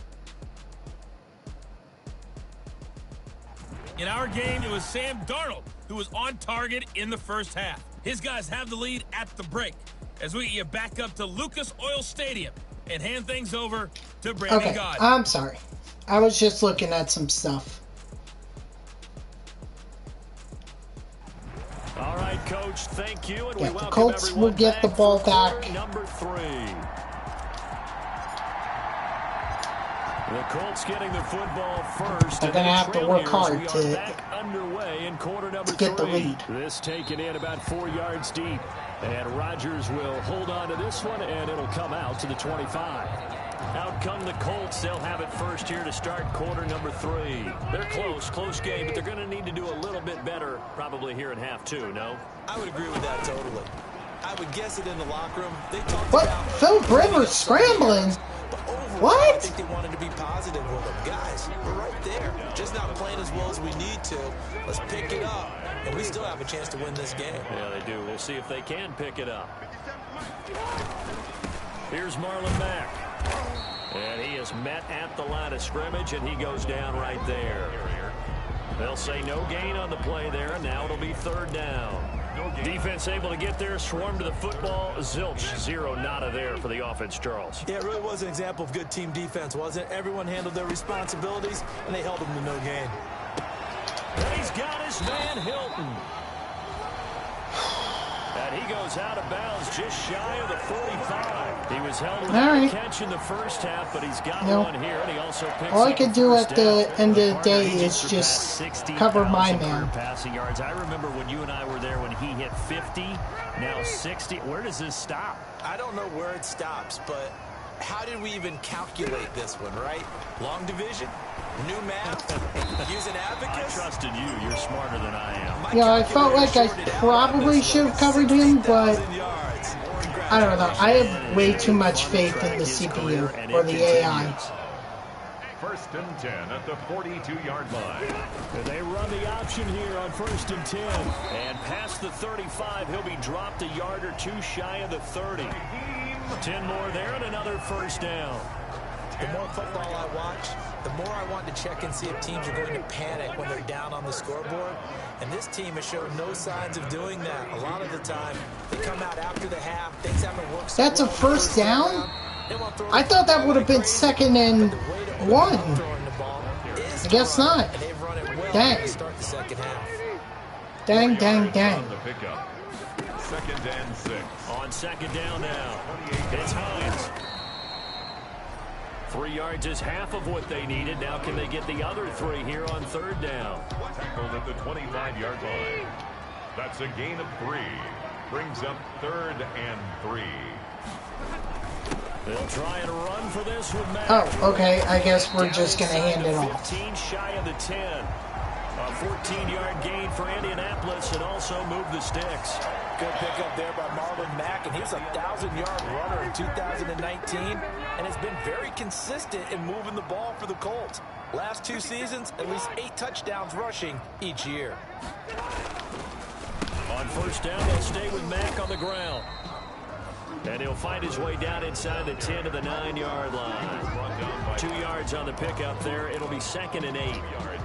In our game, it was Sam Darnold who was on target in the first half. His guys have the lead at the break as we get back up to Lucas Oil Stadium and hand things over to Brandon God. I'm sorry. I was just looking at some stuff. All right, Coach, thank you. And Yeah, we the welcome Colts will get the ball back. Number 3. The Colts getting the football first. They're going to have to work hard to underway in quarter number get the 3. lead. This taken in about 4 yards deep. And Rodgers will hold on to this one, and it'll come out to the 25. Out come the Colts. They'll have it first here to start quarter number 3. They're close game, but they're going to need to do a little bit better probably here in half 2, no? I would agree with that totally. I would guess it in the locker room. They talked What? about Philip Rivers scrambling? But overall, What? I think they wanted to be positive with them. Guys, we're right there. Just not playing as well as we need to. Let's pick it up. And we still have a chance to win this game. Yeah, they do. We'll see if they can pick it up. Here's Marlon Mack. And he is met at the line of scrimmage, and he goes down right there. They'll say no gain on the play there, and now it'll be third down. Defense able to get there, swarm to the football. Zilch, 0 nada there for the offense, Charles. Yeah, it really was an example of good team defense, wasn't it? Everyone handled their responsibilities, and they held them to no gain. And he's got his man, Hilton. And he goes out of bounds just shy of the 45. He was held without a catch in the first half, but he's got one here, and he also picks all I up could do at the end of the day is just cover my man. Passing yards. I remember when you and I were there when he hit 50, now 60. Where does this stop? I don't know where it stops, but how did we even calculate this one, right? Long division? New math? Using abacus? I trusted you. You're smarter than I am. Yeah, I felt like I probably should have covered him, but I don't know. I have way too much faith in the CPU or the AI. First and 10 at the 42-yard line. They run the option here on first and 10. And past the 35, he'll be dropped a yard or two shy of the 30. 10 more there and another first down. The more football I watch, the more I want to check and see if teams are going to panic when they're down on the scoreboard. And this team has shown no signs of doing that. A lot of the time, they come out after the half. Things haven't worked so That's a well first down? I thought that would have been 2nd and 1. I guess not. Dang. Dang. On the pickup. 2nd and 6. On 2nd down now, it's Hines. 3 yards is half of what they needed. Now can they get the other 3 here on 3rd down? Tackled at the 25-yard line. That's a gain of 3. Brings up 3rd and 3. They'll try and run for this with Matt. Oh, okay. I guess we're just going to hand it off. 15 shy of the 10. A 14-yard gain for Indianapolis and also move the sticks. Good pickup there by Marlon Mack, and he was a 1,000-yard runner in 2019 and has been very consistent in moving the ball for the Colts. Last 2 seasons, at least 8 touchdowns rushing each year. On first down, they'll stay with Mack on the ground. And he'll find his way down inside the 10 to the 9-yard line. 2 yards on the pickup there. It'll be 2nd and 8.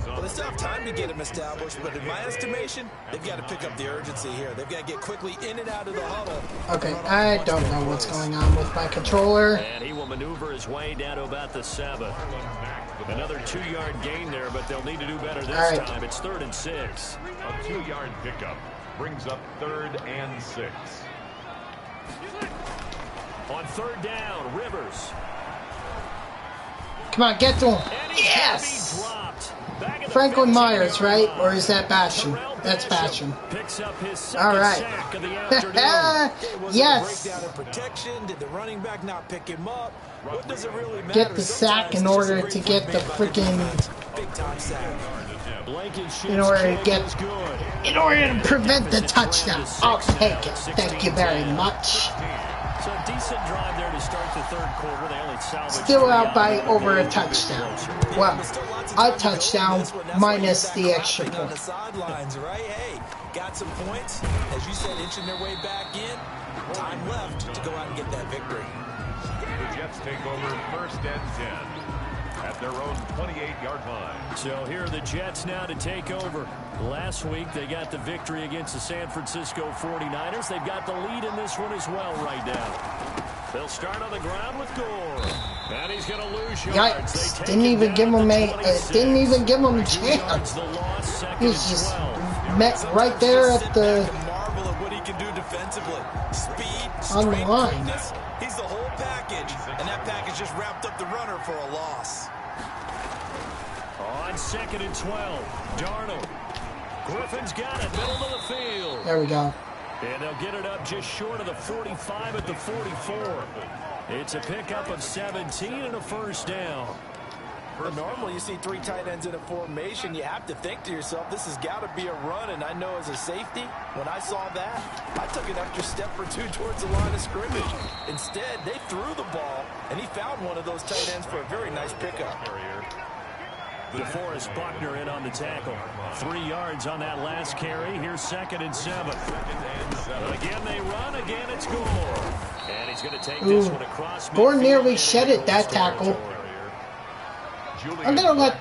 Well, they still have time to get him established, but in my estimation, they've got to pick up the urgency here. They've got to get quickly in and out of the huddle. Okay, I don't know what's going on with my controller. And he will maneuver his way down to about the 7. Another 2-yard gain there, but they'll need to do better this time. It's 3rd and 6. A 2-yard pickup brings up 3rd and 6. On 3rd down, Rivers. Come on, get to him. Yes! Franklin Myers, right? Or is that Basham? That's Basham. All right. Yes. Did the running back not pick him up? What does it really matter? Get the sack in order to get the freaking... Big time sack. In order to prevent the touchdown. I'll take it. Thank you very much. So a decent drive there to start the third quarter. They only salvaged Still 3 out by of it. over a touchdown. Well, a touchdown minus the extra on the point. sidelines, right? Hey, got some points. As you said, inching their way back in. Time left to go out and get that victory. The Jets take over 1st and 10 at their own 28-yard line. So here are the Jets now to take over. Last week they got the victory against the San Francisco 49ers. They've got the lead in this one as well right now. They'll start on the ground with Gore. And he's going to lose yards. Yikes. Didn't even give him a chance. He's just met right there at the Marvel at what he can do defensively. Speed, on the strength, line. quickness. He's the whole package. And that package just wrapped up the runner for a loss. On 2nd and 12, Darnold. Griffin's got it, middle of the field. There we go. And they'll get it up just short of the 45 at the 44. It's a pickup of 17 and a first down. Normally you see 3 tight ends in a formation, you have to think to yourself, this has got to be a run. And I know as a safety, when I saw that, I took an extra step or 2 towards the line of scrimmage. Instead, they threw the ball, and he found one of those tight ends for a very nice pickup. DeForest Buckner in on the tackle. 3 yards on that last carry. Here's 2nd and 7. Again they run. Again it's Gore. And he's going to take this one across. Gore nearly shed it that tackle. I'm gonna let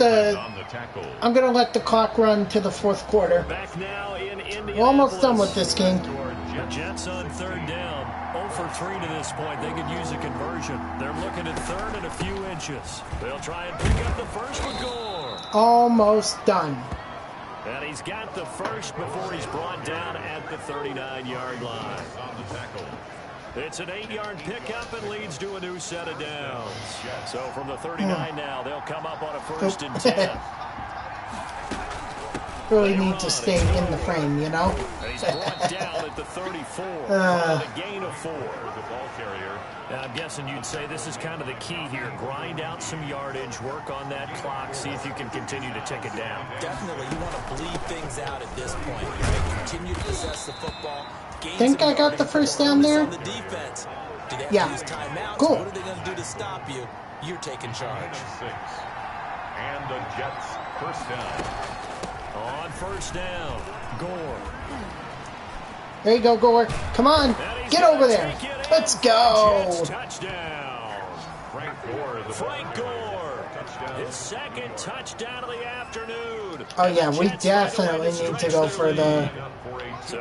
the clock run to the 4th quarter. Back now in Indianapolis. We're almost done with this game. The Jets on 3rd down. 0 for 3 to this point. They could use a conversion. They're looking at 3rd and a few inches. They'll try and pick up the first with Gore. Almost done. And he's got the first before he's brought down at the 39-yard line. It's an 8-yard pickup and leads to a new set of downs. So from the 39 now, they'll come up on a 1st and 10. Really need to stay in the frame, you know? He's brought down at the 34. A gain of 4. The ball carrier. Now, I'm guessing you'd say this is kind of the key here. Grind out some yardage, work on that clock, see if you can continue to tick it down. Definitely, you want to bleed things out at this point. Right? Continue to possess the football. Think I got the first down there? The defense. Do they have yeah. to use timeouts? Cool. What are they going to do to stop you? You're taking charge. And the Jets 1st down. On 1st down, Gore. There you go, Gore. Come on. Get over there. Let's go. Jets touchdown. Frank Gore. Frank Gore. His 2nd touchdown of the afternoon. Oh, yeah. We definitely need to go for the...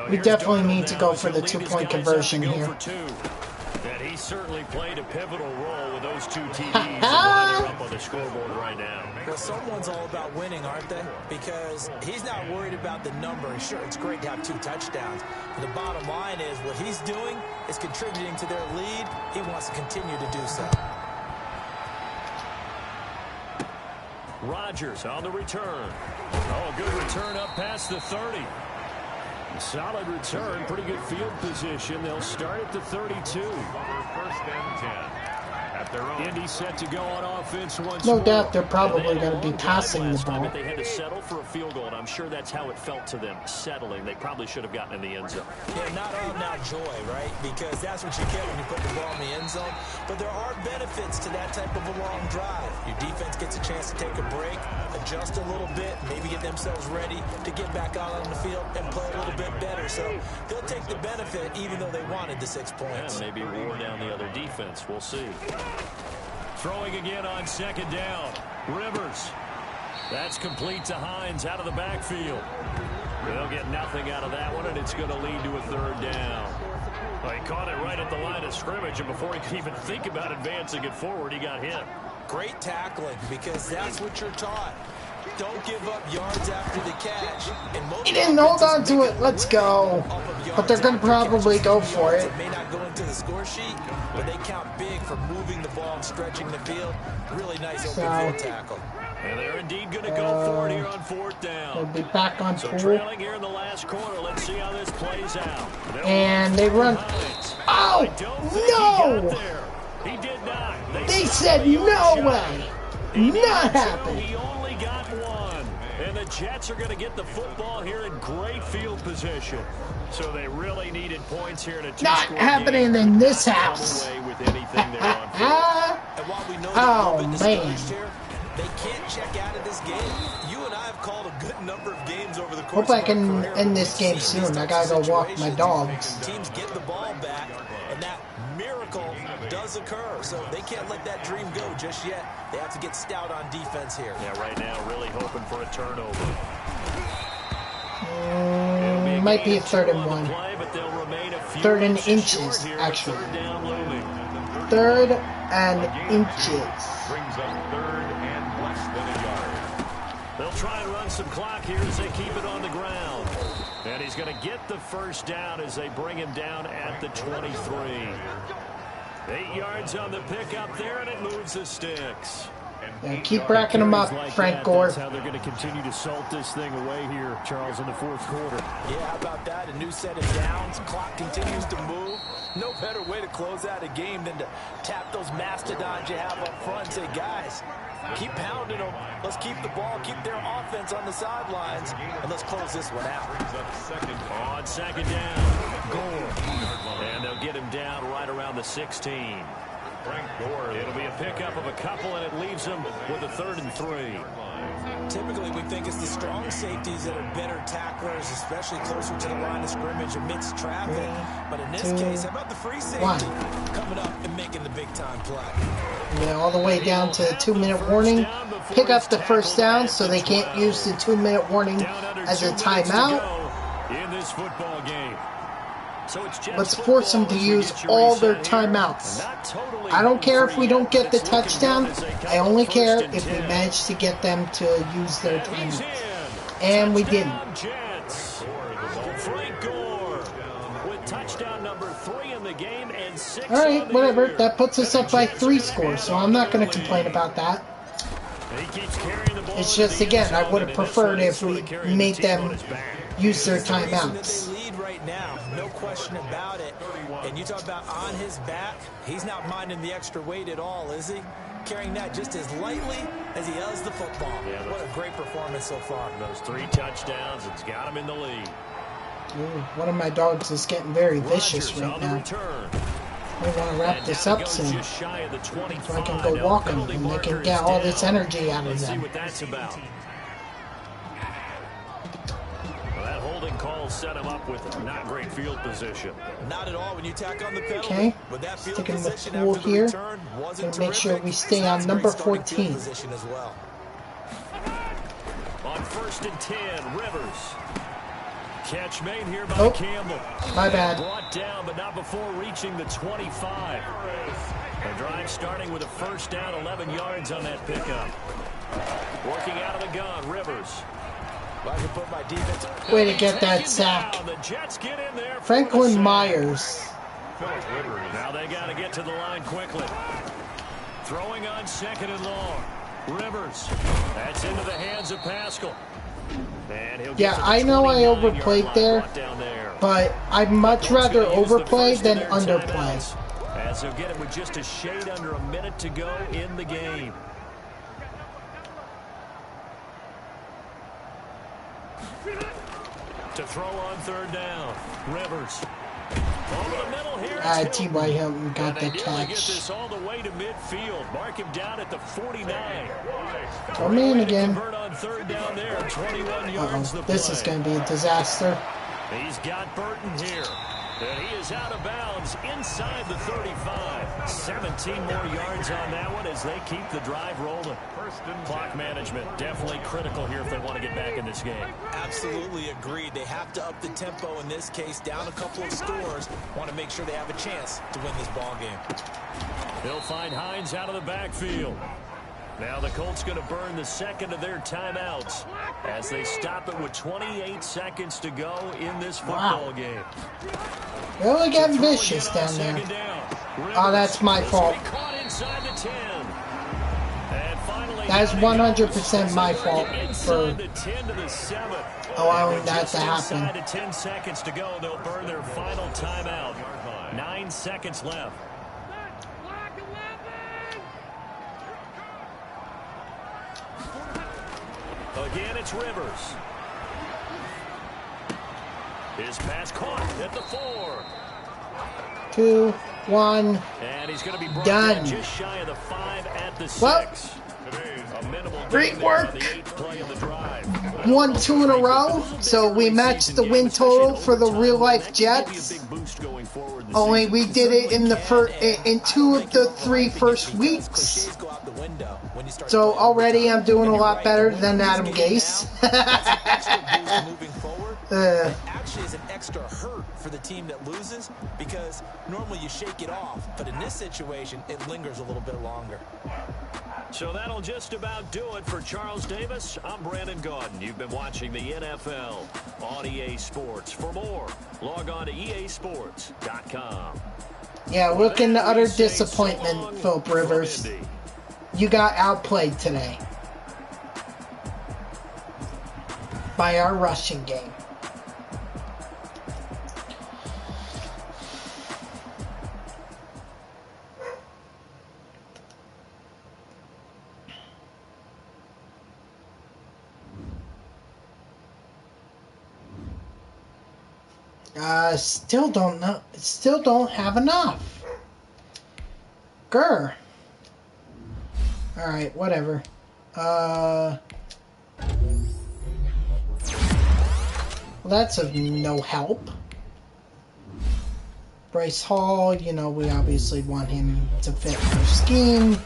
We definitely need to go for the 2-point conversion here. And he certainly played a pivotal role with those 2 TDs. And they're up on the scoreboard right now. Well, someone's all about winning, aren't they? Because he's not worried about the number. Sure, it's great to have 2 touchdowns. But the bottom line is what he's doing is contributing to their lead. He wants to continue to do so. Rodgers on the return. Oh, good return up past the 30. Solid return, pretty good field position. They'll start at the 32. 1st and 10. At their own. Indy set to go on offense once No more. doubt they're probably going to be passing the ball. They had to settle for a field goal, and I'm sure that's how it felt to them, settling. They probably should have gotten in the end zone. Yeah, not all now joy, right? Because that's what you get when you put the ball in the end zone. But there are benefits to that type of a long drive. Your defense gets a chance to take a break, adjust a little bit, maybe get themselves ready to get back out on the field and play a little bit better. So they'll take the benefit even though they wanted the 6 points. Yeah, maybe wore down the other defense. We'll see. Throwing again on 2nd down. Rivers. That's complete to Hines out of the backfield. They'll get nothing out of that one, and it's going to lead to a 3rd down. Well, he caught it right at the line of scrimmage, and before he could even think about advancing it forward, he got hit. Great tackling, because that's what you're taught. Don't give up yards after the catch. He didn't hold on to it. Let's go. But they're going to probably go for it. It may not go into the score sheet, but they count big for moving the ball and stretching the field. Really nice open field tackle. And they're indeed going to go for it here on 4th down. They'll be back on So pool. trailing here in the last quarter. Let's see how this plays out. And they run. Oh, no! He did not. They said no way. Not happening. He only got 1. And the Jets are going to get the football here in great field position. So they really needed points here in a not happening in this house. Oh, man. They can't check out of this game. You and I have called a good number of games over the course Hope I of can our career. end this game soon. I gotta go walk my dogs. Teams get the ball back, and that miracle does occur. So they can't let that dream go just yet. They have to get stout on defense here. Yeah, right now, really hoping for a turnover. Might be a 3rd and 1. 3rd and inches, actually. 3rd and inches. Brings up 3rd and less than a yard. They'll try and run some clock here as they keep it on the ground. And he's going to get the first down as they bring him down at the 23. 8 yards on the pickup there, and it moves the sticks. Yeah, keep racking them up, Frank Gore. That's how they're going to continue to salt this thing away here, Charles, in the 4th quarter. Yeah, how about that? A new set of downs. Clock continues to move. No better way to close out a game than to tap those mastodons you have up front and say, guys, keep pounding them. Let's keep the ball, keep their offense on the sidelines, and let's close this one out. On 2nd down, Gore. And they'll get him down right around the 16. Frank Gore. It'll be a pickup of a couple, and it leaves them with a 3rd and 3. Typically, we think it's the strong safeties that are better tacklers, especially closer to the line of scrimmage amidst traffic. But in this case, how about the free safety coming up and making the big-time play? Yeah, all the way down to the 2-minute warning. Pick up the first down so they can't use the 2-minute warning as a timeout. In this football game. So let's force them to use all their timeouts. I don't care if we don't get the touchdown. I only care if we manage to get them to use their timeouts. And we didn't. Frank Gore with touchdown number 3 in the game and 6. All right, whatever. That puts us up by 3 scores, so I'm not going to complain about that. It's just, again, I would have preferred if we made them use their timeouts. Now, no question about it. And you talk about on his back, he's not minding the extra weight at all, is he? Carrying that just as lightly as he does the football. Yeah, what a great performance so far. Those 3 touchdowns, it's got him in the lead. Ooh, one of my dogs is getting very vicious right now. I want to wrap this up soon so I can go walk him and they can get all this energy out of them. See what that's about. Call set him up with not great field position. Not at all when you tack on the penalty. Okay, sticking the pool here and make sure we stay on number 14. As well. On 1st and 10, Rivers. Catch made here by Campbell. My bad. Brought down, but not before reaching the 25. The drive starting with a first down, 11 yards on that pickup. Working out of the gun, Rivers. Way to get that sack. Franklin Myers. Now they got to get to the line quickly. Throwing on 2nd and long. Rivers. That's into the hands of Pascal. Yeah, I know I overplayed there, but I'd much rather overplay than underplay. As they'll get it with just a shade under a minute to go in the game. To throw on 3rd down. Rivers. Over the middle here. T.Y. Hilton got the catch. Get this all the way to midfield. Mark him down at the 49. Come in again. On 3rd down there. 21 yards. This is going to be a disaster. He's got Burton here. And he is out of bounds inside the 35. 17 more yards on that one as they keep the drive rolling. Clock management definitely critical here if they want to get back in this game. Absolutely agreed. They have to up the tempo in this case, down a couple of scores. Want to make sure they have a chance to win this ball game. They'll find Hines out of the backfield. Now the Colts going to burn the 2nd of their timeouts as they stop it with 28 seconds to go in this football game. Really getting vicious down there. Oh, that's my fault. That's 100% my fault for allowing that to happen. 10 seconds to go. They'll burn their final timeout. 9 seconds left. Again, it's Rivers. His pass caught at the 4. 2, 1. And he's going to be brought Done. down just shy of the 5 at the 6. Well, A minimal great gain work. on the 8th play of the drive. 1, 2 in a row. So we matched the win total for the real life Jets. Only we did it in the in 2 of the 3 first weeks. So already I'm doing a lot better than Adam Gase. Actually is an extra hurt for the team that loses, because normally you shake it off, but in this situation it lingers a little bit longer. So that'll just about do it for Charles Davis. I'm Brandon Gaudin. You've been watching the NFL on EA Sports. For more, log on to easports.com. Yeah, looking to utter disappointment, Philip Rivers. You got outplayed today by our rushing game. Still don't know. Still don't have enough. Grr. Alright, whatever. Well, that's of no help. Bryce Hall, you know, we obviously want him to fit our scheme.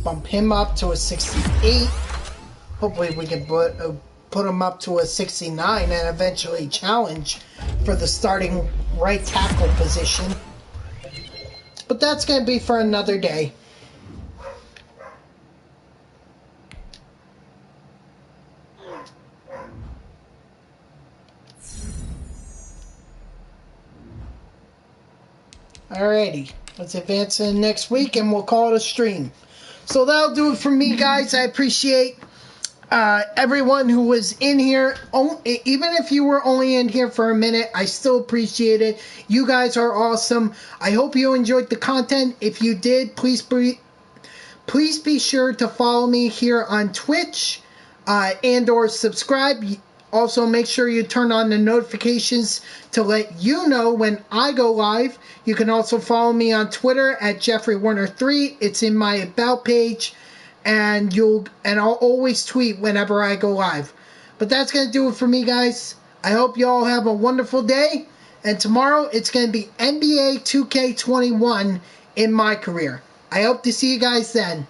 Bump him up to a 68. Hopefully we can put him up to a 69 and eventually challenge for the starting right tackle position. But that's going to be for another day. Alrighty, let's advance to the next week and we'll call it a stream. So that'll do it for me, guys. I appreciate everyone who was in here. Even if you were only in here for a minute, I still appreciate it. You guys are awesome. I hope you enjoyed the content. If you did, please be sure to follow me here on Twitch and or subscribe. Also, make sure you turn on the notifications to let you know when I go live. You can also follow me on Twitter at JeffreyWarner3. It's in my About page. And I'll always tweet whenever I go live. But that's going to do it for me, guys. I hope you all have a wonderful day. And tomorrow, it's going to be NBA 2K21 in my career. I hope to see you guys then.